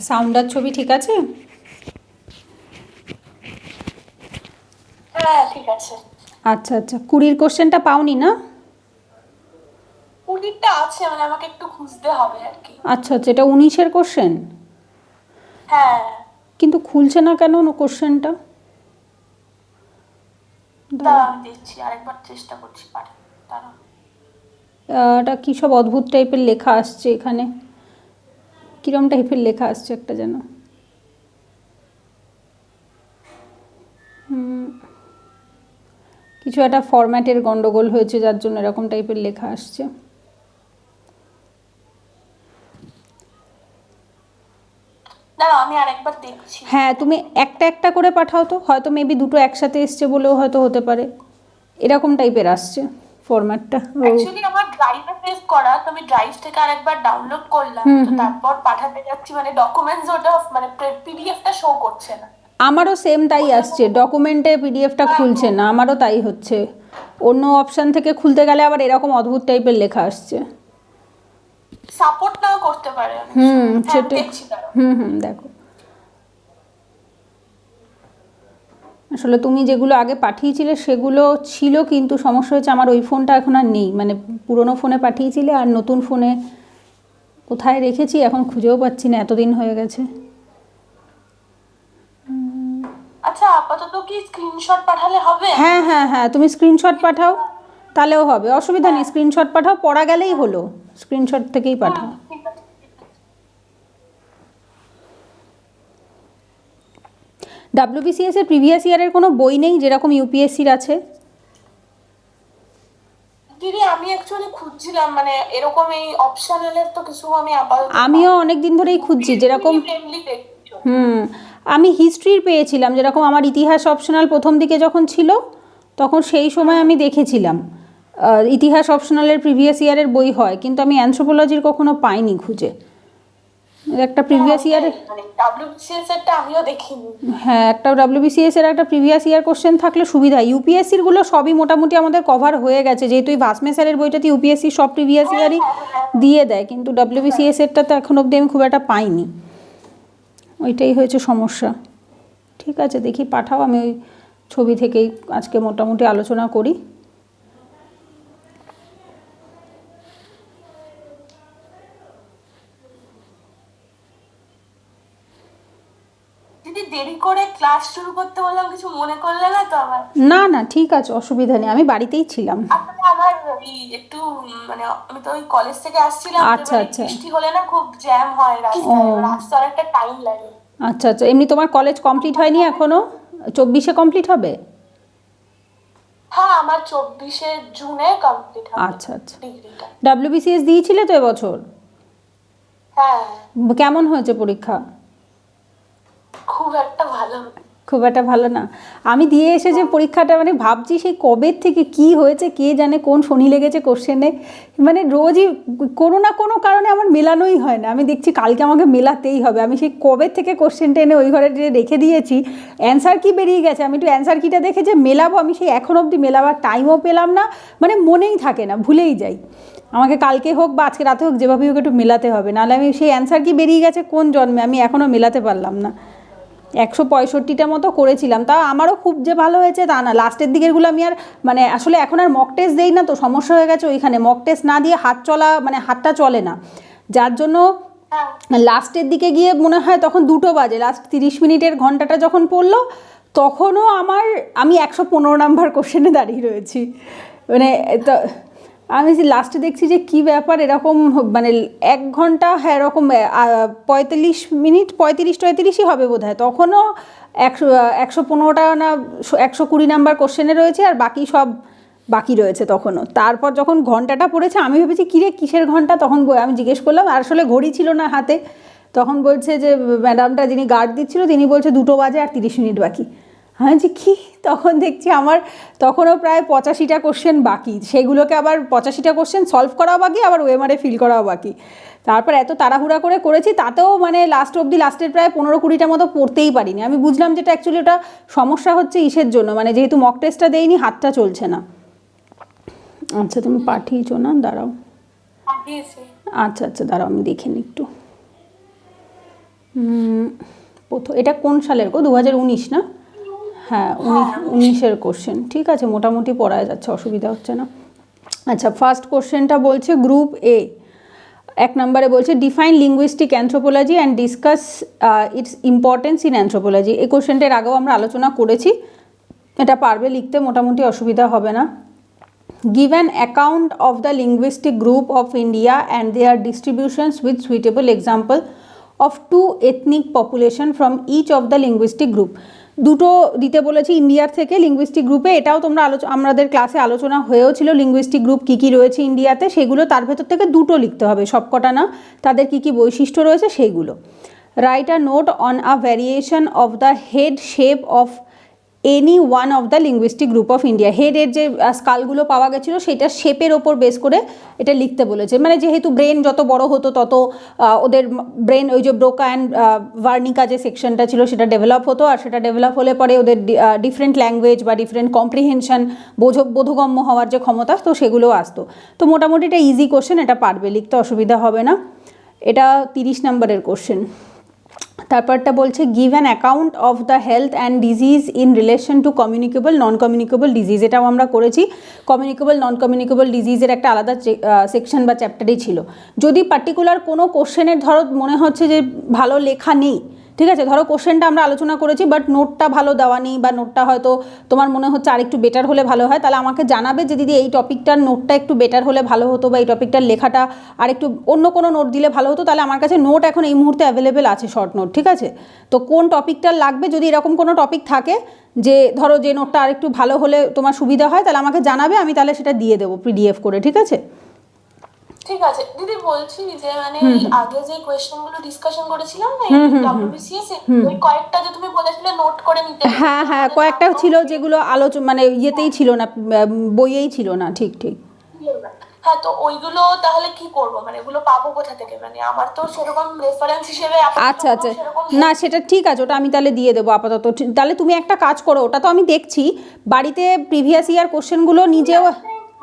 Sound আর ছবি ঠিক আছে? হ্যাঁ ঠিক আছে। আচ্ছা আচ্ছা, 20 কোশ্চেনটা পাওনি না? 20টা আছে, মানে আমাকে একটু খুঁজতে হবে আর কি। আচ্ছা আচ্ছা, এটা 19-এর কোশ্চেন, হ্যাঁ কিন্তু খুলছে না কেন কোশ্চেনটা? দাঁড়া আমি দেখছি, আরেকবার চেষ্টা করছি পাঠাতে। দাঁড়া। এটা কী সব অদ্ভুত টাইপের লেখা আসছে এখানে, কীরকম টাইপের লেখা আসছে একটা যেন। কিছু একটা ফরম্যাটের গন্ডগোল হয়েছে যার জন্য এরকম টাইপের লেখা আসছে। দাঁড়া আমি আরেকবার দেখছি। হ্যাঁ, তুমি একটা একটা করে পাঠাও তো, হয়তো মেবি দুটো একসাথে এসছে বলেও হয়তো হতে পারে, এরকম টাইপের আসছে ফরম্যাটটা। অ্যাকচুয়ালি আমার ড্রাইভে সেভ করা, তো আমি ড্রাইভ থেকে আরেকবার ডাউনলোড করলাম, তো তারপর পাঠাতে যাচ্ছি, মানে ডকুমেন্টস ওটা মানে পিডিএফটা শো করছে না। আমারও সেম তাই আসছে, ডকুমেন্টে পিডিএফটা খুলছে না, আমারও তাই হচ্ছে। অন্য অপশান থেকে খুলতে গেলে আবার এরকম অদ্ভুত টাইপের লেখা আসছে। সাপোর্ট নাও করতে পারে অনেক সময়। হ্যাঁ আমি দেখছি দাঁড়াও। দেখো, আসলে তুমি যেগুলো আগে পাঠিয়েছিলে সেগুলো ছিল, কিন্তু সমস্যা হচ্ছে আমার ওই ফোনটা এখন আর নেই, মানে পুরোনো ফোনে পাঠিয়েছিলে আর নতুন ফোনে কোথায় রেখেছি এখন খুঁজেও পাচ্ছি না, এতদিন হয়ে গেছে। আচ্ছা আপাতত কি স্ক্রিনশট পাঠালে হবে? হ্যাঁ হ্যাঁ হ্যাঁ, তুমি স্ক্রিনশট পাঠাও, তাহলেও হবে, অসুবিধা নেই, স্ক্রিনশট পাঠাও, পড়া গেলেই হলো, স্ক্রিনশট থেকেই পাঠাও। ঠিক আছে ঠিক আছে। ডাব্লিউবিসিএস এর প্রিভিয়াস ইয়ারের কোনো বই নেই যেরকম ইউপিএসসির আছে? দিদি আমি অ্যাকচুয়ালি খুঁজছিলাম, মানে এরকম এই অপশনালের তো কিছু আমি আপাতত আমিও অনেক দিন ধরেই খুঁজছি, যেরকম দেখছো। আমি হিস্ট্রির পেয়েছিলাম, যেরকম আমার ইতিহাস অপশনাল প্রথম দিকে যখন ছিল তখন সেই সময় আমি দেখেছিলাম ইতিহাস অপশনালের প্রিভিয়াস ইয়ারের বই হয়, কিন্তু আমি অ্যানথ্রোপোলজির কখনো পাইনি খুঁজে। একটা প্রিভিয়াস ইয়ারের, মানে ডাব্লিউবিসিএস এরটা আমিও দেখিনি। হ্যাঁ, একটা ডাব্লিউবিসিএস এর একটা প্রিভিয়াস ইয়ার কোশ্চেন থাকলে সুবিধা। ইউপিএসসির গুলো সবই মোটামুটি আমাদের কভার হয়ে গেছে, যেহেতু এই ভাসমে স্যারের বইটাতে ইউপিএসসি সব প্রিভিয়াস ইয়ারই দিয়ে দেয়, কিন্তু ডাব্লিউবিসিএস এরটা তো এখন অবধি আমি খুব একটা পাইনি, ওইটাই হয়েছে সমস্যা। ঠিক আছে, দেখি পাঠাও, আমি ওই ছবি থেকেই আজকে মোটামুটি আলোচনা করি। দিদি দেরি করে ক্লাস শুরু করতে বললাম, কিছু মনে করলে না তো আমার? না না ঠিক আছে, অসুবিধা নেই, আমি বাড়িতেই ছিলাম। আসলে আমার ওই একটু মানে আমি তো ওই কলেজ থেকে আসছিলাম, তো আচ্ছা এবার এই আচ্ছা, বৃষ্টি হলে না খুব জ্যাম হয় রাস্তায়, এবার আসতে অনেকটা টাইম লাগে। আচ্ছা আচ্ছা, এমনি তোমার কলেজ কমপ্লিট হয়নি এখনও? 24-এ কমপ্লিট হবে? হ্যাঁ আমার 24শে জুনে কমপ্লিট হবে আচ্ছা আচ্ছা, ডিগ্রিটা। ডাব্লিউবিসিএস দিয়েছিলে তো এবছর? হ্যাঁ কেমন হয়েছে পরীক্ষা? খুব একটা ভালো। খুব একটা ভালো না? আমি দিয়ে এসেছি পরীক্ষাটা, মানে ভাবছি সেই কবের থেকে কি হয়েছে কে জানে, কোন শনি লেগেছে কোশ্চেনে, মানে রোজই কোনো না কোনো কারণে আমার মেলানোই হয় না, আমি দেখছি কালকে আমাকে মেলাতেই হবে, আমি সেই কবে থেকে কোশ্চেনটা এনে ওই ঘরে রেখে দিয়েছি, অ্যান্সার কি বেরিয়ে গেছে, আমি একটু অ্যান্সার কিটা দেখে যে মেলাবো, আমি সেই এখন অবধি মেলাবার টাইমও পেলাম না, মানে মনেই থাকে না, ভুলেই যাই। আমাকে কালকে হোক বা আজকে রাতে হোক যেভাবেই হোক একটু মেলাতে হবে, নাহলে আমি সেই অ্যান্সার কি বেরিয়ে গেছে কোন জন্মে আমি এখনও মেলাতে পারলাম না। 165টা মতো করেছিলাম, তা আমারও খুব যে ভালো হয়েছে তা না, লাস্টের দিকেরগুলো আমি আর মানে আসলে এখন আর মক টেস্ট দেই না, তো সমস্যা হয়ে গেছে ওইখানে, মক টেস্ট না দিয়ে হাত চলা মানে হাতটা চলে না, যার জন্য লাস্টের দিকে গিয়ে মনে হয় তখন 2টো বাজে, লাস্ট 30 মিনিটের ঘন্টাটা যখন পড়লো তখনও আমি 115 নাম্বার কোশ্চেনে দাঁড়িয়ে রয়েছি, মানে তো আমি লাস্টে দেখছি যে কি ব্যাপার এরকম, মানে 1 ঘন্টা, হ্যাঁ এরকম 45 মিনিট, 35-33ই হবে বোধ হয়, তখনও 115টা না 120 নাম্বার কোশ্চেনে রয়েছে, আর বাকি সব বাকি রয়েছে তখনও। তারপর যখন ঘন্টাটা পড়েছে আমি ভেবেছি কিরে কিসের ঘন্টা, তখন আমি জিজ্ঞেস করলাম, আর আসলে ঘড়ি ছিল না হাতে, তখন বলছে যে ম্যাডামটা যিনি গার্ড দিচ্ছিল তিনি বলছে 2টো বাজে আর 30 মিনিট বাকি। আমি যে কী, তখন দেখছি আমার তখনও প্রায় 85টা কোশ্চেন বাকি, সেগুলোকে আবার 85টা কোশ্চেন সলভ করাও বাকি, আবার ওএমআরে ফিল করাও বাকি। তারপর এত তাড়াহুড়া করে করেছি, তাতেও মানে লাস্ট অবধি লাস্টের প্রায় 15-20টা মতো পড়তেই পারিনি। আমি বুঝলাম যেটা অ্যাকচুয়ালি ওটা সমস্যা হচ্ছে ইসের জন্য, মানে যেহেতু মক টেস্টটা দেইনি হাতটা চলছে না। আচ্ছা তুমি পাঠিয়েছো না, দাঁড়াও, আচ্ছা আচ্ছা দাঁড়াও আমি দেখে নিই একটু। প্রথম এটা কোন সালের গো? 2019 না? হ্যাঁ 19-এর কোশ্চেন। ঠিক আছে, মোটামুটি পড়া যাচ্ছে, অসুবিধা হচ্ছে না। আচ্ছা, ফার্স্ট কোশ্চেনটা বলছে গ্রুপ এ, 1 নম্বরে বলছে define linguistic anthropology and discuss its importance in anthropology. এই কোশ্চেনটার আগেও আমরা আলোচনা করেছি, এটা পারবে লিখতে, মোটামুটি অসুবিধা হবে না। Give an account of the linguistic group of India and their distributions with suitable example of 2 ethnic population from each of the linguistic group. দুটো দিতে বলেছি ইন্ডিয়ার থেকে লিঙ্গুইস্টিক গ্রুপে, এটাও তোমরা আমাদের ক্লাসে আলোচনা হয়েও ছিল, লিঙ্গুইস্টিক গ্রুপ কী কী রয়েছে ইন্ডিয়াতে, সেগুলো তার ভেতর থেকে দুটো লিখতে হবে, সবকটা না, তাদের কী কী বৈশিষ্ট্য রয়েছে সেইগুলো। Write a note on a variation of the head shape of any one of the linguistic group of India. হেডের যে স্কালগুলো পাওয়া গেছিলো সেটা শেপের ওপর বেস করে এটা লিখতে বলেছে, মানে যেহেতু ব্রেন যত বড় হতো তত ওদের ব্রেন, ওই যে ব্রোকা অ্যান্ড ভার্নিকা যে সেকশনটা ছিল সেটা ডেভেলপ হতো, আর সেটা ডেভেলপ হলে পরে ওদের ডিফারেন্ট ল্যাঙ্গুয়েজ বা ডিফারেন্ট কম্প্রিহেনশন, বোধগম্য হওয়ার যে ক্ষমতা, তো সেগুলো আসতো। তো মোটামুটি এটা ইজি কোশ্চেন, এটা পারবে লিখতে, অসুবিধা হবে না। এটা 30 নম্বরের কোশ্চেন। তারপরটা বলছে give an account of the health and disease in relation two communicable non communicable disease. এটাও আমরা করেছি, কমিউনিকেবল নন কমিউনিকেবল ডিজিজের একটা আলাদা সেকশন বা চ্যাপ্টারই ছিল। যদি পার্টিকুলার কোনো কোশ্চেনের ধরো মনে হচ্ছে যে ভালো লেখা নেই, ঠিক আছে, ধরো কোশ্চেনটা আমরা আলোচনা করেছি বাট নোটটা ভালো দেওয়া নেই, বা নোটটা হয়তো তোমার মনে হচ্ছে আরেকটু বেটার হলে ভালো হয়, তাহলে আমাকে জানাবে যে দিদি এই টপিকটার নোটটা একটু বেটার হলে ভালো হতো, বা এই টপিকটার লেখাটা আর একটু অন্য কোনো নোট দিলে ভালো হতো। তাহলে আমার কাছে নোট এখন এই মুহূর্তে অ্যাভেলেবেল আছে, শর্ট নোট, ঠিক আছে। তো কোন টপিকটার লাগবে, যদি এরকম কোনো টপিক থাকে যে ধরো যে নোটটা আর একটু ভালো হলে তোমার সুবিধা হয়, তাহলে আমাকে জানাবে, আমি তাহলে সেটা দিয়ে দেবো পিডিএফ করে, ঠিক আছে। ঠিক আছে দিদি, বলছি যে মানে আগে যে কোয়েশ্চেনগুলো ডিসকাশন করেছিলাম না ডব্লিউবিসিএস, ওই কয়েকটা যে তুমি বলেছিলে নোট করে নিতে, হ্যাঁ হ্যাঁ, কয়েকটা ছিল যেগুলো মানে ইয়েতেই ছিল না, বইয়েই ছিল না, ঠিক ঠিক। হ্যাঁ, তো ওইগুলো তাহলে কি করব, মানে এগুলো পাবো কোথা থেকে, মানে আমার তো সেরকম রেফারেন্স হিসেবে আচ্ছা আচ্ছা, না সেটা ঠিক আছে, ওটা আমি তাহলে দিয়ে দেবো আপাতত। তাহলে তুমি একটা কাজ করো, ওটা তো আমি দেখছি, বাড়িতে প্রিভিয়াস ইয়ার কোশ্চেনগুলো নিজেও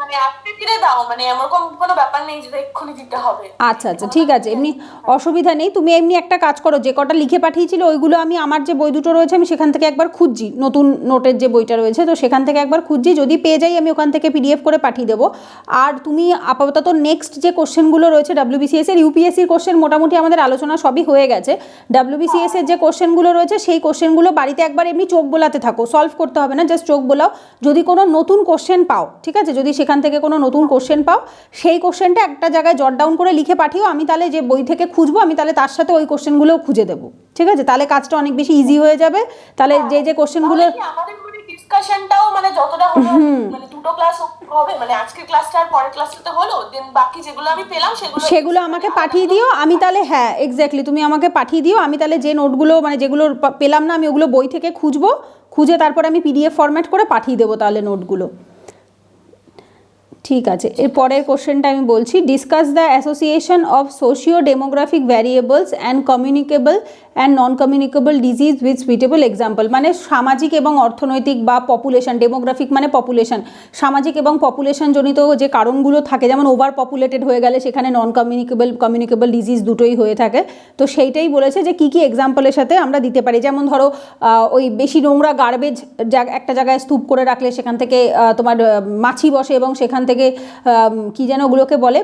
মানে আজকে দিলে দাও, মানে এরকম কোনো ব্যাপার নেই যে এক্ষুনি দিতে হবে। আচ্ছা আচ্ছা, ঠিক আছে, এমনি অসুবিধা নেই। তুমি এমনি একটা কাজ করো, যে কটা লিখে পাঠিয়েছিল ওইগুলো আমি আমার যে বই দুটো রয়েছে আমি সেখান থেকে একবার খুঁজছি, নতুন নোটের যে বইটা রয়েছে, তো সেখান থেকে একবার খুঁজছি, যদি পেয়ে যাই আমি ওখান থেকে পিডিএফ করে পাঠিয়ে দেবো। আর তুমি আপাতত নেক্সট যে কোশ্চেনগুলো রয়েছে ডাব্লিউবিসিএস এর, ইউপিএসসির কোশ্চেন মোটামুটি আমাদের আলোচনা সবই হয়ে গেছে, ডাব্লিউবিসিএস এর যে কোশ্চেনগুলো রয়েছে সেই কোশ্চেনগুলো বাড়িতে একবার এমনি চোখ বোলাতে থাকো, সলভ করতে হবে না, জাস্ট চোখ বোলাও। যদি কোনো নতুন কোশ্চেন পাও, ঠিক আছে, যদি সেখান থেকে কোনো নতুন কোশ্চেন পাও, সেই কোশ্চেনটা একটা জায়গায় জট ডাউন করে লিখে পাঠিও, আমি তাহলে যে বই থেকে খুঁজবো আমি তাহলে তার সাথে ওই কোশ্চেনগুলোও খুঁজে দেবো, ঠিক আছে, তাহলে কাজটা অনেক বেশি ইজি হয়ে যাবে। তাহলে যে যে কোশ্চেনগুলো আমাদের মানে ডিসকাশনটাও মানে যতটা হলো, মানে দুটো ক্লাস হবে, মানে আজকের ক্লাসটা আর পরের ক্লাসটা হলো, দেন বাকি যেগুলো আমি পেলাম সেগুলো আমাকে পাঠিয়ে দিও, আমি তাহলে, হ্যাঁ এক্স্যাক্টলি, তুমি আমাকে পাঠিয়ে দিও, আমি তাহলে যে নোটগুলো মানে যেগুলো পেলাম না আমি ওগুলো বই থেকে খুঁজবো, খুঁজে তারপর আমি পিডিএফ ফরম্যাট করে পাঠিয়ে দেবো তাহলে নোটগুলো, ঠিক আছে। এর পরের কোশ্চেনটা আমি বলছি, discuss the association of socio demographic variables and communicable and non communicable disease with suitable example. মানে সামাজিক এবং অর্থনৈতিক বা পপুলেশন, ডেমোগ্রাফিক মানে পপুলেশন, সামাজিক এবং পপুলেশন জনিত যে কারণগুলো থাকে, যেমন ওভার পপুলেটেড হয়ে গেলে সেখানে নন কমিউনিকেবল ডিজিজ দুটোই হয়ে থাকে, তো সেইটাই বলেছে যে কী কী এক্সাম্পলের সাথে আমরা দিতে পারি। যেমন ধরো ওই বেশি নোংরা গার্বেজ একটা জায়গায় স্তূপ করে রাখলে সেখান থেকে তোমার মাছি বসে, এবং সেখান থেকে কী যেন ওগুলোকে বলে,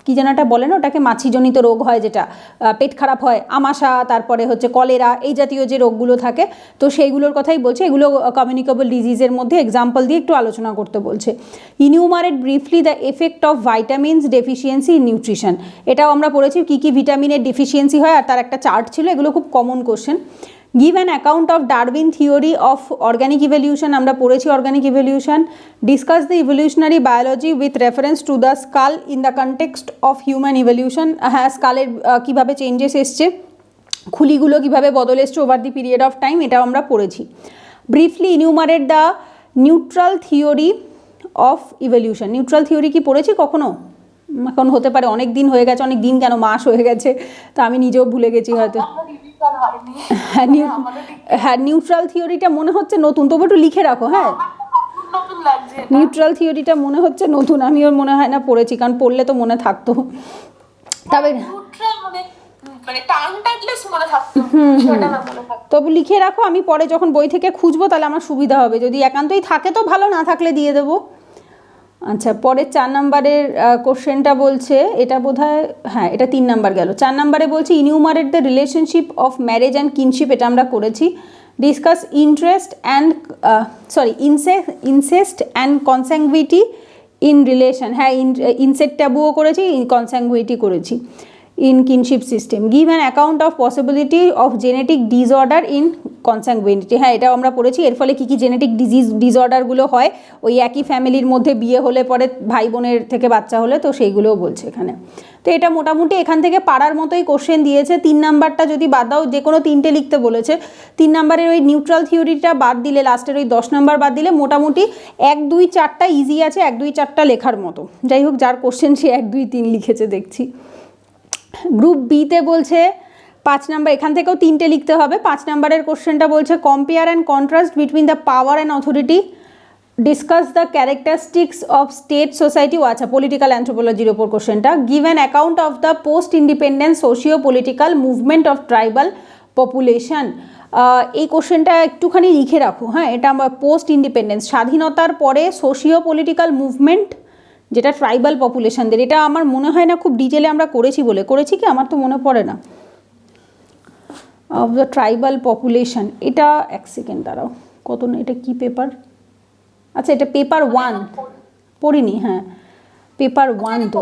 কী যেন একটা বলে না, ওটাকে মাছিজনিত রোগ হয়, যেটা পেট খারাপ হয়, আমাশা, তারপরে হচ্ছে কলেরা, এই জাতীয় যে রোগগুলো থাকে, তো সেইগুলোর কথাই বলছে। এগুলো কমিউনিকেবল ডিজিজের মধ্যে এক্সাম্পল দিয়ে একটু আলোচনা করতে বলছে। Enumerate briefly the effect of vitamins deficiency in nutrition. এটাও আমরা পড়েছি কী কী ভিটামিনের ডেফিসিয়েন্সি হয়, আর তার একটা চার্ট ছিল, এগুলো খুব common question. Give an account of Darwin theory of organic evolution, আমরা পড়েছি organic evolution. Discuss the evolutionary biology with reference to the skull in the context of human evolution. হ্যাঁ, স্কালের কীভাবে চেঞ্জেস এসছে, খুলিগুলো কীভাবে বদল এসছে over the period of time, এটাও আমরা পড়েছি। Briefly enumerate the neutral theory of evolution. Neutral theory কি পড়েছি কখনো? এখন হতে পারে অনেক দিন হয়ে গেছে, অনেক দিন কেন, মাস হয়ে গেছে, তো আমি নিজেও ভুলে গেছি হয়তো। হ্যাঁ, নিউট্রাল থিওরিটা মনে হচ্ছে নতুন, তবু একটু লিখে রাখো। হ্যাঁ, নিউট্রাল থিওরিটা মনে হচ্ছে নতুন, আমিও মনে হয় না পড়েছি, কারণ পড়লে তো মনে থাকতো। তবে মানে টার্মটা অ্যাটলিস্ট মনে থাকতো, সেটা না মনে থাকতো। তবু লিখে রাখো, আমি পরে যখন বই থেকে খুঁজবো তাহলে আমার সুবিধা হবে, যদি একান্তই থাকে তো ভালো, না থাকলে দিয়ে দেবো। আচ্ছা, পরের 4 নম্বরের কোশ্চেনটা বলছে, এটা বোধহয় হ্যাঁ এটা 3 নাম্বার গেল। 4 নম্বরে বলছে enumerate the relationship of marriage and kinship, এটা আমরা করেছি। Discuss interest and incest and consanguinity in relation, হ্যাঁ ইনসেক্ট ট্যাবুও করেছি, কনস্যাঙ্গুইটি করেছি। In kinship system, give an account of possibility of genetic disorder in consanguinity, হ্যাঁ এটাও আমরা পড়েছি। এর ফলে কী কী জেনেটিক ডিসঅর্ডারগুলো হয় ওই একই ফ্যামিলির মধ্যে বিয়ে হলে পরে ভাই বোনের থেকে বাচ্চা হলে, তো সেইগুলোও বলছে এখানে। তো এটা মোটামুটি এখান থেকে পারার মতোই কোশ্চেন দিয়েছে। 3 নাম্বারটা যদি বাদ দাও, যে কোনো 3টে লিখতে বলেছে। 3 নাম্বারের ওই নিউট্রাল থিওরিটা বাদ দিলে, লাস্টের ওই 10 নাম্বার বাদ দিলে মোটামুটি 1, 2, 4টা ইজি আছে, 1, 2, 4টা লেখার মতো। যাই হোক, যার কোশ্চেন সে 1, 2, 3 লিখেছে দেখছি। গ্রুপ বিতে বলছে 5 নাম্বার, এখান থেকেও 3টে লিখতে হবে। 5 নাম্বারের কোশ্চেনটা বলছে compare and contrast between the power and authority, discuss the characteristics of state society, ও আচ্ছা পলিটিক্যাল অ্যান্থ্রোপোলজির ওপর কোশ্চেনটা। Give an account of the post independence socio political movement of tribal population. এই কোশ্চেনটা একটুখানি লিখে রাখো, হ্যাঁ এটা আমার পোস্ট ইন্ডিপেন্ডেন্স, স্বাধীনতার পরে সোশিও পলিটিক্যাল মুভমেন্ট যেটা ট্রাইবাল পপুলেশনদের, এটা আমার মনে হয় না খুব ডিটেলে আমরা করেছি বলে, করেছি কি আমার তো মনে পড়ে না। অফ দ্য ট্রাইবাল পপুলেশন, এটা 1 সেকেন্ড দাঁড়াও, কত না এটা কি পেপার, আচ্ছা এটা পেপার 1 পড়িনি, হ্যাঁ পেপার 1 তো।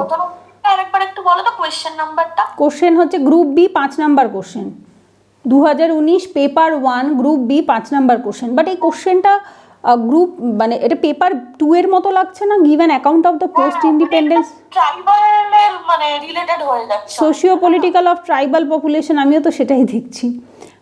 আরেকবার একটু বলো তো কোশ্চেন নাম্বারটা। কোশ্চেন হচ্ছে group B 5 number question, 2019 paper 1 group B 5 number question. But এই কোশ্চেনটা গ্রুপ মানে এটা পেপার 2 এর মতো লাগছে না, give an account of the post independence ট্রাইবালের মানে রিলেটেড হয়ে যাচ্ছে, socio political of tribal population, আমিও তো সেটাই দেখছি।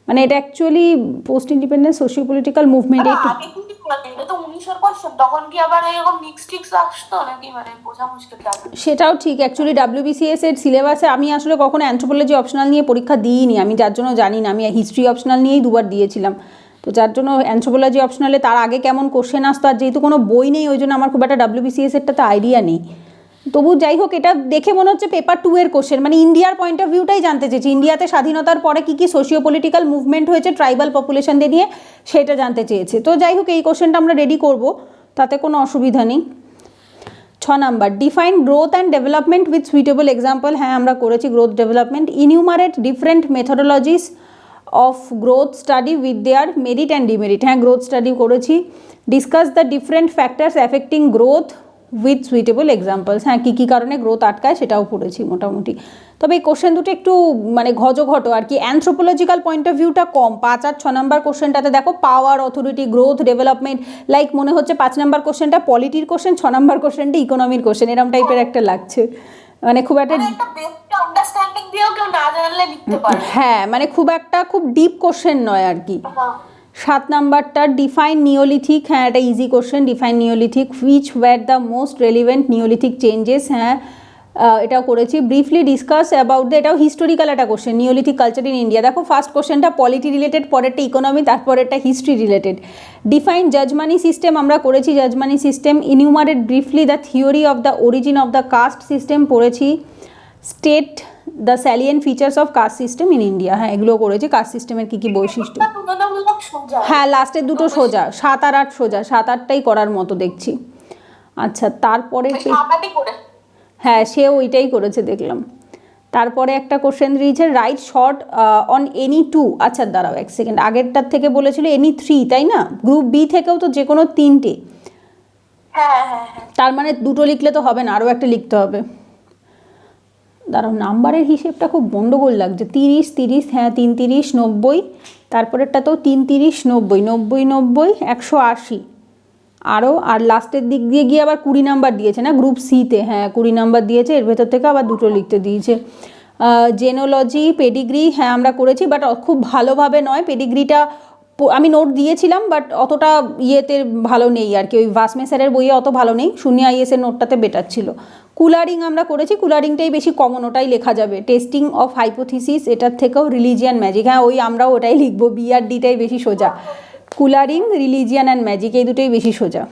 মানে এটা actually post independence socio political movement. এটা তো 19-এর কোশ্চেন, তখন কি আবার এরকম মিক্স টিক্স আসতো নাকি, মানে বোঝা মুশকিল লাগে। সেটাও ঠিক, অ্যাকচুয়ালি WBCS এর সিলেবাসে আমি আসলে কখনো অ্যানথ্রোপোলজি অপশনাল নিয়ে পরীক্ষা দিইনি, আমি যার জন্য জানি না। আমি হিস্ট্রি অপশনাল নিয়েই 2বার দিয়েছিলাম, তো যার জন্য অ্যানথ্রোপোলজি অপশনালে তার আগে কেমন কোশ্চেন আসতো, আর যেহেতু কোনো বই নেই ওই জন্য আমার খুব একটা WBCS এরটাতে আইডিয়া নেই। তবু যাই হোক, এটা দেখে মনে হচ্ছে পেপার 2 এর কোশ্চেন, মানে ইন্ডিয়ার পয়েন্ট অফ ভিউটাই জানতে চেয়েছি। ইন্ডিয়াতে স্বাধীনতার পরে কী কী সোশিও পলিটিক্যাল মুভমেন্ট হয়েছে ট্রাইবাল পপুলেশনদের নিয়ে, সেটা জানতে চেয়েছে। তো যাই হোক, এই কোশ্চেনটা আমরা রেডি করব, তাতে কোনো অসুবিধা নেই। 6 number define growth and development with suitable example, হ্যাঁ আমরা করেছি growth development. Enumerate different methodologies of growth study with their merit and demerit, হ্যাঁ গ্রোথ স্টাডি করেছি। Discuss the different factors affecting growth with suitable examples, হ্যাঁ কী কী কারণে growth আটকায় সেটাও পড়েছি মোটামুটি। তবে এই কোশ্চেন দুটো একটু মানে ঘটো আর কি, অ্যানথ্রোপোলজিক্যাল পয়েন্ট অফ ভিউটা কম। 5 আর 6 নাম্বার কোশ্চেনটাতে দেখো পাওয়ার, অথরিটি, গ্রোথ, ডেভেলপমেন্ট, লাইক মনে হচ্ছে 5 নাম্বার কোশ্চেনটা পলিটির কোশ্চেন, 6 নাম্বার কোশ্চেনটা ইকোনমির কোশ্চেন, এরকম টাইপের একটা লাগছে। মানে খুব একটা আন্ডারস্ট্যান্ডিং দিয়েও কেউ না জানলে লিখতে পারে, হ্যাঁ মানে খুব ডিপ কোশ্চেন নয় আর কি। 7 নাম্বারটা ডিফাইন নিওলিথিক, হ্যাঁ এটা easy question. Define Neolithic, which were the most relevant Neolithic changes, হ্যাঁ এটাও করেছি। ব্রিফলি ডিসকাস অ্যাবাউট দ্য, এটাও হিস্টোরিক্যাল একটা question, Neolithic culture in India. দেখো ফার্স্ট কোশ্চেনটা পলিটি রিলেটেড, পরেরটা ইকোনমি, তারপরেরটা history related. Define jajmani system, আমরা করেছি jajmani system. Enumerate briefly the theory of the origin of the caste system পড়েছি। State the salient features of caste system in India, হ্যাঁ এগুলো করেছি। কাস্ট সিস্টেমের কী কী বৈশিষ্ট্য, হ্যাঁ লাস্টের দুটো সোজা, 7 আর 8 সোজা, 7, 8টাই করার মতো দেখছি। আচ্ছা তারপরে হ্যাঁ সে ওইটাই করেছে দেখলাম। তারপরে একটা কোশ্চেন দিয়েছে রাইট শর্ট অন এনি 2, আচ্ছা দাঁড়াও 1 সেকেন্ড, আগেরটার থেকে বলেছিল এনি 3, তাই না? গ্রুপ বি থেকেও তো যে কোনো 3টে, তার মানে 2টো লিখলে তো হবে না, আরও একটা লিখতে হবে। দাঁড়াও নাম্বারের হিসেবটা খুব গন্ডগোল লাগছে। 30, 30, হ্যাঁ 3, 30, 90, তারপরেরটা তো 3, 30, 90, 90, 90, 180 আরও, আর লাস্টের দিক দিয়ে গিয়ে আবার 20 নাম্বার দিয়েছে না গ্রুপ সিতে, হ্যাঁ 20 নাম্বার দিয়েছে, এর ভেতর থেকে আবার 2টো লিখতে দিয়েছে। জেনোলজি, পেডিগ্রি, হ্যাঁ আমরা করেছি, বাট খুব ভালোভাবে নয়। পেডিগ্রিটা আমি নোট দিয়েছিলাম, বাট অতটা ইয়েতে ভালো নেই আর কি, ওই ভাসমে স্যারের বইয়ে অত ভালো নেই, শূন্য আইএসের নোটটাতে বেটার ছিল। কুলারিং আমরা করেছি, কুলারিংটাই বেশি কমন, ওটাই লেখা যাবে। টেস্টিং অফ হাইপোথিসিস, এটার থেকেও রিলিজিয়ান ম্যাজিক, হ্যাঁ ওই আমরাও ওটাই লিখবো, বি আর ডিটাই বেশি সোজা। কুলারিং, রিলিজিয়ান অ্যান্ড ম্যাজিক, এই দুটোই বেশি সোজা।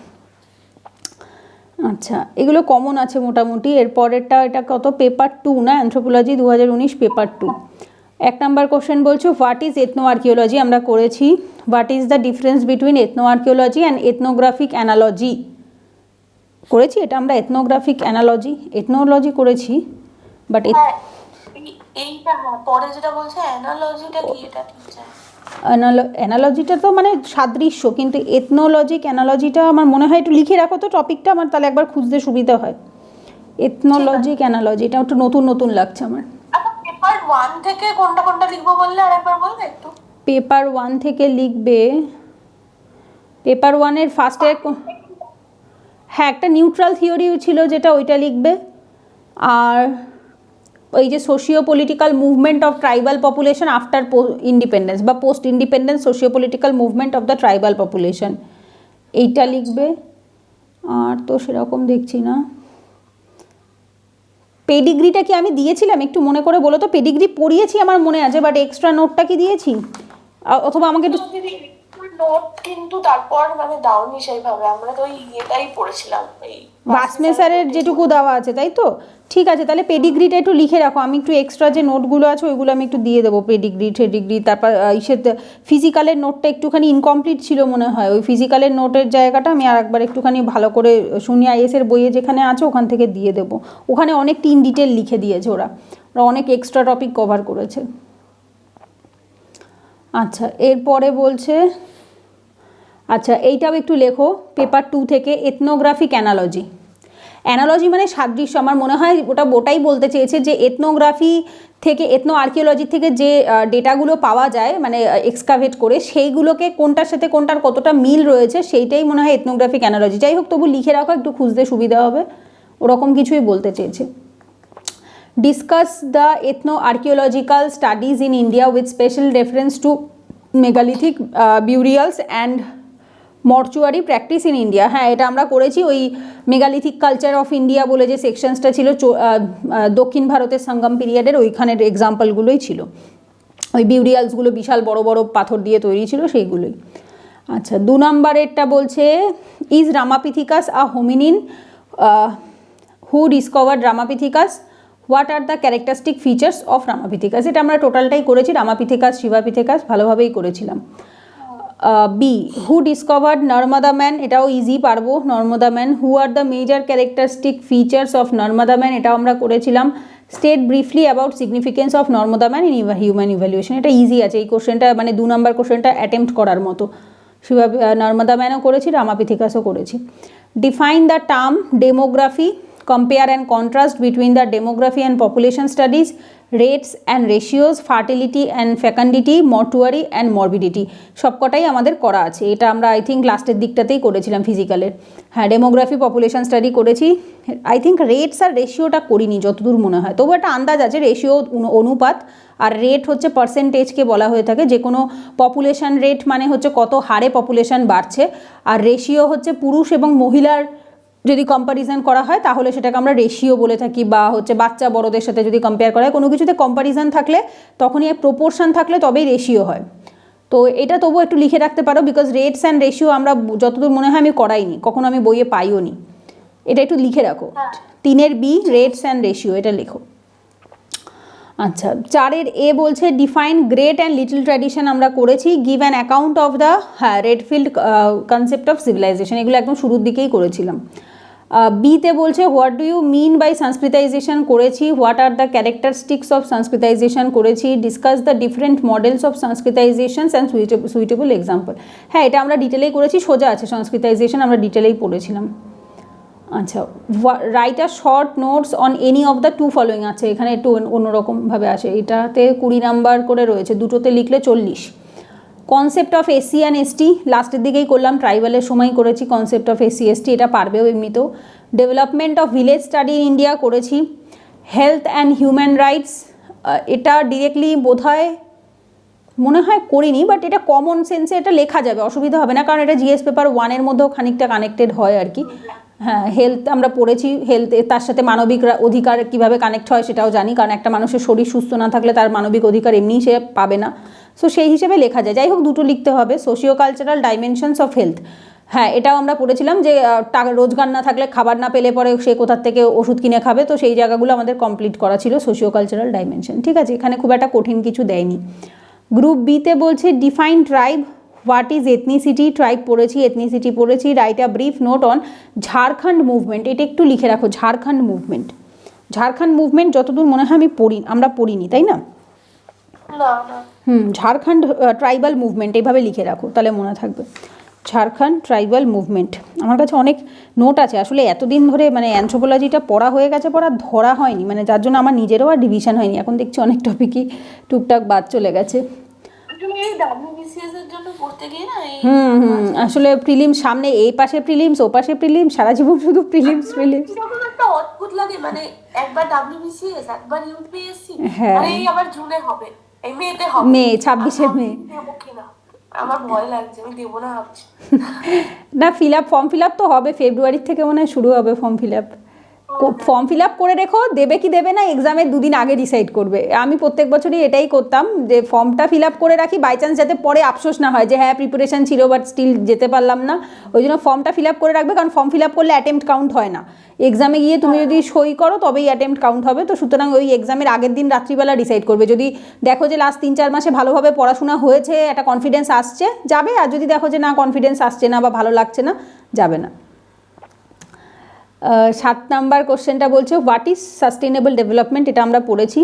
আচ্ছা এগুলো কমন আছে মোটামুটি। এরপরেরটা এটা কত, পেপার 2 না, অ্যানথ্রোপোলজি 2019 পেপার 2। 1 নাম্বার কোশ্চেন বলছো হোয়াট ইজ এথনো আর্কিওলজি, আমরা করেছি। What is the difference between ethno archaeology and ethnographic analogy করেছি, এটা আমরা এথনোগ্রাফিক এথনোলজি করেছি, বাট হ্যাঁ এইটা হ্যাঁ, পরে যেটা বলছে অ্যানালজিটা কি, এটা টিচার? অ্যানালজিটা তো মানে সাদৃশ্য, কিন্তু এথনোলজিক অ্যানালজিটা আমার মনে হয় একটু লিখে রাখো তো টপিকটা, আমার তাহলে একবার খুঁজতে সুবিধা হয়। এথনোলজিক অ্যানালজি, এটা একটু নতুন নতুন লাগছে আমার। আচ্ছা পেপার 1 থেকে কোনটা কোনটা লিখবো বললে আরেকবার বলবে একটু? পেপার 1 থেকে লিখবে, পেপার 1-এর ফার্স্টে হ্যাঁ একটা নিউট্রাল থিওরি ছিল যেটা, ওইটা লিখবে। আর ওই যে socio political movement of tribal population after independence বা post independence socio political movement of the tribal population, এইটা লিখবে। আর তো সেরকম দেখছি না। পেডিগ্রিটা কি আমি দিয়েছিলাম একটু মনে করে বলো তো? পেডিগ্রি পড়িয়েছি আমার মনে আছে, বাট এক্সট্রা নোটটা কি দিয়েছি? অথবা আমাকে একটু নোট কিন্তু তারপর মানে দাওনি সেইভাবে, আমরা তো ওই ইয়েটাই পড়েছিলাম, এই বাসমে স্যারের যেটুকু দেওয়া আছে, তাই তো? ঠিক আছে, তাহলে পেডিগ্রিটা একটু লিখে রাখো, আমি একটু এক্সট্রা যে নোটগুলো আছে ওইগুলো আমি একটু দিয়ে দেবো, পেডিগ্রি। তারপর ইসের ফিজিক্যালের নোটটা একটুখানি ইনকমপ্লিট ছিল মনে হয়, ওই ফিজিক্যালের নোটের জায়গাটা আমি আর একবার একটুখানি ভালো করে শুনি আইএসের বইয়ে যেখানে আছে ওখান থেকে দিয়ে দেবো। ওখানে অনেকটি ইন ডিটেল লিখে দিয়েছে ওরা অনেক এক্সট্রা টপিক কভার করেছে। আচ্ছা এরপরে বলছে, আচ্ছা এইটাও একটু লেখো পেপার 2 থেকে, এথনোগ্রাফিক অ্যানালজি মানে সাদৃশ্য, আমার মনে হয় ওটাই বলতে চেয়েছে যে এথনোগ্রাফি থেকে এথনো আর্কিওলজি থেকে যে ডেটাগুলো পাওয়া যায় মানে এক্সকাভেট করে, সেইগুলোকে কোনটার সাথে কোনটার কতটা মিল রয়েছে সেইটাই মনে হয় এথনোগ্রাফিক অ্যানালজি। যাই হোক তবু লিখে রাখো, একটু খুঁজতে সুবিধা হবে, ওরকম কিছুই বলতে চেয়েছে। Discuss the ethno archaeological studies in India with special reference to megalithic burials and mortuary practice in India. হ্যাঁ এটা আমরা করেছি, ওই মেগালিথিক কালচার অফ ইন্ডিয়া বলে যে সেকশনসটা ছিল দক্ষিণ ভারতের সঙ্গম পিরিয়ডের, ওইখানের এক্সাম্পলগুলোই ছিল, ওই বিউরিয়ালসগুলো বিশাল বড় বড় পাথর দিয়ে তৈরি ছিল সেইগুলোই। আচ্ছা 2 নম্বরেরটা বলছে is Ramapithecus a hominin, who discovered Ramapithecus, what are the characteristic features of Ramapithecus. এটা আমরা টোটালটাই করেছি, রামাপিথিকাস শিবাপিথিকাস ভালোভাবেই করেছিলাম। B who discovered Narmada man, এটাও ইজি পারবো, Narmada man. Who are the major characteristic features of Narmada man, এটাও আমরা করেছিলাম। State briefly about significance of Narmada man in human evaluation, এটা ইজি আছে এই কোশ্চেনটা, মানে 2 নম্বর কোশ্চেনটা অ্যাটেম্প্ট করার মতো। নর্মদা ম্যানও করেছি, রামাপিথিকাসও করেছি। Define the term demography, compare and contrast between the demography and population studies, rates and ratios, fertility and fecundity, mortuary and morbidity, সবকটাই আমাদের করা আছে। এটা আমরা আই থিঙ্ক লাস্টের দিকটাতেই করেছিলাম ফিজিক্যালের। হ্যাঁ ডেমোগ্রাফি পপুলেশন স্টাডি করেছি, আই থিঙ্ক রেটস আর রেশিওটা করিনি যতদূর মনে হয়, তবু একটা আন্দাজ আছে, রেশিও অনুপাত, আর রেট হচ্ছে পার্সেন্টেজকে বলা হয়ে থাকে, যে কোনো পপুলেশন রেট মানে হচ্ছে কত হারে পপুলেশন বাড়ছে, আর রেশিও হচ্ছে পুরুষ এবং মহিলার যদি কম্প্যারিজন করা হয় তাহলে সেটাকে আমরা রেশিও বলে থাকি, বা হচ্ছে বাচ্চা বড়দের সাথে যদি কম্পেয়ার করা হয়, কোনো কিছুতে কম্প্যারিজন থাকলে তখনই এক প্রপোর্শন থাকলে তবেই রেশিও হয়। তো এটা তবু একটু লিখে রাখতে পারো, বিকজ রেটস অ্যান্ড রেশিও আমরা যতদূর মনে হয় আমি করাইনি, কখনো আমি বইয়ে পাইও নি, এটা একটু লিখে রাখো। 3-এর বি রেটস অ্যান্ড রেশিও, এটা লেখো। আচ্ছা 4-এর এ বলছে define great and little tradition, আমরা করেছি। Give an account of the Redfield concept of civilization, এগুলো একদম শুরুর দিকেই করেছিলাম। বিতে বলছে what do you mean by sanskritization করেছি। What are the characteristics of sanskritization করেছি। Discuss the different models of sanskritization and suitable example, হ্যাঁ এটা আমরা ডিটেলেই করেছি, সোজা আছে সংস্কৃতাইজেশন, আমরা ডিটেলেই পড়েছিলাম। আচ্ছা right a short notes on any of the 2 following, আছে এখানে একটু অন্যরকমভাবে আসে, এটাতে 20 নাম্বার করে রয়েছে, দুটোতে লিখলে 40। Concept of SC and ST লাস্টের দিকেই করলাম, ট্রাইবালের সময় করেছি কনসেপ্ট অফ এসসি এসটি, এটা পারবেও এমনিতেও। Development of village study in India করেছি। হেলথ অ্যান্ড হিউম্যান রাইটস, এটা ডিরেক্টলি বোধহয় মনে হয় করিনি, বাট এটা কমন সেন্সে এটা লেখা যাবে, অসুবিধা হবে না, কারণ এটা জিএস পেপার 1-এর মধ্যেও খানিকটা কানেক্টেড হয় আর কি। হ্যাঁ হেলথ আমরা পড়েছি, হেলথ তার সাথে মানবিক অধিকার কীভাবে কানেক্ট হয় সেটাও জানি, কারণ একটা মানুষের শরীর সুস্থ না থাকলে তার মানবিক অধিকার এমনিই সে পাবে না, সো সেই হিসেবে লেখা যায়। যাই হোক দুটো লিখতে হবে। Socio cultural dimensions of health, হ্যাঁ, এটাও আমরা পড়েছিলাম যে টাকা রোজগার না থাকলে খাবার না পেলে পরে সে কোথার থেকে ওষুধ কিনে খাবে, তো সেই জায়গাগুলো আমাদের কমপ্লিট করা ছিল সোশিও কালচারাল ডাইমেনশন। ঠিক আছে, এখানে খুব একটা কঠিন কিছু দেয়নি। গ্রুপ বিতে বলছে define tribe, what is ethnicity, tribe পড়েছি, এথনিসিটি পড়েছি, right a brief note on Jharkhand movement. এটা একটু লিখে রাখো, ঝাড়খণ্ড মুভমেন্ট। ঝাড়খণ্ড মুভমেন্ট যতদূর মনে হয় আমরা পড়িনি, তাই না? না না। ঝাড়খণ্ড ট্রাইবাল মুভমেন্ট এইভাবে লিখে রাখো, তাহলে মনে থাকবে। Jharkhand tribal movement. আমার কাছে অনেক নোট আছে, আসলে এতদিন ধরে মানে অ্যানথ্রোপোলজিটা পড়া হয়ে গেছে, পড়া ধরা হয়নি, মানে যার জন্য আমার নিজেরও আর ডিভিশন হয়নি। এখন দেখছি অনেক টপিকই টুকটাক বাদ চলে গেছে। আসলে প্রিলিমস সামনে, এই পাশে প্রিলিমস, ও পাশে প্রিলিমস, সারা জীবন শুধু প্রিলিমস। একটা অদ্ভুত লাগে, মানে একবার WBCS একবার UPSC, হ্যাঁ, আরে এই আবার জুনে হবে, এই মেতে হবে, মে 26শে মে। দেবো কিনা আমার ভয় লাগছে, আমি দেবো না ভাবছি। না, ফর্ম ফিল আপ তো হবে ফেব্রুয়ারির থেকে মনে হয় শুরু হবে form fill up. Form fill up করে রেখো, দেবে কি দেবে না এক্সামের দুদিন আগে ডিসাইড করবে। আমি প্রত্যেক বছরই এটাই করতাম, যে ফর্মটা ফিল আপ করে রাখি, বাই চান্স যাতে পরে আফসোস না হয় যে হ্যাঁ প্রিপারেশন ছিল বাট স্টিল যেতে পারলাম না। ওই জন্য ফর্মটা ফিল আপ করে রাখবে, কারণ ফর্ম ফিল আপ করলে অ্যাটেম্প্ট কাউন্ট হয় না। এক্সামে গিয়ে তুমি যদি সই করো তবেই অ্যাটেম্প্ট কাউন্ট হবে। তো সুতরাং ওই এক্সামের আগের দিন রাত্রিবেলা ডিসাইড করবে। যদি দেখো যে লাস্ট 3-4 মাসে ভালোভাবে পড়াশোনা হয়েছে, একটা কনফিডেন্স আসছে, যাবে। আর যদি দেখো যে না, কনফিডেন্স আসছে না বা ভালো লাগছে না, যাবে না। 7 নাম্বার কোশ্চেনটা বলছে হোয়াট ইজ সাস্টেনেবল ডেভেলপমেন্ট। এটা আমরা পড়েছি।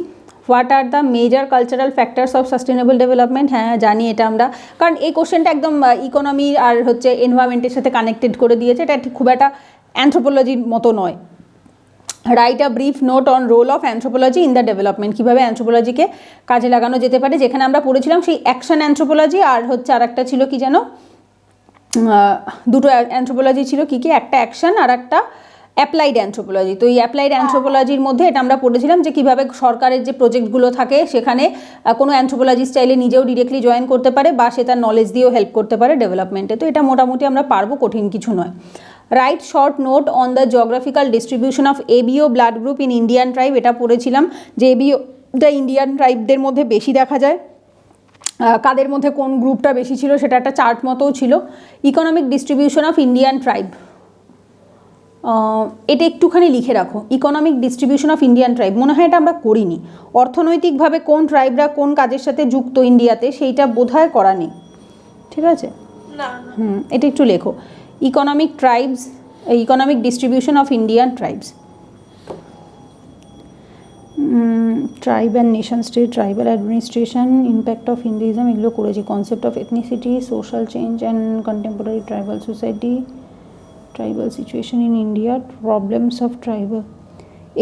What are the major cultural factors of sustainable development. হ্যাঁ, জানি এটা আমরা, কারণ এই কোশ্চেনটা একদম ইকোনমি আর হচ্ছে এনভায়রনমেন্টের সাথে কানেক্টেড করে দিয়েছে। এটা খুব একটা অ্যানথ্রোপোলজির মতো নয়। Write a brief note on role of anthropology in the development. কীভাবে অ্যানথ্রোপোলজিকে কাজে লাগানো যেতে পারে, যেখানে আমরা পড়েছিলাম সেই অ্যাকশন অ্যানথ্রোপোলজি, আর হচ্ছে আর একটা ছিল কি যেন, দুটো অ্যানথ্রোপোলজি ছিল, কী কী, একটা অ্যাকশন আর একটা অ্যাপ্লাইড অ্যানথ্রোপোলজি। তো এই অ্যাপ্লাইড অ্যানথ্রোপোলজির মধ্যে এটা আমরা পড়েছিলাম যে কীভাবে সরকারের যে প্রজেক্টগুলো থাকে সেখানে কোনো অ্যানথ্রোপোলজিস্ট চাইলে নিজেও ডিরেক্টলি জয়েন করতে পারে, বা সে তার নলেজ দিয়েও হেল্প করতে পারে ডেভেলপমেন্টে। তো এটা মোটামুটি আমরা পারবো, কঠিন কিছু নয়। Right short note on the geographical distribution of ABO blood group in Indian tribe. এটা পড়েছিলাম যে ABOটা ইন্ডিয়ান ট্রাইবদের মধ্যে বেশি দেখা যায়, কাদের মধ্যে কোন গ্রুপটা বেশি ছিল সেটা একটা চার্ট মতোও ছিল। Economic distribution of Indian tribe, এটা একটুখানি লিখে রাখো। Economic distribution of Indian tribe, মনে হয় এটা আমরা করিনি। অর্থনৈতিকভাবে কোন ট্রাইবরা কোন কাজের সাথে যুক্ত ইন্ডিয়াতে, সেইটা বোধহয় করা নেই। ঠিক আছে, এটা একটু লেখো। Economic tribes, economic distribution of Indian tribes. Tribe and nation state, tribal administration, impact of Hinduism, এগুলো করেছি। Concept of ethnicity, social change and contemporary tribal society, tribal situation in India, problems of tribal.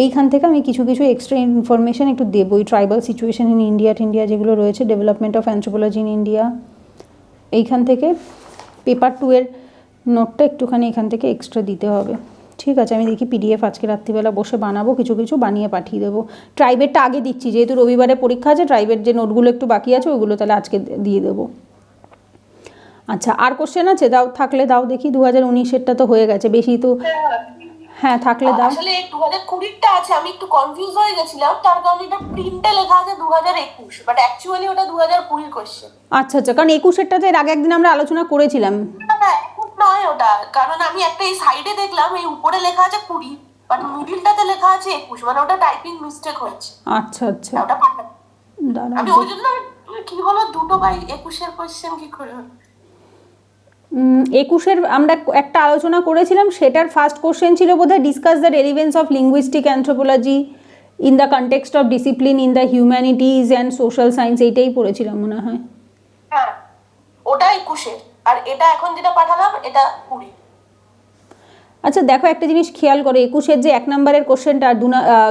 এইখান থেকে আমি কিছু কিছু extra information একটু দেবো। ওই ট্রাইবাল সিচুয়েশন ইন ইন্ডিয়া যেগুলো রয়েছে, development of anthropology in India, এইখান থেকে পেপার 2 এর নোটটা একটুখানি এখান থেকে এক্সট্রা দিতে হবে। ঠিক আছে, আমি দেখি PDF আজকে রাত্রিবেলা বসে বানাবো, কিছু কিছু বানিয়ে পাঠিয়ে দেবো। ট্রাইবেরটা আগে দিচ্ছি, যেহেতু রবিবারে পরীক্ষা আছে, ট্রাইবের যে নোটগুলো একটু বাকি আছে ওইগুলো তাহলে আজকে দিয়ে দেবো। আচ্ছা, আর কোশ্চেন আছে? দাও, থাকলে দাও দেখি। 2019-এরটা তো হয়ে গেছে, বেশি তো। হ্যাঁ, থাকলে দাও। আসলে 2020-টা আছে, আমি একটু কনফিউজ হয়ে গেছিলাম, তার কারণে এটা প্রিন্টে লেখা আছে 2021, বাট অ্যাকচুয়ালি ওটা 2020 কোশ্চেন। আচ্ছা আচ্ছা, কারণ 21-এরটা তো এর আগে একদিন আমরা আলোচনা করেছিলাম। না, এখন নয় ওটা, কারণ আমি একটা এই সাইডে দেখলাম, এই উপরে লেখা আছে 20, বাট মিডিলটাতে লেখা আছে 21, মানে ওটা টাইপিং মিস্টেক হয়েছে। আচ্ছা আচ্ছা, ওটা পাঠাবো। দাঁড়াও, আমি ওই জন্য কি হলো, দুটো বাই 21-এর কোশ্চেন কি করে? 21-এর আমরা একটা আলোচনা করেছিলাম, সেটার ফার্স্ট কোশ্চেন ছিল বোধহয় discuss the relevance of linguistic anthropology in the context of discipline in the humanities and social science, এইটাই পড়েছিলাম মনে হয়। হ্যাঁ, ওটা 21-এর, আর এটা এখন যেটা পাঠালাম এটা 20। আচ্ছা দেখো, একটা জিনিস খেয়াল করো, 21-এর যে 1 নম্বরের কোশ্চেনটা আর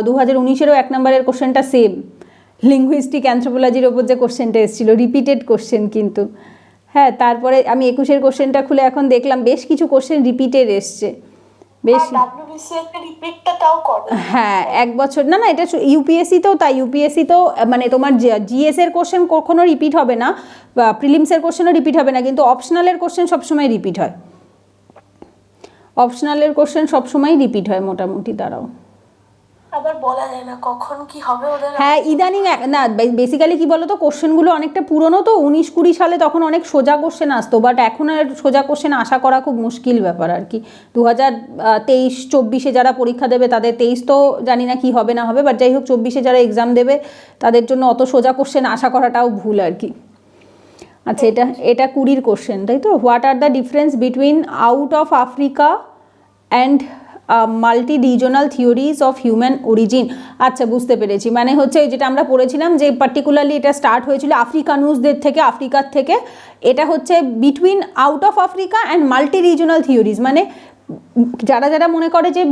2019-এরও 1 নম্বরের কোশ্চেনটা সেম। লিঙ্গুইস্টিক অ্যানথ্রোপোলজির ওপর যে কোশ্চেনটা এসেছিলো, রিপিটেড কোশ্চেন কিন্তু। হ্যাঁ, তারপরে আমি 21-এর কোশ্চেনটা খুলে এখন দেখলাম বেশ কিছু কোশ্চেন রিপিটেড এসছে, বেশ। হ্যাঁ, 1 বছর না, এটা ইউপিএসসিতেও তাই। ইউপিএসসিতেও মানে তোমার GS এর কোশ্চেন কখনো রিপিট হবে না, প্রিলিমসের কোশ্চেনও রিপিট হবে না, কিন্তু অপশনালের কোশ্চেন সবসময় রিপিট হয়। অপশনালের কোশ্চেন সবসময় রিপিট হয় মোটামুটি। দাঁড়াও, আবার বলা যায় না কখন কি হবে ওদের। হ্যাঁ ইদানিং না বেসিক্যালি কি বলতো কোশ্চেনগুলো অনেকটা পুরনো তো 19-20 সালে তখন অনেক সোজা কোশ্চেন আসতো, বাট এখন আর সোজা কোশ্চেন আশা করা খুব মুশকিল ব্যাপার আর কি। 2023-24 যারা পরীক্ষা দেবে তাদের, 23 তো জানি না কি হবে না হবে, বাট যাই হোক 24 যারা এক্সাম দেবে তাদের জন্য অত সোজা কোশ্চেন আশা করাটাও ভুল আর কি। আচ্ছা এটা 20 কোশ্চেন, তাই তো। What are the difference between out of Africa and multi regional theories of human origin. আচ্ছা বুঝতে পেরেছি, মানে হচ্ছে যেটা আমরা পড়েছিলাম যে পার্টিকুলারলি এটা স্টার্ট হয়েছিল আফ্রিকানুসদের থেকে, আফ্রিকার থেকে। এটা হচ্ছে between out of Africa and multi regional theories, মানে যারা যারা মনে করে যে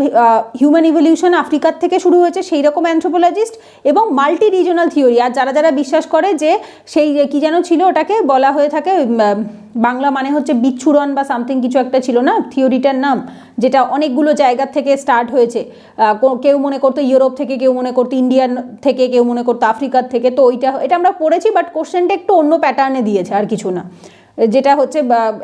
হিউম্যান ইভলিউশন আফ্রিকার থেকে শুরু হয়েছে সেই রকম অ্যানথ্রোপোলজিস্ট, এবং মাল্টি রিজনাল থিওরি, আর যারা যারা বিশ্বাস করে যে সেই কি যেন ছিল ওটাকে বলা হয়ে থাকে, বাংলা মানে হচ্ছে বিচ্ছুরণ বা সামথিং কিছু একটা ছিল না থিওরিটার নাম, যেটা অনেকগুলো জায়গার থেকে স্টার্ট হয়েছে। কেউ মনে করতো ইউরোপ থেকে, কেউ মনে করতো ইন্ডিয়ান থেকে, কেউ মনে করতো আফ্রিকার থেকে। তো এটা আমরা পড়েছি, বাট কোশ্চেনটা একটু অন্য প্যাটার্নে দিয়েছে আর কিছু না, যেটা হচ্ছে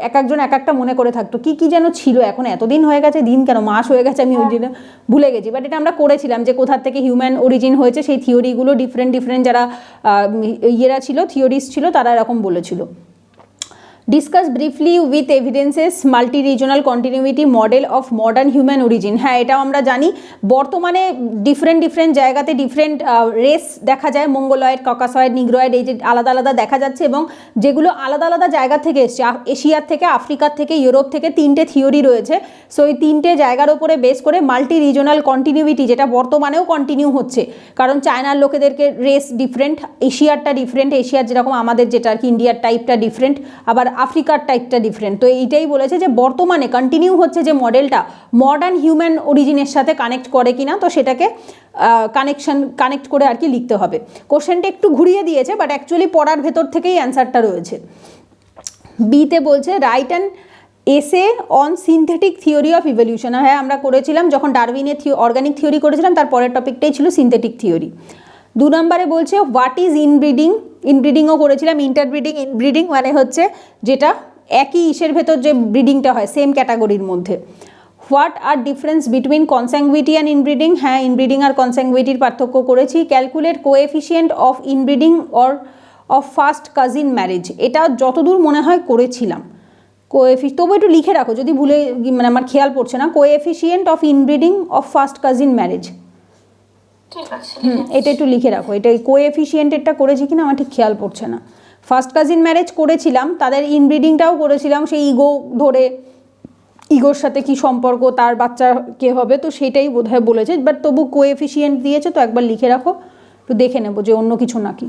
এক একজন এক একটা মনে করে থাকতো কি যেন ছিল। এখন এতদিন হয়ে গেছে, দিন কেন মাস হয়ে গেছে, আমি ওই জন্য ভুলে গেছি। বাট এটা আমরা করেছিলাম যে কোথা থেকে হিউম্যান অরিজিন হয়েছে, সেই থিওরিগুলো ডিফারেন্ট যারা ইয়েরা ছিল, থিওরিস্ট ছিল, তারা এরকম বলেছিল। Discuss briefly with evidences multi regional continuity model of modern human origin. হ্যাঁ এটাও আমরা জানি, বর্তমানে ডিফারেন্ট জায়গাতে ডিফারেন্ট রেস দেখা যায়, মঙ্গলয়েড, ককাসয়েড, নিগ্রয়েড, এই যে আলাদা আলাদা দেখা যাচ্ছে, এবং যেগুলো আলাদা আলাদা জায়গা থেকে এসছে, এশিয়ার থেকে, আফ্রিকার থেকে, ইউরোপ থেকে, 3টে থিওরি রয়েছে। সো এই 3টে জায়গার ওপরে বেস করে মাল্টি রিজনাল কন্টিনিউইটি, যেটা বর্তমানেও কন্টিনিউ হচ্ছে, কারণ চায়নার লোকেদেরকে রেস ডিফারেন্ট, এশিয়ারটা ডিফারেন্ট, এশিয়ার যেরকম আমাদের যেটা আর কি ইন্ডিয়ার টাইপটা ডিফারেন্ট, আবার আফ্রিকার টাইপটা ডিফারেন্ট। তো এইটাই বলেছে যে বর্তমানে কন্টিনিউ হচ্ছে যে মডেলটা মডার্ন হিউম্যান অরিজিনের সাথে কানেক্ট করে কিনা, তো সেটাকে কানেক্ট করে আর কি লিখতে হবে। কোশ্চেনটা একটু ঘুরিয়ে দিয়েছে, বাট অ্যাকচুয়ালি পড়ার ভেতর থেকেই অ্যান্সারটা রয়েছে। বিতে বলছে write an essay on synthetic theory of evolution. হ্যাঁ আমরা করেছিলাম যখন ডারউইনের অর্গানিক থিওরি করেছিলাম, তার পরের টপিকটাই ছিল সিনথেটিক থিওরি। 2 নম্বরে বলছে হোয়াট ইজ ইনব্রিডিং। ইনব্রিডিংও করেছিলাম, ইন্টারব্রিডিং, ইনব্রিডিং মানে হচ্ছে যেটা একই ইসের ভেতর যে ব্রিডিংটা হয় সেম ক্যাটাগরির মধ্যে। What are difference between consanguinity and inbreeding. হ্যাঁ ইনব্রিডিং আর কনস্যাংগুইটির পার্থক্য করেছি। Calculate coefficient of inbreeding or of first cousin marriage. এটা যতদূর মনে হয় করেছিলাম। তবু একটু লিখে রাখো যদি ভুলে, মানে আমার খেয়াল পড়ছে না। Coefficient of inbreeding of first cousin marriage, এটা একটু লিখে রাখো। এটা কোএফিসিয়েন্টেরটা করেছি কিনা আমার ঠিক খেয়াল পড়ছে না। ফার্স্ট কাজিন ম্যারেজ করেছিলাম, তাদের ইনব্রিডিংটাও করেছিলাম, সেই ইগো ধরে, ইগোর সাথে কি সম্পর্ক, তার বাচ্চা কে হবে, তো সেটাই বোধহয় বলেছে। বাট তবু কোএফিসিয়েন্ট দিয়েছে, তো একবার লিখে রাখো, একটু দেখে নেবো যে অন্য কিছু নাকি।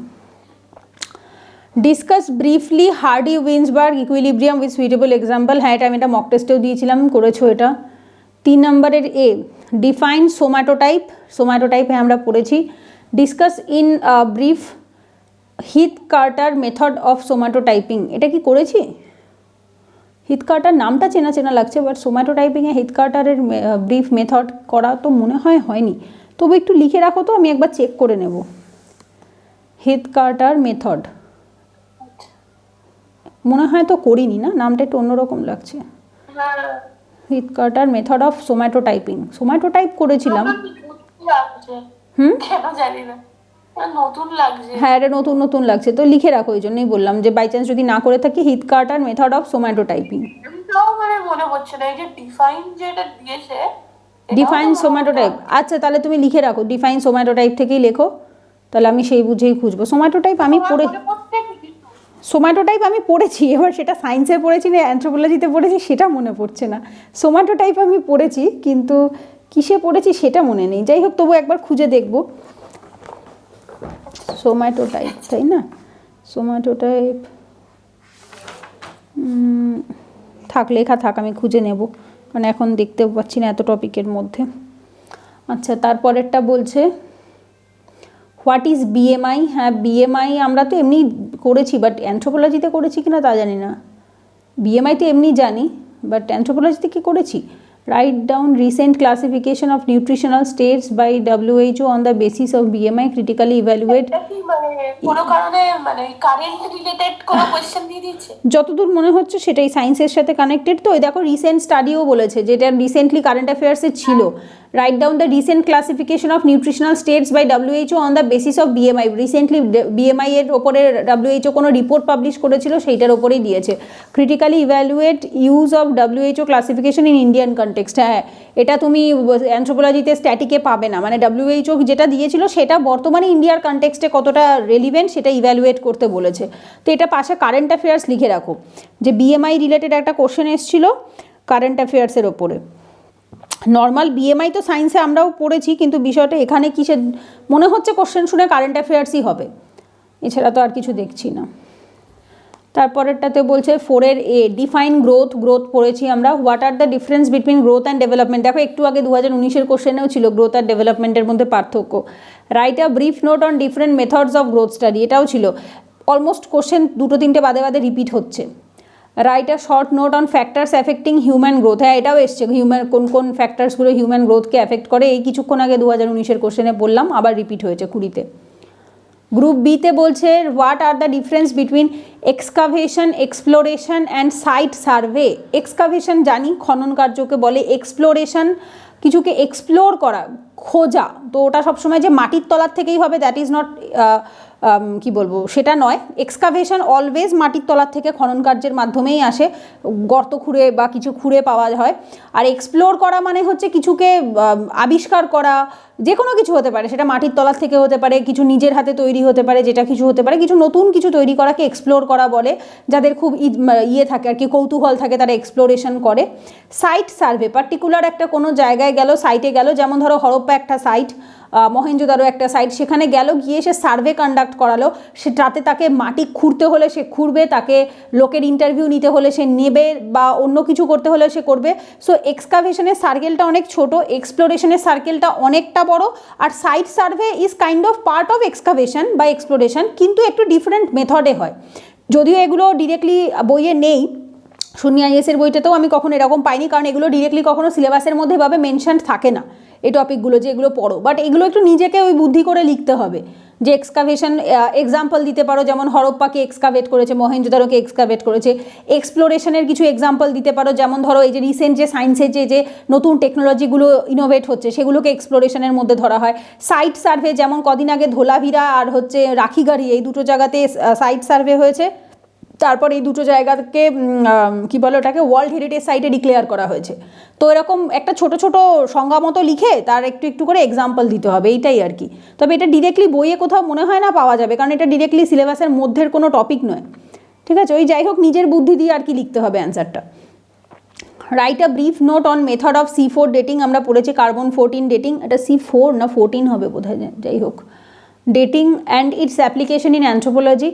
Discuss briefly Hardy Weinberg equilibrium with suitable example. হ্যাঁ এটা আমি এটা মক টেস্টেও দিয়েছিলাম, করেছো এটা। 3 নম্বরের এ ডিফাইন সোম্যাটোটাইপ। সোম্যাটোটাইপ হ্যাঁ আমরা পড়েছি। Discuss in brief Heath Carter method of somatotyping. এটা কি করেছি? হিথ কার্টার নামটা চেনা চেনা লাগছে, বাট সোম্যাটোটাইপিংয়ে হিথ কার্টারের ব্রিফ মেথড করা তো মনে হয় হয়নি। তবু একটু লিখে রাখো তো, আমি একবার চেক করে নেব। হিথ কার্টার মেথড মনে হয় তো করিনি না, নামটা একটু অন্যরকম লাগছে। হিথ কার্টার মেথড অফ সোম্যাটোটাইপিং, সোম্যাটোটাইপ করেছিলাম। কেন জানি না, নতুন লাগছে। হ্যাঁ এটা নতুন নতুন লাগছে, তো লিখে রাখো, ওই জন্যই বললাম যে বাই চান্স যদি না করে থাকি। হিথ কার্টার মেথড অফ সোম্যাটোটাইপিং, মানে মনে পড়ছে না, এই যে ডিফাইন যেটা দিয়েছে, ডিফাইন সোম্যাটোটাইপ। আচ্ছা তাহলে তুমি লিখে রাখো, ডিফাইন সোম্যাটোটাইপ থেকেই লেখো, তাহলে আমি সেই বুঝেই খুঁজবো। সোম্যাটোটাইপ আমি পড়ে, সোম্যাটোটাইপ আমি পড়েছি, এবার সেটা সায়েন্সে পড়েছি না অ্যানথ্রোপোলজিতে পড়েছি সেটা মনে পড়ছে না। সোম্যাটোটাইপ আমি পড়েছি, কিন্তু কিসে পড়েছি সেটা মনে নেই। যাই হোক তবু একবার খুঁজে দেখবো। সোম্যাটোটাইপ, তাই না? সোম্যাটোটাইপ থাক, লেখা থাক, আমি খুঁজে নেব, কারণ এখন দেখতেও পাচ্ছি না এত টপিকের মধ্যে। আচ্ছা তারপরেরটা বলছে হোয়াট ইজ বিএমআই। হ্যাঁ বিএমআই আমরা তো এমনি করেছি, বাট অ্যানথ্রোপোলজিতে করেছি কিনা তা জানি না। বিএমআই তো এমনি জানি, বাট অ্যানথ্রোপোলজিতে কি করেছি? Write down recent classification of nutritional status by WHO on the basis of BMI, critically evaluate. এটা কি মানে কোনো কারণে মানে কারেন্ট রিলেটেড কোনো কোয়েশ্চেন দিয়ে দিচ্ছে? যতদূর মনে হচ্ছে সেটাই সায়েন্সের সাথে কানেক্টেড। তো এই দেখো রিসেন্ট স্টাডিও বলেছে, যেটা রিসেন্টলি কারেন্ট অ্যাফেয়ার্সে ছিল, write down the recent classification of nutritional status by WHO on the basis of BMI। Recently BMI এর ওপরে WHO কোনো রিপোর্ট পাবলিশ করেছিল, সেইটার ওপরেই দিয়েছে। Critically evaluate use of WHO classification in Indian context. হ্যাঁ, এটা তুমি অ্যানথ্রোপোলজিতে স্ট্যাটিকে পাবে না, মানে WHO যেটা দিয়েছিল সেটা বর্তমানে ইন্ডিয়ার কনটেক্সটে কতটা রেলিভেন্ট সেটা ইভ্যালুয়েট করতে বলেছে। তো এটা পাশে কারেন্ট অ্যাফেয়ার্স লিখে রাখো, যে BMI রিলেটেড একটা কোশ্চেন এসেছিল কারেন্ট অ্যাফেয়ার্সের ওপরে। নর্মাল BMI তো সায়েন্সে আমরাও পড়েছি, কিন্তু বিষয়টা এখানে কিসের মনে হচ্ছে কোশ্চেন শুনে কারেন্ট অ্যাফেয়ার্সই হবে, এছাড়া তো আর কিছু দেখছি না। তারপরেরটাতে বলছে 4 A ডিফাইন গ্রোথ। গ্রোথ পড়েছি আমরা। What are the difference between growth and development. দেখো একটু আগে 2019-এর কোশ্চেনেও ছিল গ্রোথ আর ডেভেলপমেন্টের মধ্যে পার্থক্য। Right a brief note on different methods of growth study, এটাও ছিল। অলমোস্ট কোশ্চেন দুটো তিনটে বাদে বাদে রিপিট হচ্ছে। Right a short note on factors affecting human growth. হ্যাঁ, এটাও এসছে, হিউম্যান কোন কোন ফ্যাক্টরসগুলো হিউম্যান গ্রোথকে অ্যাফেক্ট করে। এই কিছুক্ষণ আগে 2019-এর কোশ্চেনে বললাম, আবার রিপিট হয়েছে 20-তে। গ্রুপ বিতে বলছে what are the difference between excavation, exploration and site survey. Excavation জানি খনন কার্যকে বলে, এক্সপ্লোরেশন কিছুকে এক্সপ্লোর করা, খোঁজা। তো ওটা সবসময় যে মাটির তলার থেকেই হবে দ্যাট ইজ নট, কি বলবো, সেটা নয়। এক্সকাভেশন অলওয়েজ মাটির তলার থেকে খনন কার্যের মাধ্যমেই আসে, গর্ত খুঁড়ে বা কিছু খুঁড়ে পাওয়া হয়। আর এক্সপ্লোর করা মানে হচ্ছে কিছুকে আবিষ্কার করা, যে কোনো কিছু হতে পারে, সেটা মাটির তলার থেকে হতে পারে, কিছু নিজের হাতে তৈরি হতে পারে, যেটা কিছু হতে পারে, কিছু নতুন কিছু তৈরি করাকে এক্সপ্লোর করা বলে। যাদের খুব ইয়ে থাকে আর কি, কৌতূহল থাকে, তারা এক্সপ্লোরেশন করে। সাইট সার্ভে, পার্টিকুলার একটা কোনো জায়গায় গেল, সাইটে গেল, যেমন ধরো হরপ্পা একটা সাইট, মহেঞ্জোদারো একটা সাইট, সেখানে গেল, গিয়ে সে সার্ভে কন্ডাক্ট করালো। সেটাতে তাকে মাটি খুঁড়তে হলে সে খুঁড়বে, তাকে লোকের ইন্টারভিউ নিতে হলে সে নেবে, বা অন্য কিছু করতে হলে সে করবে। সো এক্সকাভেশনের সার্কেলটা অনেক ছোট, এক্সপ্লোরেশনের সার্কেলটা অনেকটা বড়। আর site survey is kind of part of excavation বা এক্সপ্লোরেশন, কিন্তু একটু ডিফারেন্ট মেথডে হয়। যদিও এগুলো ডিরেক্টলি বইয়ে নেই, শূন্য আইএসের বইটাতেও আমি কখনো এরকম পাইনি, কারণ এগুলো ডিরেক্টলি কখনো সিলেবাসের মধ্যে এভাবে মেনশন থাকে না, এই টপিকগুলো যে এগুলো পড়ো। বাট এগুলো একটু নিজেকে ওই বুদ্ধি করে লিখতে হবে, যে এক্সকাভেশন এক্সাম্পল দিতে পারো, যেমন হরপ্পাকে এক্সকাভেট করেছে, মহেঞ্জোদারোকে এক্সকাভেট করেছে। এক্সপ্লোরেশনের কিছু এক্সাম্পল দিতে পারো, যেমন ধরো এই যে রিসেন্ট যে সায়েন্সের যে নতুন টেকনোলজিগুলো ইনোভেট হচ্ছে, সেগুলোকে এক্সপ্লোরেশনের মধ্যে ধরা হয়। সাইট সার্ভে, যেমন কদিন আগে ধোলাভিরা আর হচ্ছে রাখিগাড়ি, এই দুটো জায়গাতে সাইট সার্ভে হয়েছে। তারপর এই দুটো জায়গাকে কি বলে ওটাকে ওয়ার্ল্ড হেরিটেজ সাইটে ডিক্লেয়ার করা হয়েছে। তো এরকম একটা ছোট ছোট সংজ্ঞা মতো লিখে তার একটু একটু করে এক্সাম্পল দিতে হবে, এইটাই আর কি। তবে এটা ডিরেক্টলি বইয়ে কোথাও মনে হয় না পাওয়া যাবে, কারণ এটা ডিরেক্টলি সিলেবাসের মধ্যের কোনো টপিক নয়, ঠিক আছে। ওই যাই হোক, নিজের বুদ্ধি দিয়ে আর কি লিখতে হবে অ্যান্সারটা। Right a brief note on method of C4 dating. আমরা পড়েছি কার্বন 14 ডেটিং, এটা C4 না 14 হবে বোধহয়, যাই হোক। Dating and it's application in anthropology.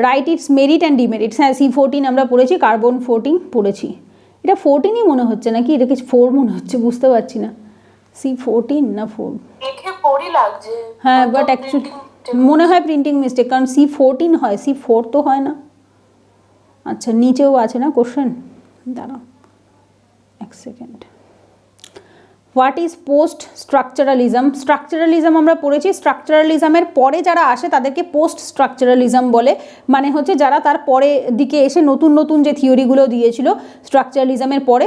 Right it's merit and demerits. হ্যাঁ, C14 আমরা পড়েছি, কার্বন 14 পড়েছি। এটা 14ই মনে হচ্ছে নাকি, এটা কিছু 4 মনে হচ্ছে, বুঝতে পারছি না। C14 না 4, দেখে পড়ি লাগছে। হ্যাঁ, বাট অ্যাকচুয়ালি মনে হয় প্রিন্টিং মিস্টেক, কারণ C14 হয়, C4 তো হয় না। আচ্ছা, নিচেও আছে না কোশ্চেন, দাঁড়াও এক second. What is post structuralism. Structuralism আমরা পড়েছি, স্ট্রাকচারালিজমের পরে যারা আসে তাদেরকে পোস্ট স্ট্রাকচারালিজম বলে, মানে হচ্ছে যারা তার পরে দিকে এসে নতুন নতুন যে থিওরিগুলো দিয়েছিল স্ট্রাকচারালিজমের পরে,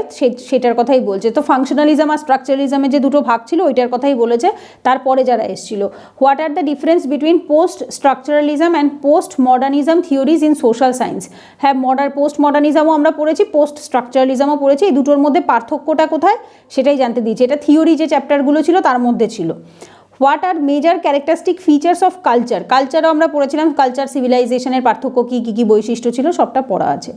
সেটার কথাই বলছে। তো ফাংশনালিজম আর স্ট্রাকচারালিজমের যে দুটো ভাগ ছিল ওইটার কথাই বলেছে, তারপরে যারা এসেছিল। What are the difference between post structuralism and post modernism theories in social science. হ্যাঁ, পোস্ট মডার্নিজমও আমরা পড়েছি, পোস্ট স্ট্রাকচারালিজমও পড়েছি। এই দুটোর মধ্যে পার্থক্যটা কোথায় সেটাই জানতে দিয়েছি, এটা থিওরি যে চ্যাপ্টারগুলো ছিল তার মধ্যে ছিল। What are major characteristic features of culture. কালচারও আমরা পড়েছিলাম, কালচার সিভিলাইজেশনের পার্থক্য কী কী কী বৈশিষ্ট্য ছিল সবটা পড়া আছে।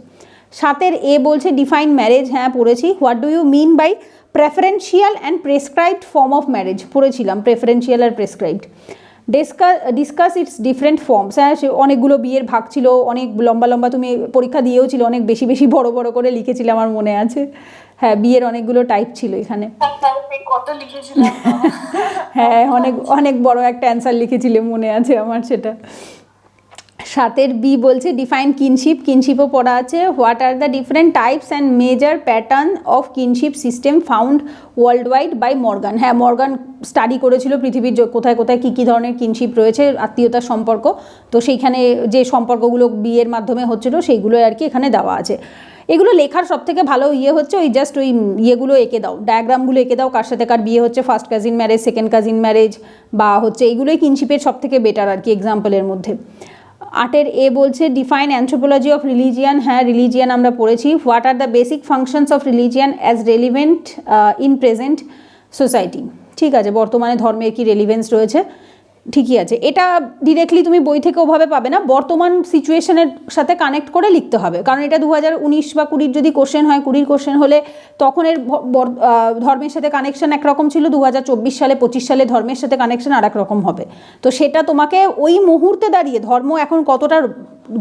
7 A বলছে ডিফাইন ম্যারেজ। হ্যাঁ, পড়েছি। What do you mean by preferential and prescribed form of marriage, পড়েছিলাম প্রেফারেন্সিয়াল আর prescribed. Discuss its different forms. হ্যাঁ, অনেকগুলো বিয়ের ভাগ ছিল, অনেক লম্বা লম্বা, তুমি পরীক্ষা দিয়েও ছিল, অনেক বেশি বেশি বড় বড় করে লিখেছিলে আমার মনে আছে। হ্যাঁ, বিয়ের অনেকগুলো টাইপ ছিল এখানে। কত লিখেছিলাম। হ্যাঁ, অনেক অনেক বড় একটা অ্যান্সার লিখেছিলে, মনে আছে আমার সেটা। সাতের বি বলছে ডিফাইন কিনশিপ, কিনশিপও পড়া আছে। What are the different types and major pattern of kinship system found world wide by Morgan. হ্যাঁ, মর্গান স্টাডি করেছিল পৃথিবীর কোথায় কোথায় কী কী ধরনের কিনশিপ রয়েছে, আত্মীয়তার সম্পর্ক। তো সেইখানে যে সম্পর্কগুলো বিয়ের মাধ্যমে হচ্ছিল সেইগুলো আর কি এখানে দেওয়া আছে। এগুলো লেখার সব থেকে ভালো হচ্ছে ওই জাস্ট ওই ইয়েগুলো এঁকে দাও, ডায়াগ্রামগুলো এঁকে দাও, কার সাথে কার বিয়ে হচ্ছে, first cousin marriage, second cousin marriage, বা হচ্ছে এইগুলোই কিনশিপের সব থেকে বেটার আর কি এক্সাম্পলের মধ্যে। আটের এ বলছে ডিফাইন অ্যানথ্রোপোলজি অফ রিলিজিয়ান। হ্যাঁ, রিলিজিয়ান আমরা পড়েছি। What are the basic functions of religion as relevant in present society. ঠিক আছে, বর্তমানে ধর্মের কি রেলিভেন্স রয়েছে, ঠিকই আছে। এটা ডিরেক্টলি তুমি বই থেকে ওভাবে পাবে না, বর্তমান সিচুয়েশনের সাথে কানেক্ট করে লিখতে হবে, কারণ এটা 2019 বা 20 যদি কোশ্চেন হয়, 20 কোশ্চেন হলে তখন এর ধর্মের সাথে কানেকশন একরকম ছিল, 2024 সালে 25 সালে ধর্মের সাথে কানেকশন আর এক রকম হবে। তো সেটা তোমাকে ওই মুহূর্তে দাঁড়িয়ে ধর্ম এখন কতটা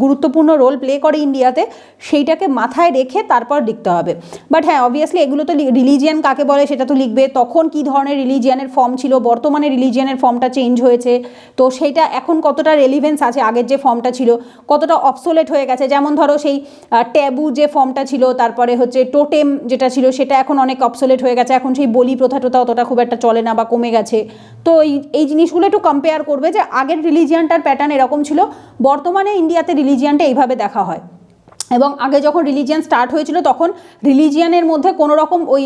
গুরুত্বপূর্ণ রোল প্লে করে ইন্ডিয়াতে সেইটাকে মাথায় রেখে তারপর লিখতে হবে। বাট হ্যাঁ, অবভিয়াসলি এগুলো তো রিলিজিয়ান কাকে বলে সেটা তো লিখবে, তখন কী ধরনের রিলিজিয়ানের ফর্ম ছিল, বর্তমানে রিলিজিয়ানের ফর্মটা চেঞ্জ হয়েছে, তো সেইটা এখন কতটা রেলিভেন্স আছে, আগের যে ফর্মটা ছিল কতটা অবসোলেট হয়ে গেছে। যেমন ধরো সেই ট্যাবু যে ফর্মটা ছিল, তারপরে হচ্ছে টোটেম যেটা ছিল সেটা এখন অনেক অবসোলেট হয়ে গেছে, এখন সেই বলি প্রথা টোথা অতটা খুব একটা চলে না বা কমে গেছে। তো এই জিনিসগুলো একটু কম্পেয়ার করবে যে আগের রিলিজিয়ানটার প্যাটার্ন এরকম ছিল, বর্তমানে ইন্ডিয়াতে রিলিজিয়ানটা এইভাবে দেখা হয়, এবং আগে যখন রিলিজিয়ান স্টার্ট হয়েছিল তখন রিলিজিয়ানের মধ্যে কোনো রকম ওই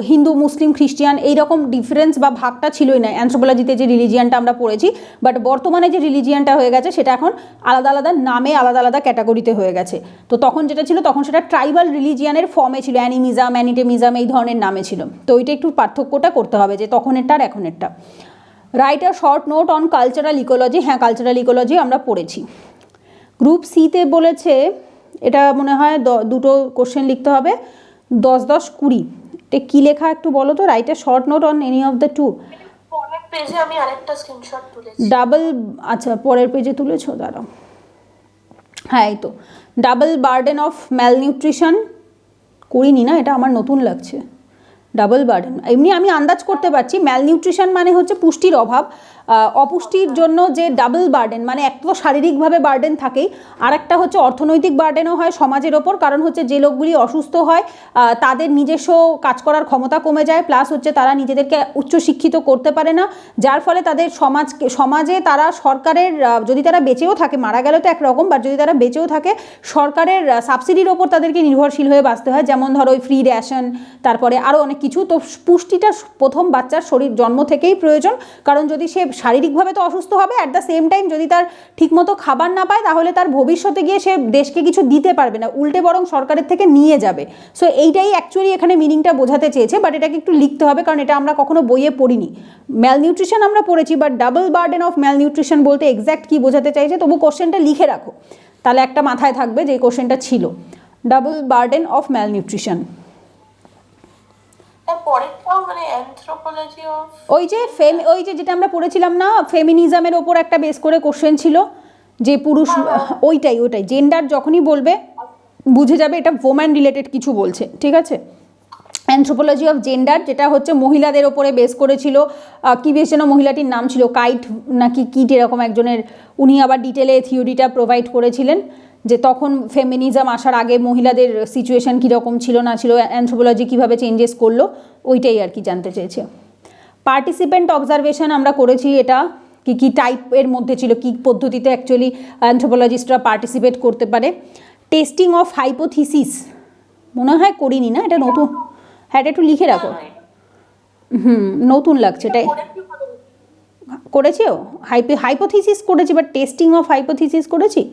হিন্দু মুসলিম খ্রিস্টিয়ান এইরকম ডিফারেন্স বা ভাগটা ছিলই না অ্যানথ্রোপোলজিতে যে রিলিজিয়ানটা আমরা পড়েছি। বাট বর্তমানে যে রিলিজিয়ানটা হয়ে গেছে সেটা এখন আলাদা আলাদা নামে আলাদা আলাদা ক্যাটাগরিতে হয়ে গেছে। তো তখন যেটা ছিল তখন সেটা ট্রাইবাল রিলিজিয়ানের ফর্মে ছিল, অ্যানিমিজম, অ্যানিটেমিজম এই ধরনের নামে ছিল। তো ওইটা একটু পার্থক্যটা করতে হবে যে তখনেরটা আর এখনেরটা। Write a short note on cultural ecology. হ্যাঁ, কালচারাল ইকোলজি আমরা পড়েছি। গ্রুপ সিতে বলেছে এটা মনে হয় দুটো কোশ্চেন লিখতে হবে, 10, 10, 20। এটা কী লেখা একটু বলো তো? Write a short note on any of the two. পরের পেজে আমি আরেকটা স্ক্রিনশট তুলেছি। ডাবল, আচ্ছা পরের পেজে তুলেছো, দাঁড়াও। হ্যাঁ, এই তো ডাবল বার্ডেন অফ ম্যালনিউট্রিশন করিনি না, এটা আমার নতুন লাগছে। ডাবল বার্ডেন এমনি আমি আন্দাজ করতে পারছি, ম্যালনিউট্রিশন মানে হচ্ছে পুষ্টির অভাব, অপুষ্টির জন্য যে ডাবল বার্ডেন মানে এক তো শারীরিকভাবে বার্ডেন থাকেই, আর একটা হচ্ছে অর্থনৈতিক বার্ডেনও হয় সমাজের ওপর, কারণ হচ্ছে যে লোকগুলি অসুস্থ হয় তাদের নিজস্ব কাজ করার ক্ষমতা কমে যায়, প্লাস হচ্ছে তারা নিজেদেরকে উচ্চশিক্ষিত করতে পারে না, যার ফলে তাদের সমাজে তারা সরকারের যদি তারা বেঁচেও থাকে, মারা গেলে তো একরকম, বাট যদি তারা বেঁচেও থাকে সরকারের সাবসিডির ওপর তাদেরকে নির্ভরশীল হয়ে বাঁচতে হয়, যেমন ধরো ওই ফ্রি রেশন, তারপরে আরও অনেক কিছু। তো পুষ্টিটা প্রথম বাচ্চার শরীর জন্ম থেকেই প্রয়োজন, কারণ যদি সে শারীরিকভাবে তো অসুস্থ হবে, অ্যাট দ্য সেম টাইম যদি তার ঠিকমতো খাবার না পায় তাহলে তার ভবিষ্যতে গিয়ে সে দেশকে কিছু দিতে পারবে না, উল্টে বরং সরকারের থেকে নিয়ে যাবে। সো এইটাই অ্যাকচুয়ালি এখানে মিনিংটা বোঝাতে চেয়েছে, বাট এটাকে একটু লিখতে হবে কারণ এটা আমরা কখনো বইয়ে পড়িনি। ম্যালনিউট্রিশন আমরা পড়েছি, but double burden of malnutrition বলতে এক্স্যাক্ট কী বোঝাতে চাইছে তবু কোশ্চেনটা লিখে রাখো, তাহলে একটা মাথায় থাকবে যে কোশ্চেনটা ছিল ডাবল বার্ডেন অফ ম্যালনিউট্রিশন। ওই যে যেটা আমরা পড়েছিলাম না, ফেমিনিজমের ওপর একটা বেস করে কোশ্চেন ছিল যে পুরুষ, ওইটাই জেন্ডার যখনই বলবে বুঝে যাবে এটা ওম্যান রিলেটেড কিছু বলছে, ঠিক আছে। অ্যানথ্রোপোলজি অফ জেন্ডার যেটা হচ্ছে মহিলাদের ওপরে বেস করেছিল, কী বেশ যেন মহিলাটির নাম ছিল, কাইট নাকি কিট এরকম একজনের, উনি আবার ডিটেলে থিওরিটা প্রোভাইড করেছিলেন যে তখন ফেমিনিজম আসার আগে মহিলাদের সিচুয়েশান কীরকম ছিল না ছিল, অ্যানথ্রোপোলজি কীভাবে চেঞ্জেস করলো, ওইটাই আর কি জানতে চেয়েছে। পার্টিসিপেন্ট অবজারভেশন আমরা করেছি, এটা কী টাইপের মধ্যে ছিল, কী পদ্ধতিতে অ্যাকচুয়ালি অ্যানথ্রোপোলজিস্টরা পার্টিসিপেট করতে পারে। টেস্টিং অফ হাইপোথিসিস মনে হয় করিনি না, এটা নতুন। হ্যাঁ, এটা একটু লিখে রাখো। নতুন লাগছে এটাই। করেছিও হাইপোথিসিস করেছি, বাট টেস্টিং অফ হাইপোথিসিস করেছি।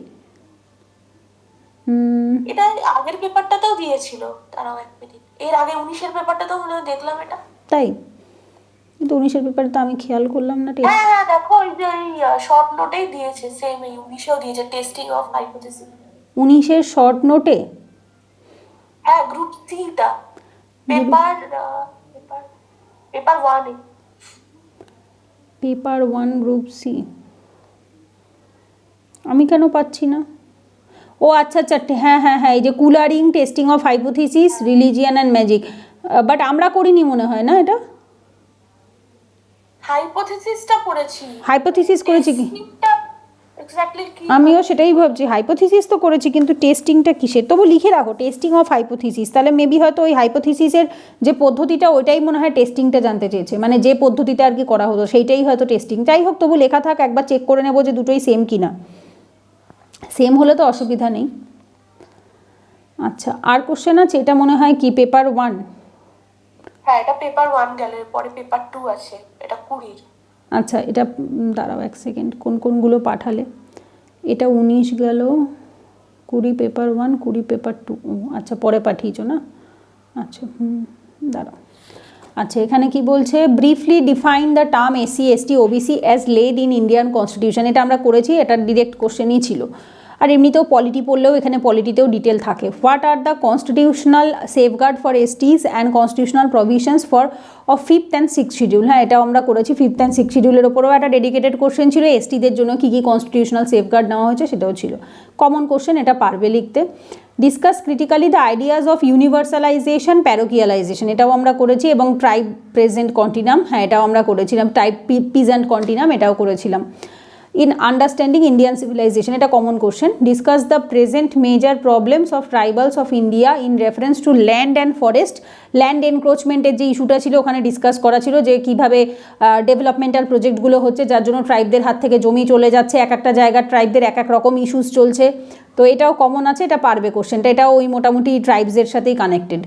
এটা আগের পেপারটাতেও দিয়েছিল, তারাও এক মিনিট এর আগে 19-এর পেপারটাতেও মনে হয় দেখলাম এটা। তাই? কিন্তু 19-এর পেপারে তো আমি খেয়াল করলাম না। হ্যাঁ দেখো ওই যে শর্ট নোটেই দিয়েছে, সেম এই 19-এও দিয়েছে টেস্টিং অফ হাইপোথিসিস। 19-এর শর্ট নোটে? হ্যাঁ, গ্রুপ সিটা পেপার 1 পেপার 1 গ্রুপ সি আমি কেন পাচ্ছি না? ও আচ্ছা, হ্যাঁ, এই যে Kula ring, testing of hypothesis, religion and magic, but আমরা করিনি মনে হয় না এটা। হাইপোথিসিসটা পড়েছি, হাইপোথিসিস করেছি কি? এক্স্যাক্টলি কি? আমিও সেটাই ভাবছি, হাইপোথিসিস তো করেছি কিন্তু টেস্টিংটা কিসের, তবু লিখে রাখো টেস্টিং অফ হাইপোথিসিস, তাহলে মেবি হয়তো ওই হাইপোথিসিসের যে পদ্ধতিটা ওইটাই মনে হয় টেস্টিংটা জানতে চেয়েছে, মানে যে পদ্ধতিতে আর কি করা হতো সেইটাই হয়তো টেস্টিং। যাই হোক, তবু লেখা থাক, একবার চেক করে নেবো যে দুটোই সেম কিনা, সেম হলে তো অসুবিধা নেই। আচ্ছা, আর কোশ্চেন আছে, এটা মনে হয় কি পেপার 1? হ্যাঁ, এটা পেপার 1 গেল, পরে পেপার 2 আছে, এটা 20। আচ্ছা, এটা দাঁড়াও এক সেকেন্ড, কোন কোনগুলো পাঠালে? এটা 19 গেল, 20 পেপার 1, 20 পেপার 2। আচ্ছা, পরে পাঠিয়েছো না? আচ্ছা, দাঁড়াও। আচ্ছা, এখানে কি বলছে, briefly define the term SC ST OBC as laid in Indian constitution. এটা আমরা করেছি, এটা ডিরেক্ট কোশ্চেনই ছিল। আর এমনিতেও পলিটি পড়লেও এখানে পলিটিতেও ডিটেল থাকে। What are the constitutional safeguard for STs and constitutional provisions for of 5th and 6th schedule. হ্যাঁ, এটাও আমরা করেছি। 5th and 6th শিডিউলের ওপরেও একটা ডেডিকেটেড কোশ্চেন ছিল, এসটিদের জন্য কী কী কনস্টিটিউশনাল সেফগার্ড নেওয়া হয়েছে সেটাও ছিল। কমন কোশ্চেন, এটা পারবে লিখতে। Discuss critically the ideas of universalization parochialization, এটাও আমরা করেছি। এবং ট্রাইব প্রেজেন্ট কন্টিনাম, হ্যাঁ এটাও আমরা করেছিলাম। ট্রাইব পিজেন্ট কন্টিনাম, এটাও করেছিলাম। ইন আন্ডারস্ট্যান্ডিং ইন্ডিয়ান সিভিলাইজেশন, এটা common question. Discuss the present major problems of tribals of India in reference to land and forest. Land এনক্রোচমেন্টের যে ইস্যুটা ছিল ওখানে ডিসকাস করা ছিল, যে কীভাবে ডেভেলপমেন্টাল প্রজেক্টগুলো হচ্ছে যার জন্য ট্রাইবদের হাত থেকে জমি চলে যাচ্ছে, এক একটা জায়গার ট্রাইবদের এক এক রকম ইস্যুস চলছে। তো এটাও কমন আছে, এটা পারবে কোশ্চেনটা, এটাও ওই মোটামুটি ট্রাইবসের সাথেই কানেক্টেড।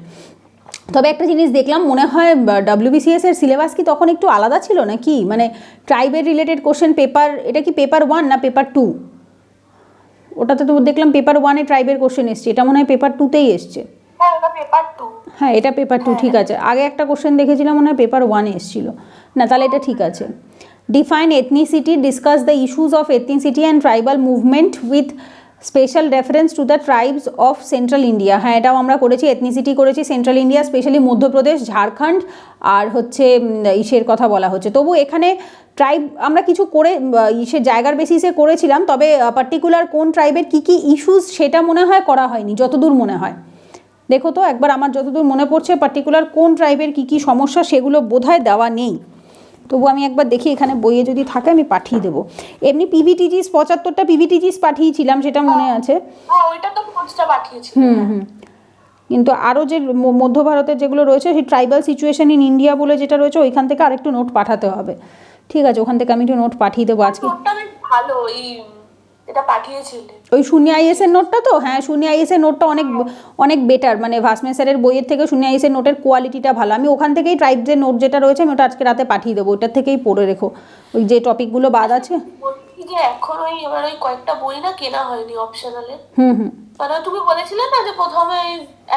তবে একটা জিনিস দেখলাম, মনে হয় WBCS এর সিলেবাস কি তখন একটু আলাদা ছিল নাকি, মানে ট্রাইবের রিলেটেড কোশ্চেন পেপার, এটা কি পেপার 1 না পেপার 2? ওটাতে তো দেখলাম পেপার 1-এ ট্রাইবের কোশ্চেন এসছে, এটা মনে হয় পেপার 2-তেই এসছে। হ্যাঁ, এটা পেপার 2। হ্যাঁ, এটা পেপার 2, ঠিক আছে। আগে একটা কোশ্চেন দেখেছিলাম মনে হয় পেপার 1-এ এসেছিল, না তাহলে এটা ঠিক আছে। Define ethnicity, discuss the issues of ethnicity and tribal movement with special reference to the tribes of Central India. হ্যাঁ, এটাও আমরা করেছি, এথনিসিটি করেছি Central India, specially Madhya Pradesh, Jharkhand আর হচ্ছে ইসের কথা বলা হচ্ছে। তবু এখানে ট্রাইব আমরা কিছু করে ইসের জায়গার বেসিসে করেছিলাম, তবে পার্টিকুলার কোন ট্রাইবের কী কী ইস্যুস সেটা মনে হয় করা হয়নি, যতদূর মনে হয়। দেখো তো একবার, আমার যতদূর মনে পড়ছে পার্টিকুলার কোন ট্রাইবের কী কী সমস্যা সেগুলো বোধহয় দেওয়া নেই। তবু আমি একবার দেখি এখানে বইয়ে যদি থাকে আমি পাঠিয়ে দেবো। এমনি পিভিটিজিস 75টা পিভিটিজিস পাঠিয়েছিলাম, সেটা মনে আছে। হ্যাঁ, ওইটা তো পোস্টটা পাঠিয়েছি। কিন্তু আরও যে মধ্য ভারতের যেগুলো রয়েছে, সেই ট্রাইবাল সিচুয়েশন ইন ইন্ডিয়া বলে যেটা রয়েছে, ওইখান থেকে আরেকটু নোট পাঠাতে হবে। ঠিক আছে, ওখান থেকে আমি একটু নোট পাঠিয়ে দেবো আজকে। নোটটা বেশ ভালো, এই এটা পাঠিয়েছিলে ওই শূন্য আইএস এর নোটটা তো, হ্যাঁ শূন্য আইএস এর নোটটা অনেক অনেক বেটার, মানে ভাসমে স্যারের বইয়ের থেকে শূন্য আইএস এর নোটের কোয়ালিটিটা ভালো। আমি ওখান থেকেই ট্রাইবসের নোট যেটা রয়েছে আমি ওটা আজকে রাতে পাঠিয়ে দেবো, ওইটার থেকেই পড়ে রেখো, ওই যে টপিকগুলো বাদ আছে। বলছি যে এখন এবার ওই কয়েকটা বই না কেনা হয়নি অপশনালে। হুম। মানে তুমি বলেছিলে না যে প্রথমে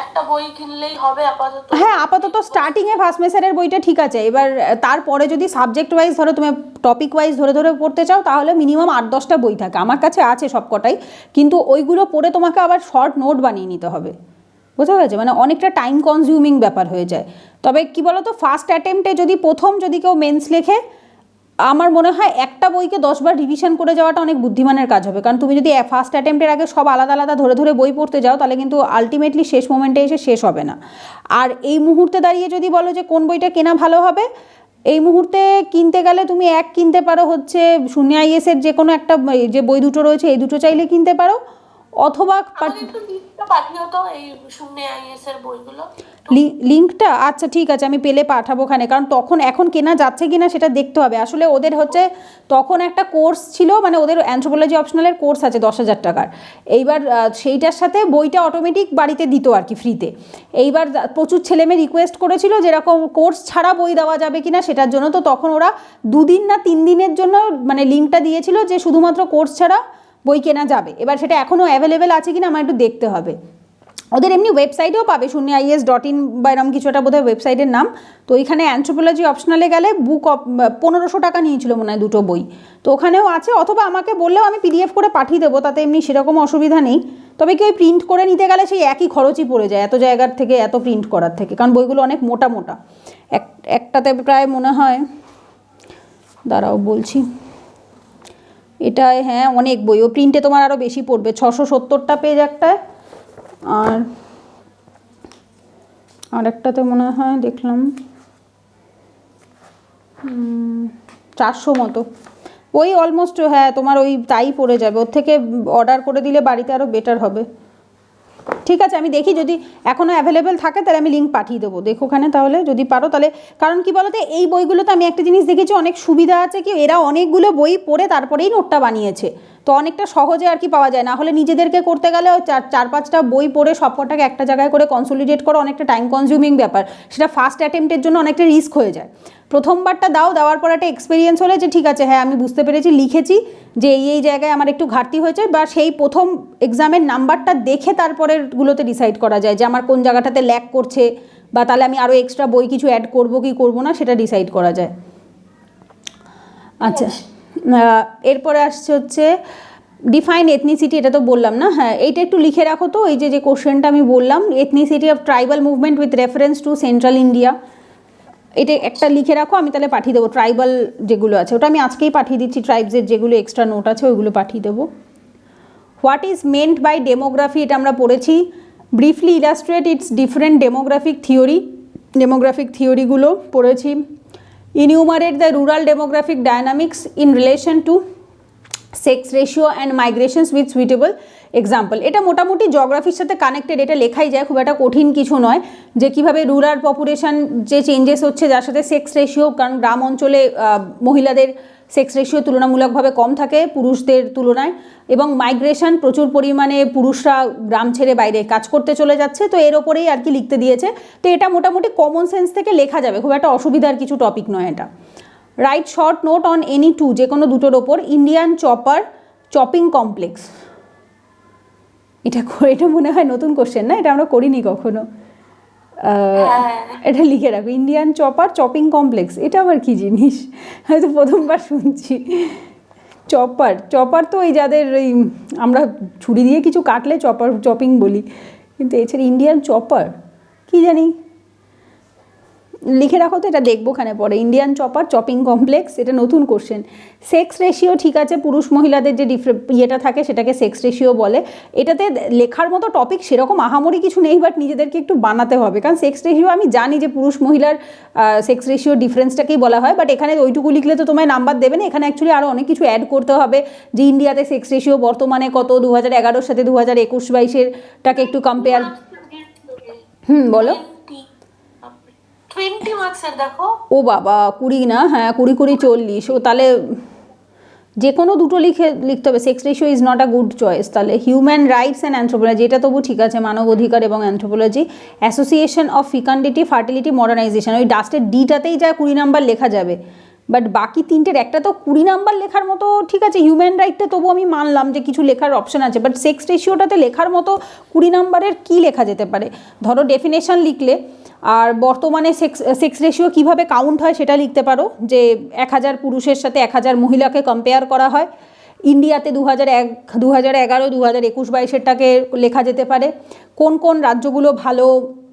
একটা বই কিনলেই হবে আপাতত। হ্যাঁ, আপাতত স্টার্টিংয়ে ভাসমে স্যারের বইটা ঠিক আছে। এবার তারপরে যদি সাবজেক্ট ওয়াইজ ধরো তুমি টপিক ওয়াইজ ধরে ধরে পড়তে চাও, তাহলে মিনিমাম 8-10টা বই থাকে, আমার কাছে আছে সবকটাই, কিন্তু ওইগুলো পড়ে তোমাকে আবার শর্ট নোট বানিয়ে নিতে হবে, বোঝা গেছে? মানে অনেকটা টাইম কনজিউমিং ব্যাপার হয়ে যায়। তবে কি বলো তো, ফার্স্ট অ্যাটেম্পটে যদি যদি কেউ মেন্স লেখে, আমার মনে হয় একটা বইকে 10বার রিভিশন করে যাওয়াটা অনেক বুদ্ধিমানের কাজ হবে। কারণ তুমি যদি ফার্স্ট অ্যাটেম্পটের আগে সব আলাদা আলাদা ধরে ধরে বই পড়তে যাও, তাহলে কিন্তু আলটিমেটলি শেষ মোমেন্টে এসে শেষ হবে না। আর এই মুহূর্তে দাঁড়িয়ে যদি বলো যে কোন বইটা কেনা ভালো হবে, এই মুহূর্তে কিনতে গেলে তুমি কিনতে পারো হচ্ছে শূন্য আইএসের যে কোনো একটা, যে বই দুটো রয়েছে এই দুটো চাইলে কিনতে পারো, অথবা পাঠিও তো এই শূন্য আইএস এর বইগুলো লিঙ্কটা। আচ্ছা ঠিক আছে, আমি পেলে পাঠাবো ওখানে, কারণ তখন এখন কেনা যাচ্ছে কিনা সেটা দেখতে হবে। আসলে ওদের হচ্ছে তখন একটা কোর্স ছিল, মানে ওদের অ্যানথ্রোপোলজি অপশনালের কোর্স আছে 10,000 টাকার। এইবার সেইটার সাথে বইটা অটোমেটিক বাড়িতে দিত আর কি ফ্রিতে। এইবার প্রচুর ছেলেমেয়ে রিকোয়েস্ট করেছিল যেরকম কোর্স ছাড়া বই দেওয়া যাবে কিনা সেটার জন্য, তো তখন ওরা 2 দিন না 3 দিনের জন্য মানে লিঙ্কটা দিয়েছিল যে শুধুমাত্র কোর্স ছাড়া বই কেনা যাবে। এবার সেটা এখনও অ্যাভেলেবেল আছে কিনা আমার একটু দেখতে হবে। ওদের এমনি ওয়েবসাইটেও পাবে, shunnyais.in বা এরকম কিছু একটা বোধহয় ওয়েবসাইটের নাম। তো ওইখানে অ্যানথ্রোপোলজি অপশনালে গেলে বুক 1500 টাকা নিয়েছিল মনে হয় দুটো বই, তো ওখানেও আছে। অথবা আমাকে বললেও আমি PDF করে পাঠিয়ে দেবো, তাতে এমনি সেরকম অসুবিধা নেই। তবে কি ওই প্রিন্ট করে নিতে গেলে সেই একই খরচই পড়ে যায় এত জায়গার থেকে, এত প্রিন্ট করার থেকে, কারণ বইগুলো অনেক মোটা মোটা। একটাতে প্রায় মনে হয়, দাঁড়াও বলছি, এটায় হ্যাঁ অনেক বই, ও প্রিন্টে তোমার আরও বেশি পড়বে, 670টা পেজ একটায়। আর একটাতে মনে হয় দেখলাম 400 মতো, ওই অলমোস্ট, হ্যাঁ তোমার ওই তাই পড়ে যাবে, ওর থেকে অর্ডার করে দিলে বাড়িতে আরও বেটার হবে। ঠিক আছে, আমি দেখি যদি এখনও অ্যাভেলেবেল থাকে তাহলে আমি লিঙ্ক পাঠিয়ে দেবো, দেখো ওখানে তাহলে যদি পারো তাহলে। কারণ কি বলতো, এই বইগুলোতে আমি একটা জিনিস দেখেছি, অনেক সুবিধা আছে কি এরা অনেকগুলো বই পড়ে তারপরেই নোটটা বানিয়েছে, তো অনেকটা সহজে আর কি পাওয়া যায়। না হলে নিজেদেরকে করতে গেলে চার পাঁচটা বই পড়ে সবকটাকে একটা জায়গায় করে কনসলিডেট করো, অনেকটা টাইম কনজিউমিং ব্যাপার, সেটা ফার্স্ট অ্যাটেম্পটের জন্য অনেকটা রিস্ক হয়ে যায়। প্রথমবারটা দেওয়ার পর একটা এক্সপিরিয়েন্স হলে যে ঠিক আছে হ্যাঁ আমি বুঝতে পেরেছি, লিখেছি যে এই জায়গায় আমার একটু ঘাটতি হয়েছে, বা সেই প্রথম এক্সামের নাম্বারটা দেখে তারপরেরগুলোতে ডিসাইড করা যায় যে আমার কোন জায়গাটাতে ল্যাক করছে, বা তাহলে আমি আরও এক্সট্রা বই কিছু অ্যাড করবো কি করবো না সেটা ডিসাইড করা যায়। আচ্ছা, এরপরে আসছে হচ্ছে ডিফাইন এথনিসিটি, এটা তো বললাম না, হ্যাঁ এইটা একটু লিখে রাখো তো, এই যে কোশ্চেনটা আমি বললাম, ethnicity of tribal movement with reference to central India, এটা একটা লিখে রাখো, আমি তাহলে পাঠিয়ে দেবো। ট্রাইবাল যেগুলো আছে ওটা আমি আজকেই পাঠিয়ে দিচ্ছি, ট্রাইবসের যেগুলো এক্সট্রা নোট আছে ওইগুলো পাঠিয়ে দেবো। What is meant by demography, এটা আমরা পড়েছি। Briefly illustrate its different demographic থিওরিগুলো পড়েছি। Enumerate the rural demographic dynamics in relation to sex ratio and migrations with suitable example, এটা মোটামুটি জিওগ্রাফির সাথে কানেক্টেড, এটা লেখাই যায়, খুব একটা কঠিন কিছু নয়, যে কীভাবে রুরাল পপুলেশন যে চেঞ্জেস হচ্ছে যার সাথে সেক্স রেশিও, কারণ গ্রাম অঞ্চলে মহিলাদের সেক্স রেশিও তুলনামূলকভাবে কম থাকে পুরুষদের তুলনায়, এবং মাইগ্রেশন প্রচুর পরিমাণে পুরুষরা গ্রাম ছেড়ে বাইরে কাজ করতে চলে যাচ্ছে, তো এর ওপরেই আর কি লিখতে দিয়েছে। তো এটা মোটামুটি কমন সেন্স থেকে লেখা যাবে, খুব একটা অসুবিধার কিছু টপিক নয় এটা। Write short note on any two, যে কোনো দুটোর ওপর। ইন্ডিয়ান চপিং কমপ্লেক্স, এটা মনে হয় নতুন কোশ্চেন না, এটা আমরা করিনি কখনো, এটা লিখে রাখো, ইন্ডিয়ান চপিং কমপ্লেক্স, এটা আবার কি জিনিস, হয়তো প্রথমবার শুনছি। চপার তো ওই যাদের ওই আমরা ছুরি দিয়ে কিছু কাটলে চপিং বলি, কিন্তু এছাড়া ইন্ডিয়ান চপার কি জানি, লিখে রাখো তো, এটা দেখবো ওখানে পরে। ইন্ডিয়ান চপিং কমপ্লেক্স, এটা নতুন কোশ্চেন। সেক্স রেশিও, ঠিক আছে, পুরুষ মহিলাদের যে ইয়েটা থাকে সেটাকে সেক্স রেশিও বলে। এটাতে লেখার মতো টপিক সেরকম আহামরি কিছু নেই, বাট নিজেদেরকে একটু বানাতে হবে, কারণ সেক্স রেশিও আমি জানি যে পুরুষ মহিলার সেক্স রেশিও ডিফারেন্সটাকেই বলা হয়, বাট এখানে ওইটুকু লিখলে তো তোমায় নাম্বার দেবে না, এখানে অ্যাকচুয়ালি আরও অনেক কিছু অ্যাড করতে হবে, যে ইন্ডিয়াতে সেক্স রেশিও বর্তমানে কত, 2011 সাথে 2021-22-টাকে একটু কম্পেয়ার। বলো। 20 মার্কসের দেখো, ও বাবা 20 না, হ্যাঁ 20 40, ও তাহলে যে কোনো দুটো লিখতে হবে। Sex ratio is not a good choice. তাহলে হিউম্যান রাইটস অ্যান্ড অ্যানথ্রোপোলজি, এটা তবু ঠিক আছে, মানব অধিকার এবং anthropology. Association of fecundity, fertility, modernization, ওই ডাস্টের ডিটাতেই যা 20 নাম্বার লেখা যাবে, বাট বাকি তিনটের একটা তো 20 নাম্বার লেখার মতো, ঠিক আছে হিউম্যান রাইটটা তবু আমি মানলাম যে কিছু লেখার অপশান আছে, বাট সেক্স রেশিওটাতে লেখার মতো 20 নাম্বারের কী লেখা যেতে পারে? ধরো ডেফিনেশন লিখলে, আর বর্তমানে সেক্স রেশিও কীভাবে কাউন্ট হয় সেটা লিখতে পারো, যে 1000 পুরুষের সাথে 1000 মহিলাকে কম্পেয়ার করা হয়। ইন্ডিয়াতে 2011, 2021-22-টাকে লেখা যেতে পারে। কোন কোন রাজ্যগুলো ভালো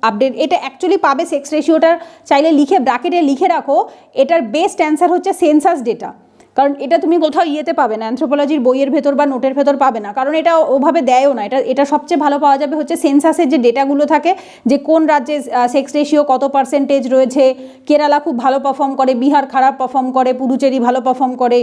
আপডেট, এটা অ্যাকচুয়ালি পাবে সেক্স রেশিওটা, চাইলে লিখে ব্র্যাকেটে লিখে রাখো। এটার বেস্ট অ্যান্সার হচ্ছে সেন্সাস ডেটা, কারণ এটা তুমি কোথাও ইয়েতে পাবে না, অ্যানথ্রোপোলজির বইয়ের ভেতর বা নোটের ভেতর পাবে না, কারণ এটা ওভাবে দেয়ও না। এটা সবচেয়ে ভালো পাওয়া যাবে হচ্ছে সেন্সাসের যে ডেটাগুলো থাকে, যে কোন রাজ্যে সেক্স রেশিও কত পার্সেন্টেজ রয়েছে। কেরালা খুব ভালো পারফর্ম করে, বিহার খারাপ পারফর্ম করে, পুদুচেরি ভালো পারফর্ম করে।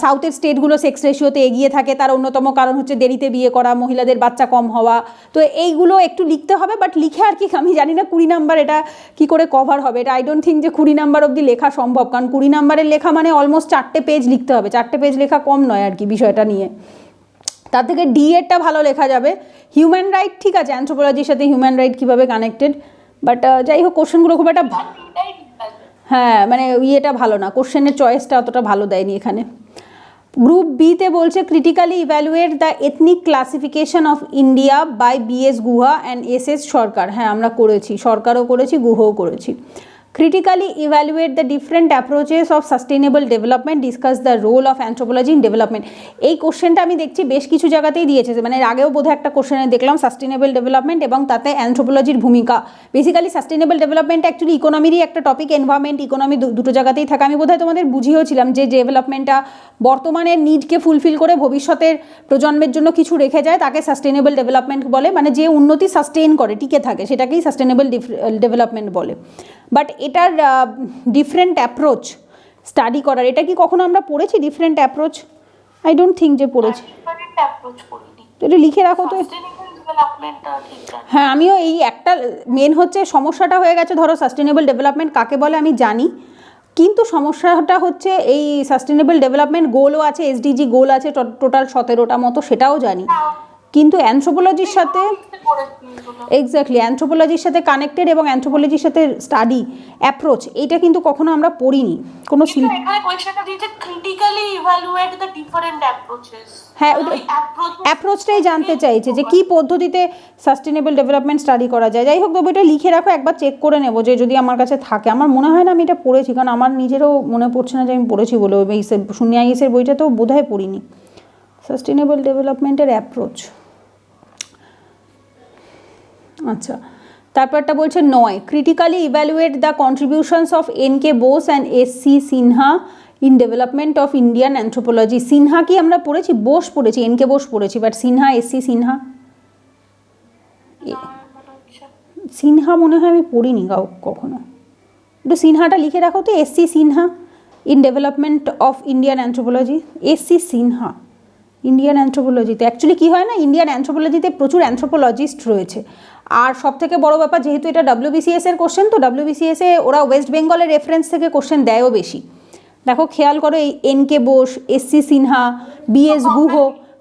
সাউথের স্টেটগুলো সেক্স রেশিওতে এগিয়ে থাকে, তার অন্যতম কারণ হচ্ছে দেরিতে বিয়ে করা, মহিলাদের বাচ্চা কম হওয়া। তো এইগুলো একটু লিখতে হবে, বাট লিখে আর কি আমি জানি না 20 নাম্বার এটা কি করে কভার হবে, এটা আই ডোন্ট থিঙ্ক যে 20 নাম্বার অবধি লেখা সম্ভব, কারণ 20 নাম্বারের লেখা মানে অলমোস্ট 4টে পেজ লিখতে হবে, 4টে পেজ লেখা কম নয় আর কি বিষয়টা নিয়ে। তার থেকে ডিএডটা ভালো লেখা যাবে। হিউম্যান রাইট ঠিক আছে, অ্যানথ্রোপোলজির সাথে হিউম্যান রাইট কীভাবে কানেক্টেড, বাট যাই হোক কোশ্চেনগুলো খুব একটা, হ্যাঁ মানে ইয়েটা ভালো না, কোশ্চেনের চয়েসটা অতটা ভালো দেয়নি এখানে। গ্রুপ বিতে বলছে critically evaluate the ethnic classification of India by BS Guha and SS Sarkar, হ্যাঁ আমরা করেছি, সরকারও করেছি, গুহাও করেছি। Critically evaluate the different approaches of sustainable development, discuss the role of anthropology in development. এই কোশ্চেনটা আমি দেখছি বেশ কিছু জায়গাতেই দিয়েছে, মানে এর আগেও বোধহয় একটা কোশ্চেনে দেখলাম সাস্টেনেবল ডেভেলপমেন্ট এবং তাতে অ্যানথ্রোপোলজির ভূমিকা। বেসিক্যালি সাস্টেনেবল ডেভেলপমেন্ট অ্যাকচুয়ালি ইকোনমিরই একটা টপিক, এনভায়রনমেন্ট ইকোনমি দুটো জায়গাতেই থাকে। আমি বোধহয় তোমাদের বুঝিয়েছিলাম যে ডেভেলপমেন্টটা বর্তমানের নিডকে ফুলফিল করে ভবিষ্যতের প্রজন্মের জন্য কিছু রেখে যায়, তাকে সাস্টেনেবল ডেভেলপমেন্ট বলে, মানে যে উন্নতি সাস্টেইন করে, টিকে থাকে, সেটাকেই সাস্টেনেবল ডেভেলপমেন্ট বলে। বাট এটার ডিফারেন্ট অ্যাপ্রোচ স্টাডি করার, এটা কি কখনো আমরা পড়েছি different approach? I don't think যে পড়েছি। ডিফারেন্ট অ্যাপ্রোচ করিনি। এটা লিখে রাখো তো। সাস্টেনেবল ডেভেলপমেন্টটা ঠিক জানি। হ্যাঁ, আমিও এই একটা মেন হচ্ছে সমস্যাটা হয়ে গেছে, ধরো সাস্টেনেবল ডেভেলপমেন্ট কাকে বলে আমি জানি, কিন্তু সমস্যাটা হচ্ছে এই সাস্টেনেবল ডেভেলপমেন্ট গোলও আছে, এসডিজি গোল আছে টোটাল 17টা মতো, সেটাও জানি, কিন্তু অ্যানথ্রোপোলজির সাথে এক্স্যাক্টলি অ্যানথ্রোপোলজির সাথে কানেক্টেড এবং অ্যানথ্রোপোলজির সাথে স্টাডি অ্যাপ্রোচ এইটা কিন্তু কখনো আমরা পড়িনি কোনো কিন্তু এখানে কোয়েশ্চেনটা দিয়েছে critically evaluate the different approaches. হ্যাঁ, অ্যাপ্রোচটাই জানতে চাইছে যে কী পদ্ধতিতে সাস্টেনেবল ডেভেলপমেন্ট স্টাডি করা যায়। যাই হোক, তবে এটা লিখে রাখো, একবার চেক করে নেবো যে যদি আমার কাছে থাকে। আমার মনে হয় না আমি এটা পড়েছি, কারণ আমার নিজেরও মনে পড়ছে না যে আমি পড়েছি বলে। ওই শূন্য আইএসের বইটা তো বোধহয় পড়িনি। সাস্টেনেবল ডেভেলপমেন্টের অ্যাপ্রোচ, আচ্ছা, তারপরটা বলছে 9 critically evaluate the contributions of NK. Bose and SC. Sinha in development of Indian anthropology. Sinha কি আমরা পড়েছি? বোস পড়েছি, এন.কে. বোস পড়েছি, বাট সিনহা, এস.সি. সিনহা, সিনহা মনে হয় আমি পড়িনি কখনো। একটু সিনহাটা লিখে রাখো তো, S C. Sinha in development of Indian anthropology. S C. Sinha Indian অ্যানথ্রোপোলজিতে অ্যাকচুয়ালি কী হয় না, ইন্ডিয়ান অ্যানথ্রোপোলজিতে প্রচুর অ্যানথ্রোপোলজিস্ট রয়েছে। আর সবথেকে বড় ব্যাপার, যেহেতু এটা WBCS এর কোশ্চেন, তো WBCS-এ ওরা ওয়েস্ট বেঙ্গলের রেফারেন্স থেকে কোশ্চেন দেয়ও বেশি। দেখো খেয়াল করো, এই এন.কে. বোস, এস.সি. সিনহা, বি.এস. গুহ,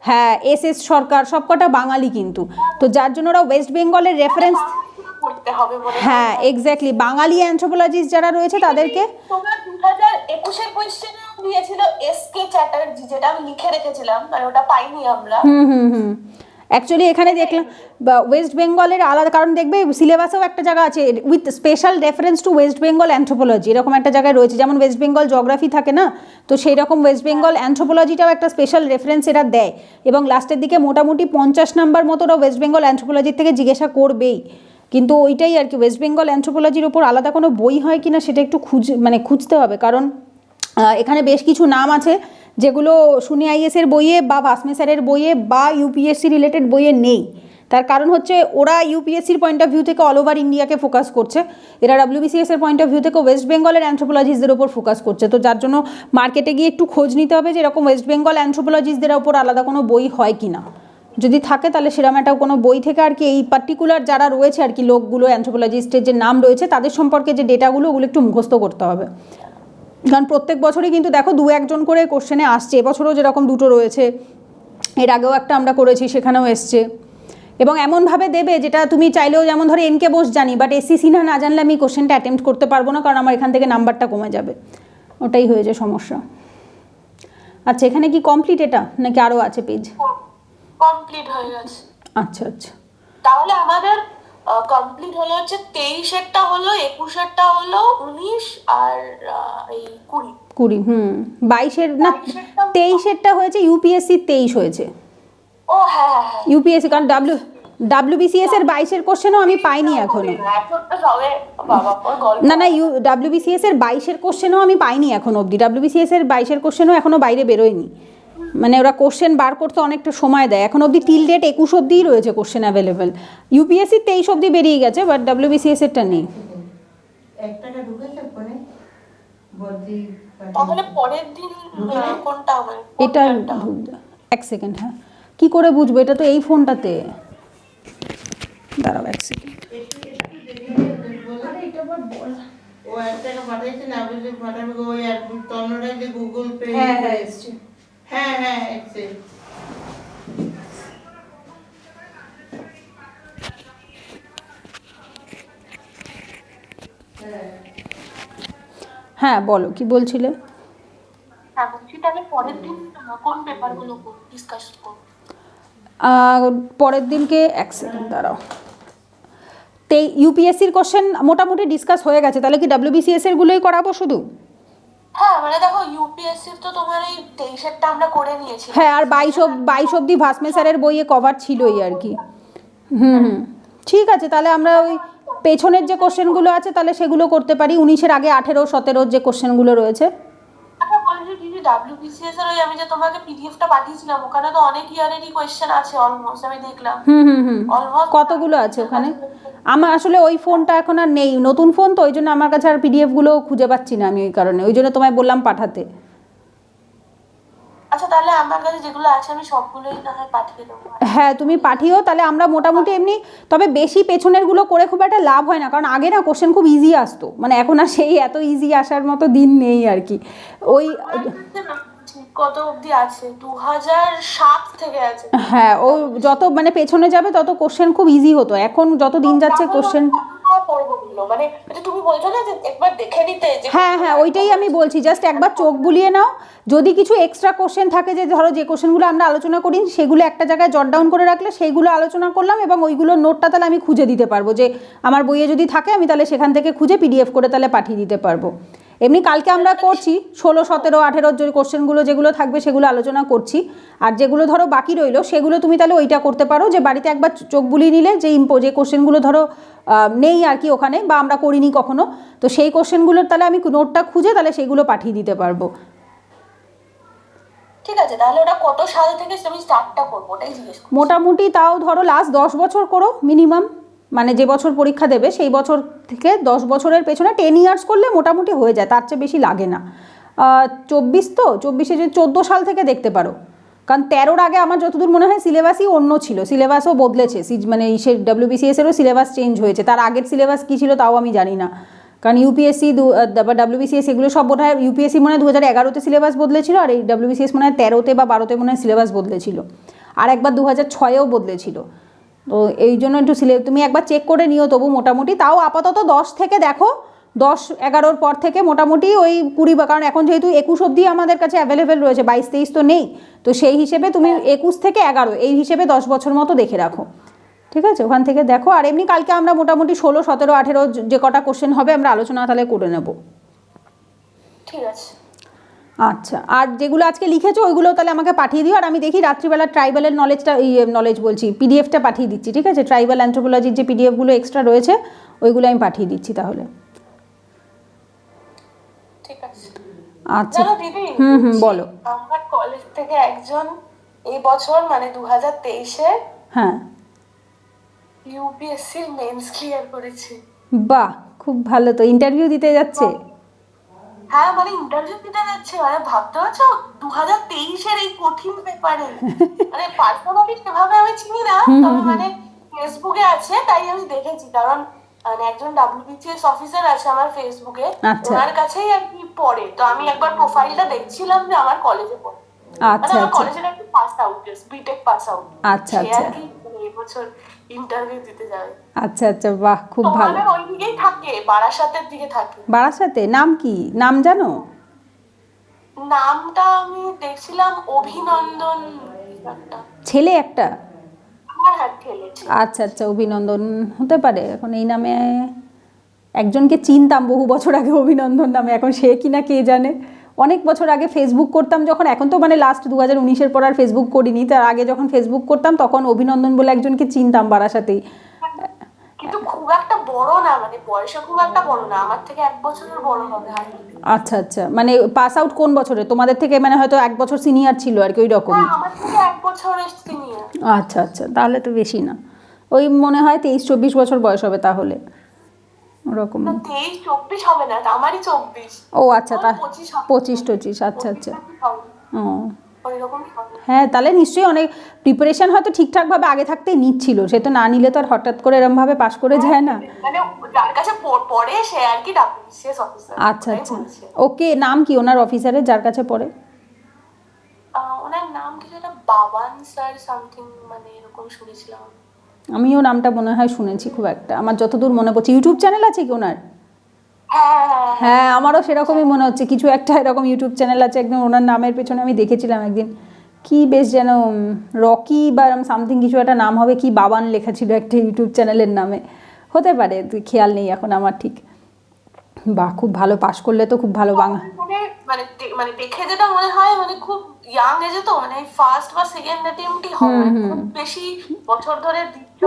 হ্যাঁ, এস.এস. সরকার, সবকটা বাঙালি কিন্তু। তো যার জন্য ওরা ওয়েস্ট বেঙ্গলের রেফারেন্স, হ্যাঁ এক্স্যাক্টলি, বাঙালি অ্যানথ্রোপোলজিস্ট যারা রয়েছে তাদেরকে। তোমরা 2021-এর কোয়েশ্চেনে দিয়েছিল এস.কে. চ্যাটার্জি, যেটা আমি লিখে রেখেছিলাম, মানে ওটা পাইনি আমরা। অ্যাকচুয়ালি এখানে দেখলাম ওয়েস্ট বেঙ্গলের আলাদা, কারণ দেখবে সিলেবাসেও একটা জায়গা আছে with special reference two West Bengal anthropology, এরকম একটা জায়গায় রয়েছে। যেমন ওয়েস্ট বেঙ্গল জিওগ্রাফি থাকে না, তো সেই রকম ওয়েস্ট বেঙ্গল অ্যানথ্রোপোলজিটাও একটা স্পেশাল রেফারেন্স এরা দেয়, এবং লাস্টের দিকে মোটামুটি 50 নাম্বার মতো ওরা ওয়েস্ট বেঙ্গল অ্যানথ্রোপোলজির থেকে জিজ্ঞাসা করবেই। কিন্তু ওইটাই আর কি, ওয়েস্ট বেঙ্গল অ্যানথ্রোপোলজির ওপর আলাদা কোনো বই হয় কি না সেটা একটু খুঁজতে হবে, কারণ এখানে বেশ কিছু নাম আছে যেগুলো শুনি আইএসের বইয়ে বা ভাসমে স্যারের বইয়ে বা ইউপিএসসি রিলেটেড বইয়ে নেই। তার কারণ হচ্ছে ওরা ইউপিএসসির পয়েন্ট অফ ভিউ থেকে অল ওভার ইন্ডিয়াকে ফোকাস করছে, এরা WBCS-এর পয়েন্ট অফ ভিউ থেকে ওয়েস্ট বেঙ্গলের অ্যানথ্রোপোলজিস্টদের ওপর ফোকাস করছে। তো যার জন্য মার্কেটে গিয়ে একটু খোঁজ নিতে হবে যে এরকম ওয়েস্ট বেঙ্গল অ্যানথ্রোপোলজিস্টদের ওপর আলাদা কোনো বই হয় কি না। যদি থাকে তাহলে সেরকম একটা কোনো বই থেকে আর কি এই পার্টিকুলার যারা রয়েছে আর কি লোকগুলো, অ্যানথ্রোপোলজিস্টের যে নাম রয়েছে তাদের সম্পর্কে যে ডেটাগুলো, ওগুলো একটু মুখস্থ করতে হবে। কারণ প্রত্যেক বছরই কিন্তু দেখো 2-1 জন করে কোশ্চেনে আসছে, এবছরও যেরকম 2টো রয়েছে, এর আগেও একটা আমরা করেছি সেখানেও এসছে। এবং এমনভাবে দেবে যেটা তুমি চাইলেও, যেমন ধরো এন.কে. বোস জানি, বাট এস.সি. সিনহা না জানলে আমি কোশ্চেনটা অ্যাটেম্প্ট করতে পারবো না, কারণ আমার এখান থেকে নাম্বারটা কমে যাবে, ওটাই হয়েছে সমস্যা। আচ্ছা, এখানে কি কমপ্লিট এটা, নাকি আরও আছে পেজ? কমপ্লিট হয়ে গেছে। আচ্ছা আচ্ছা, তাহলে আমাদের কমপ্লিট হলো হচ্ছে 23-এরটা হলো, 21-এরটা হলো, 19 আর এই 20। 22-এর না, 23-এরটা হয়েছে, ইউপিএসসি 23 হয়েছে। ও হ্যাঁ হ্যাঁ হ্যাঁ, ইউপিএসসি, কারণ WBCS-এর 22-এর কোশ্চেনও আমি পাইনি এখনো। না না, WBCS-এর 22-এর কোশ্চেনও আমি পাইনি এখনো অবধি। WBCS-এর 22-এর কোশ্চেনও এখনো বাইরে বেরোয়নি, মানে ওরা কোশ্চেন বার করতে অনেকটা সময় দেয়। এখন অবধি টিল ডেট 21 অবধিই রয়েছে কোশ্চেন অ্যাভেলেবেল। ইউপিএসসি 23 অবধি বেরিয়ে গেছে, বাট WBCS-এরটা নেই। তাহলে পরের দিন কোনটা হবে? এটা 1 সেকেন্ড, হ্যাঁ কী করে বুঝবো, এটা তো এই ফোনটাতে, দাঁড়াও 1 সেকেন্ড। হ্যাঁ বলো, কি বলছিলে? হ্যাঁ বলছি, তাহলে পরের দিন কোন পেপারগুলো ডিসকাস করব? পরের দিনকে 1 সেকেন্ড দাঁড়াও। ইউপিএসসির কোশ্চেন মোটামুটি ডিসকাস হয়ে গেছে, তাহলে কি WBCS-এর গুলোই করাবো শুধু? হ্যাঁ মানে দেখো, ইউপিএসসি তো তোমার এই 23-এরটা আমরা করে নিয়েছি, হ্যাঁ, আর 22 অবধি ভাসমে স্যারের বইয়ে কভার ছিলই আর কি। ঠিক আছে, তাহলে আমরা ওই পেছনের যে কোশ্চেনগুলো আছে তাহলে সেগুলো করতে পারি। 19-এর আগে 18, 17 যে কোশ্চেনগুলো রয়েছে। আচ্ছা বলছি দিদি, ডাব্লিউবিসিএস এর ওই আমি যে তোমাকে পিডিএফটা পাঠিয়েছিলাম ওখানে তো অনেক ইয়ারেরই কোয়েশ্চেন আছে অলমোস্ট, আমি দেখলাম অলমোস্ট কতগুলো আছে ওখানে? আমার আসলে ওই ফোনটা এখন আর নেই, নতুন ফোন তো, ওই জন্য আমার কাছে আর পিডিএফগুলো খুঁজে পাচ্ছি না আমি, ওই কারণে, ওই জন্য তোমায় বললাম পাঠাতে। আচ্ছা তাহলে আমার কাছে যেগুলো আছে আমি সবগুলোই না হয় পাঠিয়ে দেবো। হ্যাঁ তুমি পাঠিও, তাহলে আমরা মোটামুটি এমনি, তবে বেশি পেছনেরগুলো করে খুব একটা লাভ হয় না, কারণ আগে না কোশ্চেন খুব ইজি আসতো, মানে এখন আর সেই এত ইজি আসার মতো দিন নেই আর কি। ওই কত অবধি আছে? 2007 থেকে আছে। হ্যাঁ ও যত মানে পেছনে যাবে তত কোশ্চেন খুব ইজি হতো, এখন যত দিন যাচ্ছে কোশ্চেন। মানে তুমি বলছো না যে একবার দেখে নিতে, হ্যাঁ হ্যাঁ ওইটাই আমি বলছি, জাস্ট একবার চোখ বুলিয়ে নাও, যদি কিছু এক্সট্রা কোশ্চেন থাকে, যে ধরো যে কোশ্চেনগুলো আমরা আলোচনা করি সেগুলো একটা জায়গায় জট ডাউন করে রাখলে সেইগুলো আলোচনা করলাম, এবং ওইগুলোর নোটটা তাহলে আমি খুঁজে দিতে পারবো, যে আমার বইয়ে যদি থাকে আমি তাহলে সেখান থেকে খুঁজে পিডিএফ করে তাহলে পাঠিয়ে দিতে পারবো। এমনি কালকে আমরা করছি 16, 17, 18 যে কোশ্চেনগুলো যেগুলো থাকবে সেগুলো আলোচনা করছি, আর যেগুলো ধরো বাকি রইলো সেগুলো তুমি তাহলে ওইটা করতে পারো, যে বাড়িতে একবার চোখ বুলিয়ে নিলে যে যে কোশ্চেনগুলো ধরো নেই আর কি ওখানে, বা আমরা করিনি কখনো, তো সেই কোশ্চেনগুলোর তাহলে আমি নোটটা খুঁজে তাহলে সেইগুলো পাঠিয়ে দিতে পারবো। ঠিক আছে, তাহলে ওটা কত সাল থেকে আমি স্টার্টটা করবো ওটাই জিজ্ঞেস করছি। মোটামুটি তাও ধরো লাস্ট 10 বছর করো মিনিমাম, মানে যে বছর পরীক্ষা দেবে সেই বছর থেকে 10 বছরের পেছনে 10 ইয়ার্স করলে মোটামুটি হয়ে যায়, তার চেয়ে বেশি লাগে না। 24 তো 24-এ যদি 14 সাল থেকে দেখতে পারো, কারণ 13-র আগে আমার যতদূর মনে হয় সিলেবাসই অন্য ছিল, সিলেবাসও বদলেছে, মানে সে ডাব্লিউবিসিএসেরও সিলেবাস চেঞ্জ হয়েছে, তার আগের সিলেবাস কী ছিল তাও আমি জানি না, কারণ ইউপিএসসি বা ডাব্লিউবিসিএস এগুলো সব বোধ হয়, ইউপিএসসি মনে হয় 2011-তে সিলেবাস বদলেছিল, আর এই ডাব্লিউবিসিএস মনে হয় 13-তে বা 12-তে মনে হয় সিলেবাস বদলেছিল, আর একবার 2006-এও বদলেছিল। তো এই জন্য একটু তুমি একবার চেক করে নিও তবু মোটামুটি, তাও আপাতত 10 থেকে দেখো, 10-11-র পর থেকে মোটামুটি ওই 20, কারণ এখন যেহেতু 21 অবধি আমাদের কাছে অ্যাভেলেবেল রয়েছে, 22-23 তো নেই, তো সেই হিসেবে তুমি 21 থেকে 11 এই হিসেবে 10 বছর মতো দেখে রাখো, ঠিক আছে, ওখান থেকে দেখো। আর এমনি কালকে আমরা মোটামুটি 16, 17, 18 যে কটা কোশ্চেন হবে আমরা আলোচনা তাহলে করে নেব। ঠিক আছে আচ্ছা, আর যেগুলো আজকে লিখেছো ওইগুলো তাহলে আমাকে পাঠিয়ে দিও, আর আমি দেখি রাত্রিবেলা ট্রাইবালের নলেজটা, নলেজ বলছি পিডিএফটা পাঠিয়ে দিচ্ছি, ঠিক আছে, ট্রাইবাল অ্যানথ্রোপোলজির যে পিডিএফগুলো এক্সট্রা রয়েছে ওইগুলো আমি পাঠিয়ে দিচ্ছি তাহলে। ঠিক আছে। আচ্ছা জানো দিদি, বলো। আমার কলেজ থেকে একজন এই বছর মানে 2023-এ হ্যাঁ ইউপিএসসির মেন্স ক্লিয়ার করেছে। বাহ, খুব ভালো, তো ইন্টারভিউ দিতে যাচ্ছে? হ্যাঁ মানে ইন্টারভিউ দিতে যাচ্ছে, মানে ভাবতে পারছো 2023-এর এই কঠিন পেপারে, মানে পার্সোনালি সেভাবে আমি চিনি না, তবে মানে ফেসবুকে আছে তাই আমি দেখেছি, কারণ মানে একজন ডাব্লিউবিসিএস অফিসার আছে আমার ফেসবুকে, ওনার কাছেই আর কি পড়ে, তো আমি একবার প্রোফাইলটা দেখছিলাম যে আমার কলেজে পড়ে, মানে আমার কলেজের একটু pass out, BTech pass out, আচ্ছা সে আর কি এই বছর ইন্টারভিউ দিতে যাবে। আচ্ছা আচ্ছা, বাহ খুব ভালো। ওই দিকেই থাকে, বারাসাতের দিকে থাকে। বারাসাতে? নাম কি, নাম জানো? নামটা আমি দেখছিলাম অভিনন্দন একটা। ছেলে একটা? হ্যাঁ হ্যাঁ ছেলে। আচ্ছা আচ্ছা, অভিনন্দন হতে পারে, এখন এই নামে একজনকে চিনতাম বহু বছর আগে অভিনন্দন নামে, এখন সে কিনা কে জানে। অনেক বছর আগে ফেসবুক করতাম যখন, এখন তো মানে লাস্ট 2019-এর পর আর ফেসবুক করিনি, তার আগে যখন ফেসবুক করতাম তখন অভিনন্দন বলে একজনকে চিনতাম বারাসাতেই। কিন্তু খুব একটা বড় না, মানে বয়সে খুব একটা বড় না, আমার থেকে 1 বছরের বড় হবে। আচ্ছা আচ্ছা, মানে পাস আউট কোন বছরে? তোমাদের থেকে মানে হয়তো 1 বছর সিনিয়র ছিল আর কি, ওই রকমই। আমার থেকে 1 বছরের সিনিয়র। আচ্ছা আচ্ছা, তাহলে তো বেশি না, ওই মনে হয় 23-24 বছর বয়স হবে তাহলে, ওরকম। 23-24 হবে না, আমারই 24। ও আচ্ছা, তা 25-25, আচ্ছা আচ্ছা। ও হ্যাঁ, তাহলে নিশ্চয়ই অনেক প্রিপারেশন হয়তো ঠিকঠাকভাবে আগে থাকতেই নিচ্ছিল, সে তো না নিলে তো আর হঠাৎ করে এরমভাবে পাশ করে যায় না। মানে যার কাছে পড়ে সে আর কি ডাব্লিউবিসিএস অফিসার। আচ্ছা আচ্ছা, ওকে, নাম কি ওনার অফিসারের যার কাছে পড়ে? ওনার নাম কিছু একটা বাবান স্যার সামথিং, মানে এরকম শুনেছিলাম। আমিও নামটা মনে হয় শুনেছি খুব একটা, আমার যতদূর মনে পড়ছে। ইউটিউব চ্যানেল আছে কি ওনার? হ্যাঁ আমারও সেরকমই মনে হচ্ছে, কিছু একটা এরকম ইউটিউব চ্যানেল আছে একদম ওনার নামের পেছনে, আমি দেখেছিলাম একদিন, কি বেশ যেন রকি বা এরকম সামথিং কিছু একটা নাম হবে, কি বাবান লেখা ছিল একটা ইউটিউব চ্যানেলের নামে, হতে পারে, খেয়াল নেই এখন আমার ঠিক। বাহ, খুব ভালো, পাশ করলে তো খুব ভালো। বাংলা মানে দেখে যেটা মনে হয় মানে খুব ইয়াং এজে, তো মানে ফার্স্ট বা সেকেন্ড অ্যাটেম্পটই হবে, খুব বেশি বছর ধরে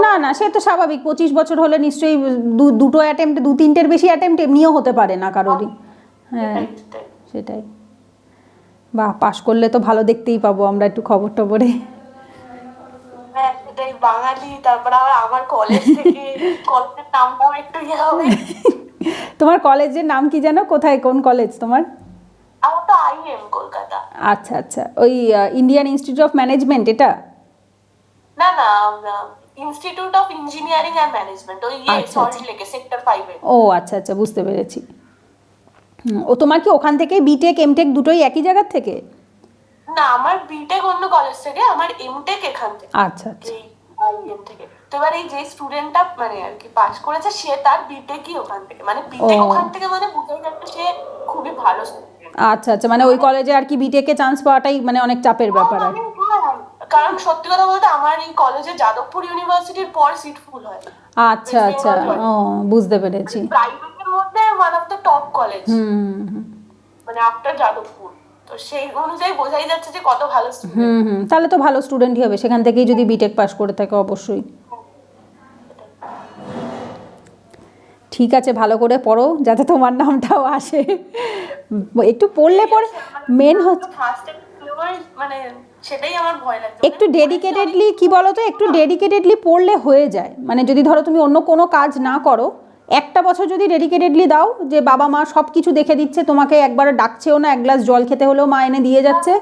না না, সে তো স্বাভাবিক, 25 বছর হলে নিশ্চয়ই দুটো অ্যাটেম্প্ট, 2-3টের বেশি অ্যাটেম্প্ট এমনিও হতে পারে না কারোরই। হ্যাঁ সেটাই। বাহ, পাশ করলে তো ভালো দেখতেই পাবো আমরা একটু খবর টবরে। হ্যাঁ সেটাই, বাঙালি, তারপর আবার আমার কলেজ থেকে, কলেজের নামটাও একটু ইয়ে হবে। তোমার কলেজের নাম কি জানো? কোথায়, কোন কলেজ তোমার? আমার তো IIM কলকাতা। আচ্ছা আচ্ছা, ওই ইন্ডিয়ান ইনস্টিটিউট অফ ম্যানেজমেন্ট এটা? না না, institute of engineering and management, ওই আচ্ছা, সল্ট আচ্ছা। লেকে সেক্টর 5-এ। ও আচ্ছা আচ্ছা, বুঝতে পেরেছি। ও তোমার কি ওখান থেকেই বিটেক এমটেক দুটোই একই জায়গার থেকে? না, আমার বিটেক অন্য কলেজ থেকে, আমার এমটেক এখান থেকে, আচ্ছা আচ্ছা। এই IIM থেকে। তো এবার এই যে স্টুডেন্টটা মানে আর কি পাস করেছে, সে তার বিটেকই ওখান থেকে, মানে বিটেক ও ওখান থেকে, মানে বুঝেই যাচ্ছে সে খুবই ভালো স্টুডেন্ট। আচ্ছা আচ্ছা, মানে ওই কলেজে আর কি বিটেকে চান্স পাওয়াটাই মানে অনেক চাপের ব্যাপার আর। কারণ সত্যি কথা বলতে আমার এই কলেজে যাদবপুর ইউনিভার্সিটির পর সিট ফুল হয়। আচ্ছা আচ্ছা, ও বুঝতে পেরেছি। প্রাইভেটের মধ্যে one of the top college, হুম মানে আফটার যাদবপুর। তো সেই অনুযায়ী বোঝাই যাচ্ছে যে কত ভালো স্টুডেন্ট। হুম, তাহলে তো ভালো স্টুডেন্টই হবে সেখান থেকেই যদি বিটেক পাস করে থাকে, অবশ্যই। ঠিক আছে, ভালো করে পড়ো যাতে তোমার নামটাও আসে। একটু পড়লে পরে মেন হচ্ছে ফার্স্ট মানে সেটাই আমার ভয় লাগছে। একটু ডেডিকেটেডলি, কি বলো তো, একটু ডেডিকেটেডলি পড়লে হয়ে যায়। মানে যদি ধরো তুমি অন্য কোনো কাজ না করো, একটা বছর যদি ডেডিকেটেডলি দাও, যে বাবা মা সব কিছু দেখে দিচ্ছে, তোমাকে একবার ডাকছেও না, এক গ্লাস জল খেতে হলেও মা এনে দিয়ে যাচ্ছে,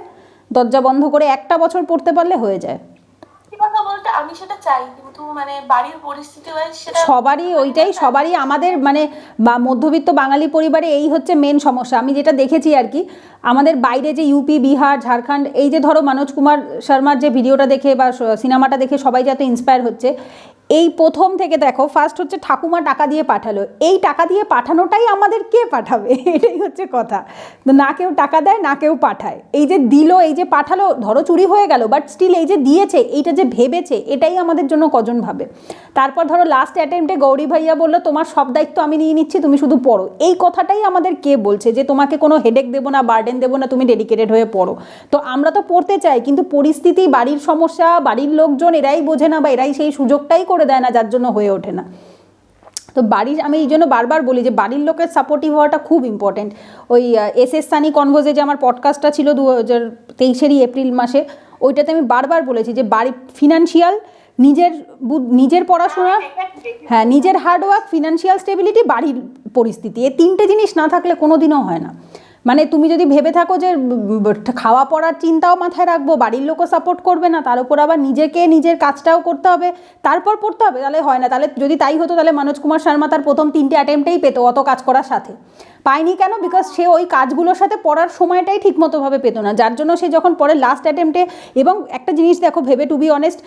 দরজা বন্ধ করে একটা বছর পড়তে পারলে হয়ে যায়। সত্যি কথা বলতে আমি সেটা চাই, কিন্তু মানে বাড়ির পরিস্থিতি ওয়াইজ সেটা সবারই ওইটাই, সবারই আমাদের মানে মধ্যবিত্ত বাঙালি পরিবারে এই হচ্ছে মেন সমস্যা। আমি যেটা দেখেছি আর কি, আমাদের বাইরে যে ইউপি, বিহার, ঝাড়খণ্ড, এই যে ধরো মনোজ কুমার শর্মার যে ভিডিওটা দেখে বা সিনেমাটা দেখে সবাই যে এত ইন্সপায়ার হচ্ছে, এই প্রথম থেকে দেখো, ফার্স্ট হচ্ছে ঠাকুমা টাকা দিয়ে পাঠালো, এই টাকা দিয়ে পাঠানোটাই আমাদের কে পাঠাবে? এটাই হচ্ছে কথা। তো না কেউ টাকা দেয়, না কেউ পাঠায়। এই যে দিল, এই যে পাঠালো, ধরো চুরি হয়ে গেল, বাট স্টিল এই যে দিয়েছে, এইটা যে ভেবেছে, এটাই আমাদের জন্য কজন ভাবে। তারপর ধরো লাস্ট অ্যাটেম্পটে গৌরী ভাইয়া বললো তোমার সব দায়িত্ব আমি নিয়ে নিচ্ছি, তুমি শুধু পড়ো। এই কথাটাই আমাদের কে বলছে যে তোমাকে কোনো হেডেক দেবো না, বার্ডেন দেবো না, তুমি ডেডিকেটেড হয়ে পড়ো। তো আমরা তো পড়তে চাই, কিন্তু পরিস্থিতি, বাড়ির সমস্যা, বাড়ির লোকজন এরাই বোঝে না, বা এরাই সেই সুযোগটাই করে দেয় না, যার জন্য হয়ে ওঠে না। তো বাড়ির, আমি এই জন্য বারবার বলি যে বাড়ির লোকের সাপোর্টিভ হওয়াটা খুব ইম্পর্টেন্ট। ওই SS সানি কনভোজে যে আমার পডকাস্টটা ছিল 2023 এপ্রিল মাসে, ওইটাতে আমি বারবার বলেছি যে বাড়ি ফিনান্সিয়াল, নিজের পড়াশোনা, হ্যাঁ, নিজের হার্ডওয়ার্ক, ফিনান্সিয়াল স্টেবিলিটি, বাড়ির পরিস্থিতি, এই তিনটে জিনিস না থাকলে কোনো দিনও হয় না। মানে তুমি যদি ভেবে থাকো যে খাওয়া পড়ার চিন্তাও মাথায় রাখবো, বাড়ির লোকও সাপোর্ট করবে না, তার উপর আবার নিজেকে নিজের কাজটাও করতে হবে, তারপর পড়তে হবে, তাহলে হয় না। তাহলে যদি তাই হতো, তাহলে মনোজ কুমার শর্মা তার প্রথম 3টে অ্যাটেম্পটেই পেতো অত কাজ করার সাথে। পায়নি কেন? বিকজ সে ওই কাজগুলোর সাথে পড়ার সময়টাই ঠিকমতোভাবে পেতো না, যার জন্য সে যখন পরে লাস্ট অ্যাটেম্পটে, এবং একটা জিনিস দেখো ভেবে, টু বি অনেস্ট,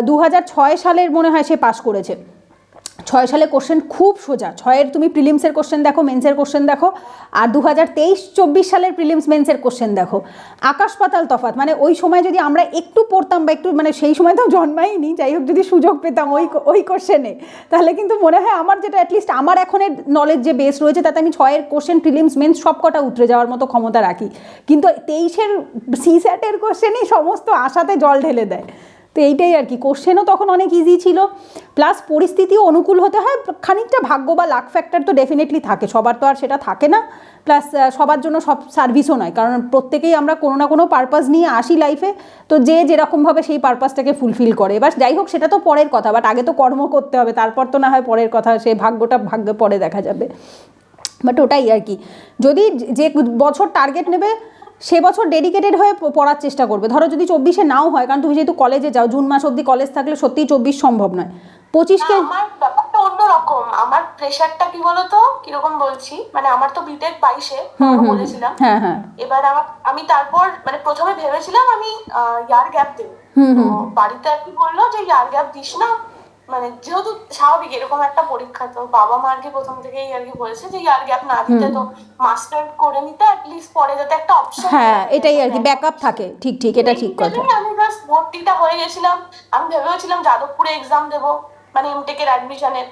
2006 সালের মনে হয় সে পাশ করেছে। 6 সালে কোশ্চেন খুব সোজা, 6-এর তুমি প্রিলিমসের কোশ্চেন দেখো, মেন্সের কোশ্চেন দেখো, আর 2023-24 সালের প্রিলিমস মেন্সের কোশ্চেন দেখো, আকাশ পাতাল তফাৎ। মানে ওই সময় যদি আমরা একটু পড়তাম, বা একটু, মানে সেই সময় তো জন্মাইনি, যাই হোক, যদি সুযোগ পেতাম ওই কোশ্চেনে, তাহলে কিন্তু মনে হয় আমার, যেটা অ্যাটলিস্ট আমার এখনের নলেজ যে বেস রয়েছে, তাতে আমি 6-এর কোশ্চেন, প্রিলিমস, মেন্স সব কটা উতরে যাওয়ার মতো ক্ষমতা রাখি। কিন্তু 23-এর CSAT-এর কোশ্চেনই সমস্ত আশাতে জল ঢেলে দেয়। তো এইটাই আর কি, কোশ্চেনও তখন অনেক ইজি ছিল, প্লাস পরিস্থিতিও অনুকূল হতে হয়, খানিকটা ভাগ্য বা লাক ফ্যাক্টর তো ডেফিনেটলি থাকে, সবার তো আর সেটা থাকে না। প্লাস সবার জন্য সব সার্ভিসও নয়, কারণ প্রত্যেকেই আমরা কোনো না কোনো পারপাস নিয়ে আসি লাইফে, তো যে যেরকমভাবে সেই পারপাসটাকে ফুলফিল করে। এবার যাই হোক, সেটা তো পরের কথা, বাট আগে তো কর্ম করতে হবে, তারপর তো না হয় পরের কথা, সে ভাগ্যে পরে দেখা যাবে। বাট ওটাই আর কি, যদি যে বছর টার্গেট নেবে সে বছর ডেডিকেটেড হয়ে পড়ার চেষ্টা করবে। ধরো যদি 24-এ নাও হয়, কারণ তুমি যেহেতু কলেজে যাও, জুন মাস অবধি কলেজ থাকলে সত্যিই 24 সম্ভব নয়, 25-কে। আমার ব্যাপারটা অন্যরকম, আমার প্রেশারটা কি বলতো, কিরকম বলছি, মানে আমার তো বিটেক 22-এ বলেছিলাম। হ্যাঁ হ্যাঁ, এবার আমি তারপর মানে প্রথমে ভেবেছিলাম আমি ইয়ার গ্যাপ দেবো। তো বাড়িতে আর কি বললো যে ইয়ার গ্যাপ দিস না, মানে যেহেতু স্বাভাবিক এরকম একটা পরীক্ষা, তো বাবা মা আর কি প্রথম থেকেই আর কি বলেছে যে ইয়ার গ্যাপ না দিতে, তো মাস্টার করে নিতে অ্যাটলিস্ট, পরে যাতে একটা অপশন। হ্যাঁ, এটাই আর কি, ব্যাকআপ থাকে। ঠিক ঠিক, এটা ঠিক কথা। আমি জাস্ট ভর্তিটা হয়ে গেছিলাম, আমি ভেবেছিলাম যাদবপুরে এক্সাম দেবো, মানে এমটেক এর অ্যাডমিশনের।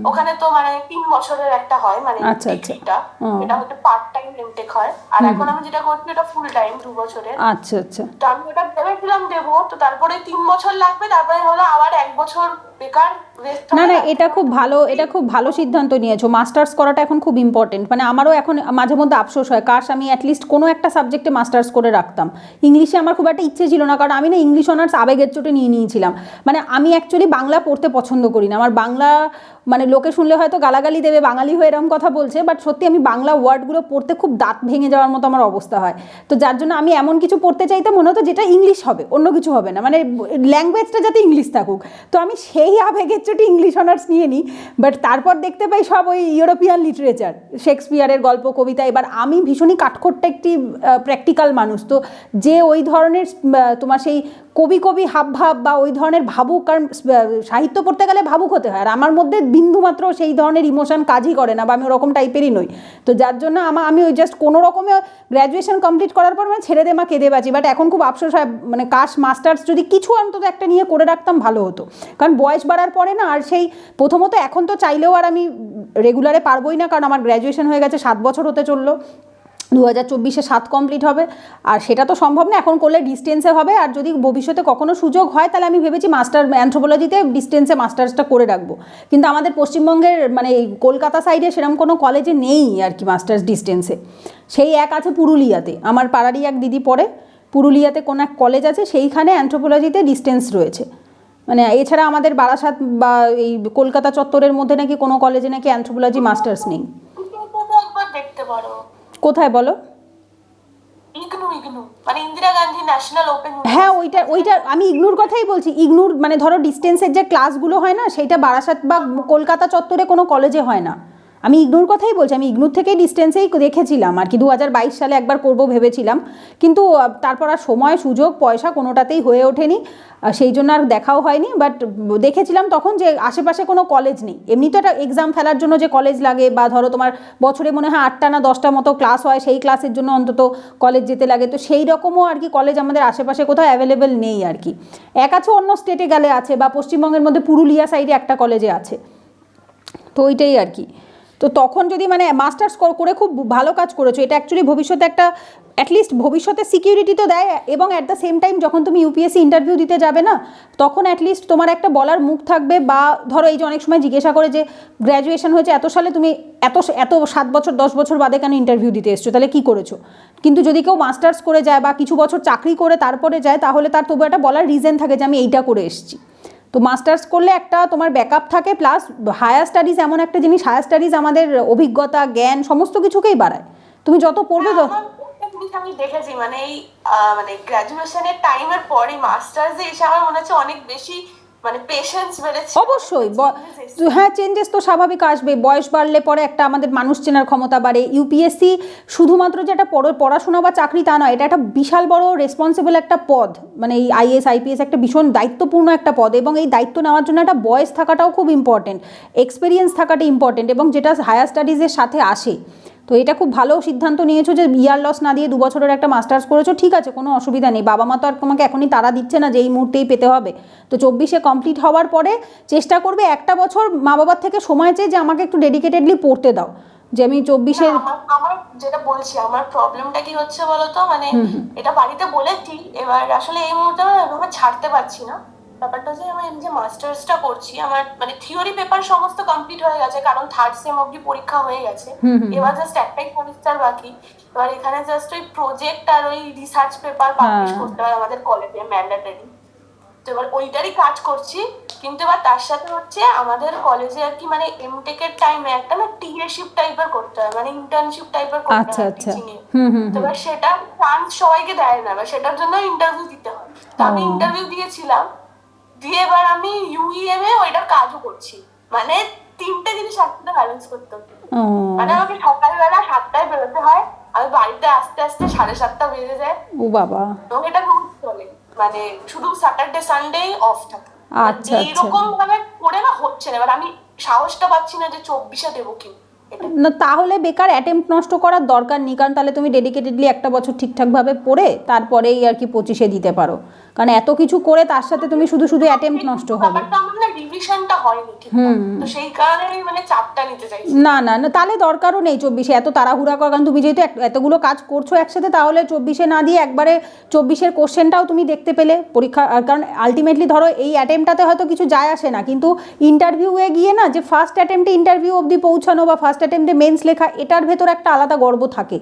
ওখানে তো মানে 3 বছরের একটা হয় মানে আচ্ছা, আচ্ছা। ডিগ্রিটা, এটা হচ্ছে পার্ট টাইম এমটেক হয়, আর এখন আমি যেটা করছি এটা ফুল টাইম 2 বছরের। আচ্ছা, আচ্ছা। তো আমি ওটা ভেবেছিলাম দেবো, তো তারপরে 3 বছর লাগবে, তারপরে হলো আবার 1 বছর বেকার ওয়েস্ট না হবে। না, এটা খুব ভালো সিদ্ধান্ত নিয়েছো। মাস্টার্স করাটা এখন খুব ইম্পর্টেন্ট। মানে আমারও এখন মাঝে মধ্যে আফসোস হয়, কাশ আমি অ্যাটলিস্ট কোনো একটা সাবজেক্টে মাস্টার্স করে রাখতাম। ইংলিশে আমার খুব একটা ইচ্ছে ছিল না, কারণ আমি না ইংলিশ অনার্স আবেগের চোটে নিয়ে নিয়েছিলাম। মানে আমি অ্যাকচুয়ালি বাংলা পড়তে পছন্দ করি না। আমার বাংলা মানে লোকে শুনলে হয়তো গালাগালি দেবে, বাঙালি হয়ে এরকম কথা বলছে, বাট সত্যি আমি বাংলা ওয়ার্ডগুলো পড়তে খুব দাঁত ভেঙে যাওয়ার মতো আমার অবস্থা হয়। তো যার জন্য আমি এমন কিছু পড়তে চাইতে মনে হতো যেটা ইংলিশ হবে, অন্য কিছু হবে না, মানে ল্যাঙ্গুয়েজটা যাতে ইংলিশ থাকুক। তো আমি সেই আবেগের চোটে ইংলিশ অনার্স নিয়ে নিই। বাট তারপর দেখতে পাই সব ওই ইউরোপিয়ান লিটারেচার, শেক্সপিয়ারের গল্প কবিতা। এবার আমি ভীষণই কাঠখোট্টা একটি প্র্যাকটিক্যাল মানুষ, তো যে ওই ধরনের তোমার সেই কবি কবি হাবভাব বা ওই ধরনের ভাবুক, কারণ সাহিত্য পড়তে গেলে ভাবুক হতে হয়, আর আমার মধ্যে বিন্দুমাত্র সেই ধরনের ইমোশন কাজই করে না, বা আমি ওরকম টাইপেরই নই। তো যার জন্য আমি ওই জাস্ট কোনো রকমে গ্র্যাজুয়েশন কমপ্লিট করার পর মানে ছেড়ে দে মা, কেঁদে বাঁচি। বাট এখন খুব আফসোস হয়, মানে কাশ মাস্টার্স যদি কিছু অন্তত একটা নিয়ে করে রাখতাম ভালো হতো। কারণ বয়স বাড়ার পরে না আর সেই প্রথমত এখন তো চাইলেও আর আমি রেগুলারে পারবোই না, কারণ আমার গ্র্যাজুয়েশন হয়ে গেছে, 7 বছর হতে চললো, 2024-এ 7 কমপ্লিট হবে। আর সেটা তো সম্ভব না এখন করলে, ডিস্টেন্সে হবে। আর যদি ভবিষ্যতে কখনো সুযোগ হয় তাহলে আমি ভেবেছি অ্যানথ্রোপোলজিতে ডিস্টেন্সে মাস্টার্সটা করে রাখবো। কিন্তু আমাদের পশ্চিমবঙ্গের মানে এই কলকাতা সাইডে সেরকম কোনো কলেজে নেই আর কি মাস্টার্স ডিস্টেন্সে। সেই এক আছে পুরুলিয়াতে, আমার পাড়ারই এক দিদি পড়ে, পুরুলিয়াতে কোনো এক কলেজ আছে, সেইখানে অ্যানথ্রোপোলজিতে ডিস্টেন্স রয়েছে। মানে এছাড়া আমাদের বারাসাত বা এই কলকাতা চত্বরের মধ্যে নাকি কোনো কলেজে নাকি অ্যানথ্রোপোলজি মাস্টার্স নেই। একবার দেখতে পারো। কোথায় বলো? ইগনু মানে ইন্দিরা গান্ধী ন্যাশনাল ওপেন। হ্যাঁ, ওইটা আমি ইগনুর কথাই বলছি। ইগনুর মানে ধরো ডিস্টেন্সের যে ক্লাসগুলো হয় না, সেইটা বারাসাত বা কলকাতা চত্বরে কোনো কলেজে হয় না। আমি ইগনুর কথাই বলছি, আমি ইগনুর থেকেই ডিস্টেন্সেই দেখেছিলাম আর কি, 2022 সালে একবার করব ভেবেছিলাম, কিন্তু তারপর আর সময় সুযোগ পয়সা কোনোটাতেই হয়ে ওঠেনি, সেই জন্য আর দেখাও হয়নি। বাট দেখেছিলাম তখন যে আশেপাশে কোনো কলেজ নেই। এমনি তো একটা এক্সাম ফেলার জন্য যে কলেজ লাগে, বা ধরো তোমার বছরে মনে হয় 8টা না 10টা মতো ক্লাস হয়, সেই ক্লাসের জন্য অন্তত কলেজ যেতে লাগে। তো সেই রকমও আর কি কলেজ আমাদের আশেপাশে কোথাও অ্যাভেলেবেল নেই আর কি। এক আছে অন্য স্টেটে গেলে আছে, বা পশ্চিমবঙ্গের মধ্যে পুরুলিয়া সাইডে একটা কলেজে আছে। তো ওইটাই আর কি। তো তখন যদি মানে মাস্টার্স করে খুব ভালো কাজ করেছো, এটা অ্যাকচুয়ালি ভবিষ্যতে একটা অ্যাটলিস্ট ভবিষ্যতে সিকিউরিটি তো দেয়, এবং অ্যাট দ্য সেম টাইম যখন তুমি ইউপিএসসি ইন্টারভিউ দিতে যাবে না, তখন অ্যাটলিস্ট তোমার একটা বলার মুখ থাকবে। বা ধরো এই যে অনেক সময় জিজ্ঞাসা করে যে গ্র্যাজুয়েশন হয়েছে এত সালে, তুমি এত 7 বছর 10 বছর বাদে কেন ইন্টারভিউ দিতে এসছো, তাহলে কী করেছো? কিন্তু যদি কেউ মাস্টার্স করে যায় বা কিছু বছর চাকরি করে তারপরে যায়, তাহলে তার তবু একটা বলার রিজন থাকে যে আমি এইটা করে এসেছি। তো মাস্টার্স করলে একটা তোমার ব্যাকআপ থাকে, প্লাস হায়ার স্টাডিজ এমন একটা জিনিস, হায়ার স্টাডিজ আমাদের অভিজ্ঞতা জ্ঞান সমস্ত কিছুকেই বাড়ায়। তুমি যত পড়বে আমি দেখেছি মানে এই মানে গ্র্যাজুয়েশনের টাইমের পরে মাস্টার্সে এসে আমার মনে হচ্ছে অনেক বেশি মানে পেশেন্স বেড়েছে। অবশ্যই, হ্যাঁ, চেঞ্জেস তো স্বাভাবিক আসবে। বয়স বাড়লে পরে একটা আমাদের মানুষ চেনার ক্ষমতা বাড়ে। ইউপিএসসি শুধুমাত্র যে একটা পড়াশোনা বা চাকরি তা নয়, এটা একটা বিশাল বড় রেসপন্সিবল একটা পদ। মানে এই আইএস আইপিএস একটা ভীষণ দায়িত্বপূর্ণ একটা পদ, এবং এই দায়িত্ব নেওয়ার জন্য একটা বয়স থাকাটাও খুব ইম্পর্টেন্ট, এক্সপিরিয়েন্স থাকাটা ইম্পর্টেন্ট, এবং যেটা হায়ার স্টাডিজের সাথে আসে। তো এটা খুব ভালো সিদ্ধান্ত নিয়েছো যে ইয়ার লস না দিয়ে 2 বছরের একটা মাস্টার্স করেছো, ঠিক আছে, কোনো অসুবিধা নেই। বাবা মা তো আর তোমাকে এখনই তাড়া দিচ্ছে না যে এই মুহূর্তেই পেতে হবে। তো 24-এ কমপ্লিট হওয়ার পরে চেষ্টা করবে একটা বছর মা বাবার থেকে সময় চেয়ে যে আমাকে একটু ডেডিকেটেডলি পড়তে দাও, যে আমি 24-এ। আমার যেটা বলছি, আমার প্রবলেমটা কি হচ্ছে বলতো, মানে এটা বাড়িতে বলেছি, এবার আসলে এই মুহূর্তে এভাবে ছাড়তে পারছি না। ব্যাপারটা যে আমি যে মাস্টার্সটা করছি, আমার মানে থিওরি পেপার সমস্ত কমপ্লিট হয়ে গেছে, কারণ 3rd সেম অবধি পরীক্ষা হয়ে গেছে, এবার জাস্ট একটাই সেমিস্টার বাকি। এবার এখানে জাস্ট ওই প্রজেক্ট আর ওই রিসার্চ পেপার পাবলিশ করতে হয় আমাদের কলেজে, ম্যান্ডেটরি। তো এবার ওইটারই কাজ করছি, কিন্তু এবার তার সাথে হচ্ছে আমাদের কলেজে আর কি মানে এমটেকের টাইমে একটা না টিএশিপ টাইপের করতে হয়, মানে ইন্টার্নশিপ টাইপের করতে হয় টিচিং এ। তো এবার সেটা চান্স সবাইকে দেয় না, এবার সেটার জন্য ইন্টারভিউ দিতে হয়। তো আমি ইন্টারভিউ দিয়েছিলাম, দিয়ে এবার আমি ইউইএম এ ওইটার কাজও করছি, মানে 3টে জিনিস একসাথে ব্যালেন্স করতে হচ্ছে। মানে আমাকে সকালবেলা 7টায় বেরোতে হয়, আমি বাড়িতে আস্তে আস্তে 7:30 বেজে যায়। ও বাবা। এবং এটা রোজ চলে, মানে শুধু স্যাটারডে সানডে অফ থাকে। আচ্ছা, এইরকম ভাবে করে না হচ্ছে না। এবার আমি সাহসটা পাচ্ছি না যে 24-এ দেবো কি, না তাহলে বেকার অ্যাটেম্প্ট নষ্ট করার দরকার নেই, কারণ তাহলে তুমি ডেডিকেটেডলি একটা বছর ঠিকঠাকভাবে পড়ে তারপরেই আর কি 25-এ দিতে পারো, কারণ এত কিছু করে তার সাথে তুমি শুধু শুধু অ্যাটেম্প্ট নষ্ট হবে। ব্যাপারটা আমার না রিভিশনটা হয়নি ঠিকঠাক, তো সেই কারণে মানে চাপটা নিতে চাইছি। না না না তাহলে দরকারও নেই 24-এ এত তাড়াহুড়া করা, কারণ তুমি যেহেতু এতগুলো কাজ করছো একসাথে, তাহলে 24-এ না দিয়ে একবারে 24-এর কোশ্চেনটাও তুমি দেখতে পেলে পরীক্ষা, কারণ আলটিমেটলি ধরো এই অ্যাটেম্পটাতে হয়তো কিছু যায় আসে না, কিন্তু ইন্টারভিউয়ে গিয়ে না যে ফার্স্ট অ্যাটেম্পটে ইন্টারভিউ অবধি পৌঁছানো বা ফার্স্ট অ্যাটেম্পটে মেন্স লেখা, এটার ভেতর একটা আলাদা গর্ব থাকে,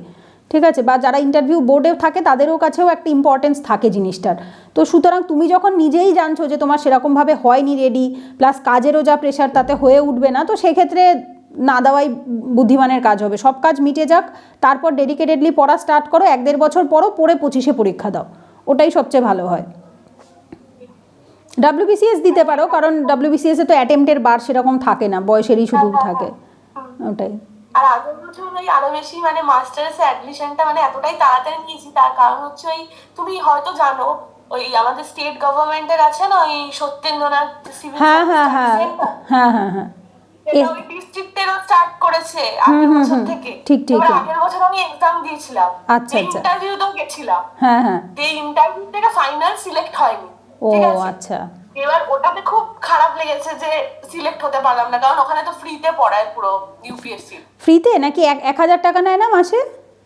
ঠিক আছে, বা যারা ইন্টারভিউ বোর্ডে থাকে তাদেরও কাছেও একটা ইম্পর্টেন্স থাকে জিনিসটার। তো সুতরাং তুমি যখন নিজেই জানছো যে তোমার সেরকমভাবে হয়নি রেডি, প্লাস কাজেরও যা প্রেশার তাতে হয়ে উঠবে না, তো সেক্ষেত্রে না দেওয়াই বুদ্ধিমানের কাজ হবে। সব কাজ মিটে যাক, তারপর ডেডিকেটেডলি পড়া স্টার্ট করো, 1-1.5 বছর পরও পড়ে 25-এ পরীক্ষা দাও, ওটাই সবচেয়ে ভালো হয়। WBCS দিতে পারো, কারণ WBCS-এ তো অ্যাটেম্পটের বার সেরকম থাকে না, বয়সেরই শুধু থাকে, ওটাই। আর আগের বছর ওই আরো বেশি মানে মাস্টার্স অ্যাডমিশনটা মানে এতটাই তাড়াতাড়ি নিয়েছি, তার কারণ হচ্ছে ওই তুমি হয়তো জানো ওই আমাদের স্টেট গভর্নমেন্টের আছে না ওই সত্যেন্দ্রনাথ সিভিল হ্যাঁ হ্যাঁ হ্যাঁ হ্যাঁ হ্যাঁ হ্যাঁ ওই ডিস্ট্রিক্টেরও স্টার্ট করেছে আগের বছর থেকে। ঠিক ঠিক। এবার আগের বছর আমি এক্সাম দিয়েছিলাম, আচ্ছা আচ্ছা, ইন্টারভিউতেও গেছিলাম, হ্যাঁ হ্যাঁ, এই ইন্টারভিউ থেকে ফাইনাল সিলেক্ট হয়নি, ও ঠিক আছে। আচ্ছা, এবার ওটাতে খুব খারাপ লেগেছে যে সিলেক্ট হতে পারলাম না, কারণ ওখানে তো ফ্রিতে পড়ায় পুরো ইউপিএসসি। ফ্রিতে নাকি 1,000 টাকা নেয় না মাসে?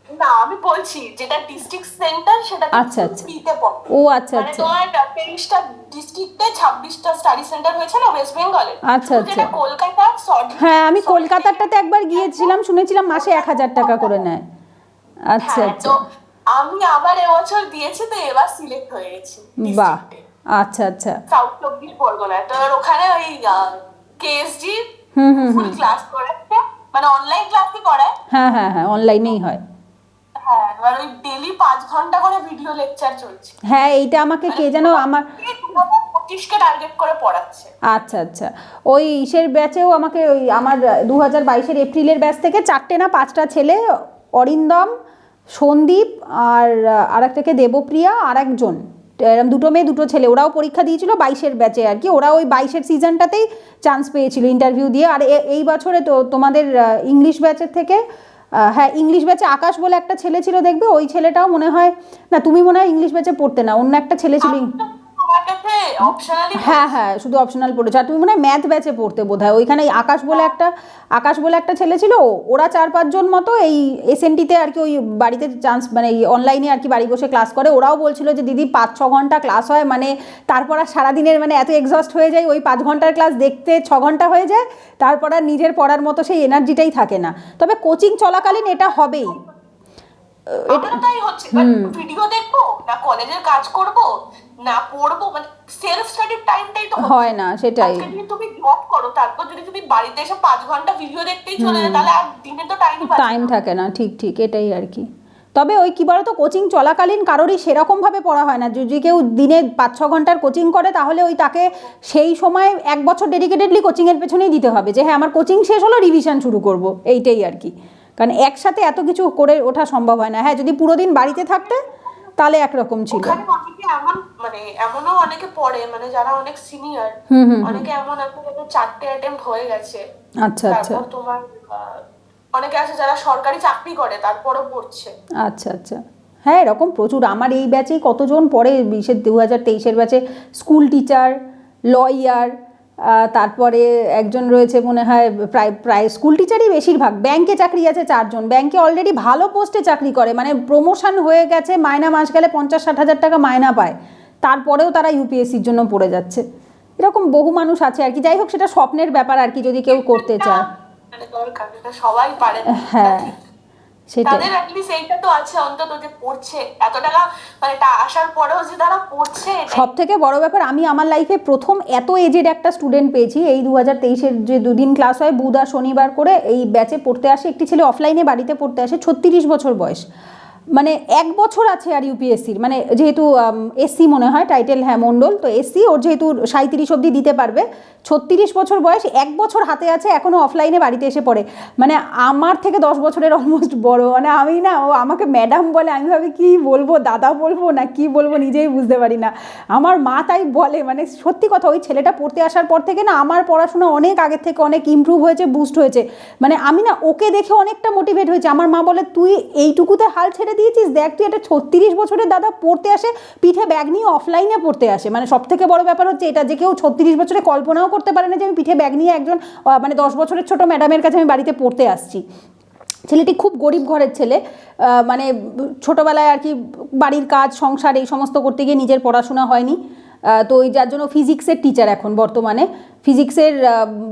না আমি বলছি যেটা ডিস্ট্রিক্ট সেন্টার সেটা আচ্ছা আচ্ছা, ফ্রিতে পড়ে। ও আচ্ছা মানে আচ্ছা, তোমার 23টা ডিস্ট্রিক্টে 26টা স্টাডি সেন্টার হয়েছে না ওয়েস্ট বেঙ্গলে। আচ্ছা আচ্ছা, যেটা কলকাতার হ্যাঁ আমি কলকাতারটাতে একবার গিয়েছিলাম, শুনেছিলাম মাসে 1,000 টাকা করে নেয়। আচ্ছা হ্যাঁ, আচ্ছা, তো আমি আবার এবছর দিয়েছি, তো এবার সিলেক্ট হয়ে গেছি বাহ, আচ্ছা আচ্ছা, সাউথ 24 পরগনায়। তো এবার ওখানে ওই কেএসজি ফুল ক্লাস করাচ্ছে, মানে অনলাইন ক্লাসই করায়। হ্যাঁ হ্যাঁ হ্যাঁ, অনলাইনেই হয়। হ্যাঁ, এবার ওই ডেইলি 5 ঘন্টা করে ভিডিও লেকচার চলছে। হ্যাঁ এইটা আমাকে কে যেন আমার 25কে টার্গেট করে পড়াচ্ছে। আচ্ছা আচ্ছা, ওই ইসের ব্যাচেও আমাকে ওই আমার 2022-এর এপ্রিলের ব্যাচ থেকে 4টে না 5টা ছেলে, অরিন্দম, সন্দীপ আর আরেকটাকে দেবপ্রিয়া আর একজন, এরকম 2 মেয়ে 2 ছেলে, ওরাও পরীক্ষা দিয়েছিল 22-এর ব্যাচে আর কি, ওরা ওই 22-এর সিজনটাতেই চান্স পেয়েছিল ইন্টারভিউ দিয়ে। আর এই বছরে তো তোমাদের ইংলিশ ব্যাচের থেকে হ্যাঁ ইংলিশ ব্যাচে আকাশ বলে একটা ছেলে ছিল, দেখবে ওই ছেলেটাও মনে হয়, না তুমি মনে হয় ইংলিশ ব্যাচে পড়তে না, অন্য একটা ছেলে ছিল, হ্যাঁ হ্যাঁ শুধু অপশনাল পড়েছে, আর তুমি মনে হয় ম্যাথ ব্যাচে পড়তে বোধহয়, ওইখানে আকাশ বলে একটা ছেলে ছিল, ওরা 4-5 জন মতো এই এসএনটিতে আর কি ওই বাড়িতে চান্স মানে অনলাইনে আর কি বাড়ি বসে ক্লাস করে। ওরাও বলছিল যে দিদি 5-6 ঘন্টা ক্লাস হয়, মানে তারপর আর সারাদিনের মানে এত এক্সস্ট হয়ে যায়, ওই 5 ঘন্টার ক্লাস দেখতে 6 ঘন্টা হয়ে যায়, তারপর আর নিজের পড়ার মতো সেই এনার্জিটাই থাকে না। তবে কোচিং চলাকালীন এটা হবেই, এটাই হচ্ছে ভিডিও দেখবো না কলেজের কাজ করব না পড়বো, মানে সেলফ স্টাডির টাইমটাই তো হয় না, সেটাই। যদি তুমি জব করো তারপর যদি তুমি বাড়িতে এসে 5 ঘন্টা ভিডিও দেখতেই চলে যায়, তাহলে আর দিনে তো টাইম থাকে না, ঠিক ঠিক, এটাই আর কি। তবে ওই কী বলতো, কোচিং চলাকালীন কারোরই সেরকমভাবে পড়া হয় না, যদি কেউ দিনে 5-6 ঘন্টার কোচিং করে তাহলে ওই তাকে সেই সময় 1 বছর ডেডিকেটেডলি কোচিংয়ের পেছনেই দিতে হবে, যে হ্যাঁ আমার কোচিং শেষ হলো রিভিশন শুরু করব, এইটাই আর কি, কারণ একসাথে এত কিছু করে ওঠা সম্ভব হয় না। হ্যাঁ যদি পুরো দিন বাড়িতে থাকতে তাহলে একরকম ছিল। এমন মানে এমনও অনেকে পড়ে মানে যারা অনেক সিনিয়র, অনেকে এমন আছে যাদের 4টে অ্যাটেম্প্ট হয়ে গেছে। আচ্ছা আচ্ছা, তারপর তোমার অনেকে আছে যারা সরকারি চাকরি করে তারপরও পড়ছে। আচ্ছা আচ্ছা, হ্যাঁ এরকম প্রচুর, আমার এই ব্যাচেই কতজন পড়ে, 2023-এর ব্যাচে স্কুল টিচার, লয়ার, তারপরে একজন রয়েছে মনে হয় প্রায় স্কুল টিচারই বেশিরভাগ, ব্যাংকে চাকরি আছে 4 জন, ব্যাংকে অলরেডি ভালো পোস্টে চাকরি করে, মানে প্রমোশন হয়ে গেছে, মাইনা মাস গেলে 50-60 হাজার টাকা মাইনা পায়, তারপরেও তারা ইউপিএসসির জন্য পড়ে যাচ্ছে, এরকম বহু মানুষ আছে আর কি। যাই হোক সেটা স্বপ্নের ব্যাপার আর কি, যদি কেউ করতে চায়, সবাই পারে, হ্যাঁ সেটা তাদের অ্যাটলিস্ট এইটা তো আছে অন্তত যে পড়ছে, এত টাকা মানে আসার পরেও যে তারা পড়ছে। সব থেকে বড় ব্যাপার, আমি আমার লাইফে প্রথম এত এজেড একটা স্টুডেন্ট পেয়েছি, এই 2023-এর যে 2 দিন ক্লাস হয় বুধ আর শনিবার করে, এই ব্যাচে পড়তে আসে একটি ছেলে, অফলাইনে বাড়িতে পড়তে আসে, 36 বছর বয়স, মানে 1 বছর আছে আর ইউপিএসসির, মানে যেহেতু এসসি মনে হয় টাইটেল, হ্যাঁ মণ্ডল, তো এসসি ওর যেহেতু 37 অবধি দিতে পারবে, 36 বছর বয়স, 1 বছর হাতে আছে, এখনও অফলাইনে বাড়িতে এসে পড়ে। মানে আমার থেকে 10 বছরের অলমোস্ট বড়, মানে আমি না, ও আমাকে ম্যাডাম বলে, আমি ভাবি কী বলবো, দাদা বলবো না কি বলবো নিজেই বুঝতে পারি না। আমার মা তাই বলে, মানে সত্যি কথা, ওই ছেলেটা পড়তে আসার পর থেকে না আমার পড়াশোনা অনেক আগের থেকে অনেক ইমপ্রুভ হয়েছে, বুস্ট হয়েছে। মানে আমি না ওকে দেখে অনেকটা মোটিভেট হয়েছে। আমার মা বলে, তুই এইটুকুতে হাল ছেড়ে দিয়েছিস, দেখ তুই একটা 36 বছরের দাদা পড়তে আসে, পিঠে ব্যাগ নিয়ে অফলাইনে পড়তে আসে। মানে সব থেকে বড় ব্যাপার হচ্ছে এটা, যে কেউ 36 বছরে কল্পনাও করতে পারে না যে আমি পিঠে ব্যাগ নিয়ে একজন মানে 10 বছরের ছোট ম্যাডামের কাছে আমি বাড়িতে পড়তে আসছি। ছেলেটি খুব গরিব ঘরের ছেলে, মানে ছোটোবেলায় আর কি বাড়ির কাজ সংসার এই সমস্ত করতে গিয়ে নিজের পড়াশোনা হয়নি। তো ওই যার জন্য ফিজিক্সের টিচার এখন বর্তমানে, ফিজিক্সের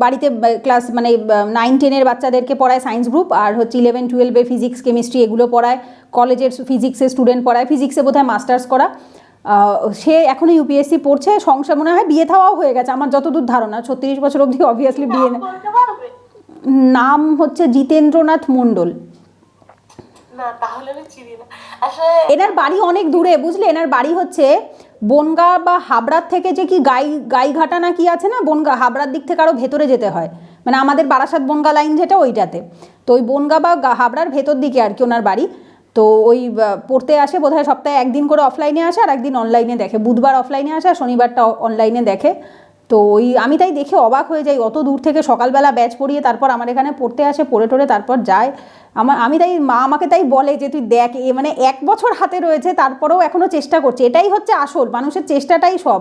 বাড়িতে ক্লাস মানে 9-10-এর বাচ্চাদেরকে পড়ায় সায়েন্স গ্রুপ, আর হচ্ছে 11-12-এ ফিজিক্স কেমিস্ট্রি এগুলো পড়ায়, কলেজের ফিজিক্সের স্টুডেন্ট পড়ায়, ফিজিক্সে বোধহয় মাস্টার্স করা। সে এখনও ইউপিএসসি পড়ছে, সংসার মনে হয় বিয়ে থাওয়াও হয়ে গেছে আমার যতদূর ধারণা, 36 বছর অবধি অবভিয়াসলি বিয়ে। নাম হচ্ছে জিতেন্দ্রনাথ মণ্ডল। না তাহলে আমি চিনি না আসলে। এনার বাড়ি অনেক দূরে, বুঝলে, এনার বাড়ি হচ্ছে বনগাঁ বা হাবড়ার থেকে, যে কি গাইঘাটা না কি আছে না, বনগাঁ হাবড়ার দিক থেকে আরও ভেতরে যেতে হয়, মানে আমাদের বারাসাত বনগাঁ লাইন যেটা ওইটাতে। তো ওই বনগাঁ বা হাবড়ার ভেতর দিকে আর কি ওনার বাড়ি। তো ওই পড়তে আসে বোধহয় সপ্তাহে 1 দিন করে অফলাইনে আসে, আর 1 দিন অনলাইনে দেখে, বুধবার অফলাইনে আসে আর শনিবারটা অনলাইনে দেখে। তো ওই আমি তাই দেখে অবাক হয়ে যাই, অত দূর থেকে সকালবেলা ব্যাচ পড়িয়ে তারপর আমার এখানে পড়তে আসে, পড়ে টোরে তারপর যায়। আমি তাই, মা আমাকে তাই বলে যে তুই দেখ, এ মানে 1 বছর হাতে রয়েছে তারপরেও এখনও চেষ্টা করছে, এটাই হচ্ছে আসল, মানুষের চেষ্টাটাই সব।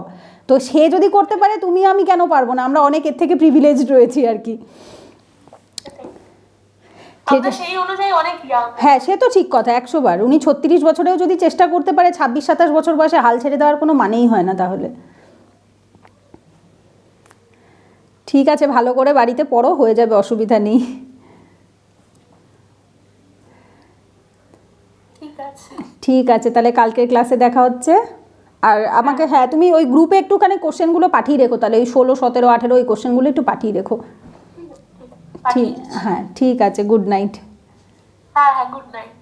তো সে যদি করতে পারে, তুমি আমি কেন পারবো না, আমরা অনেক এর থেকে প্রিভিলেজড রয়েছি আর কি। সেই অনুযায়ী অনেক ইয়াং। হ্যাঁ সে তো ঠিক কথা 100 বার। উনি 36 বছরেও যদি চেষ্টা করতে পারে, 26-27 বছর বয়সে হাল ছেড়ে দেওয়ার কোনো মানেই হয় না তাহলে। ঠিক আছে, ভালো করে বাড়িতে পড়ো, হয়ে যাবে, অসুবিধা নেই। ঠিক আছে, তাহলে কালকের ক্লাসে দেখা হচ্ছে। আর আমাকে, হ্যাঁ তুমি ওই গ্রুপে একটুখানি কোশ্চেনগুলো পাঠিয়ে রেখো, তাহলে ওই 16, 17, 18 ওই কোশ্চেনগুলো একটু পাঠিয়ে রেখো। ঠিক, হ্যাঁ ঠিক আছে, গুড নাইট। হ্যাঁ হ্যাঁ, গুড নাইট।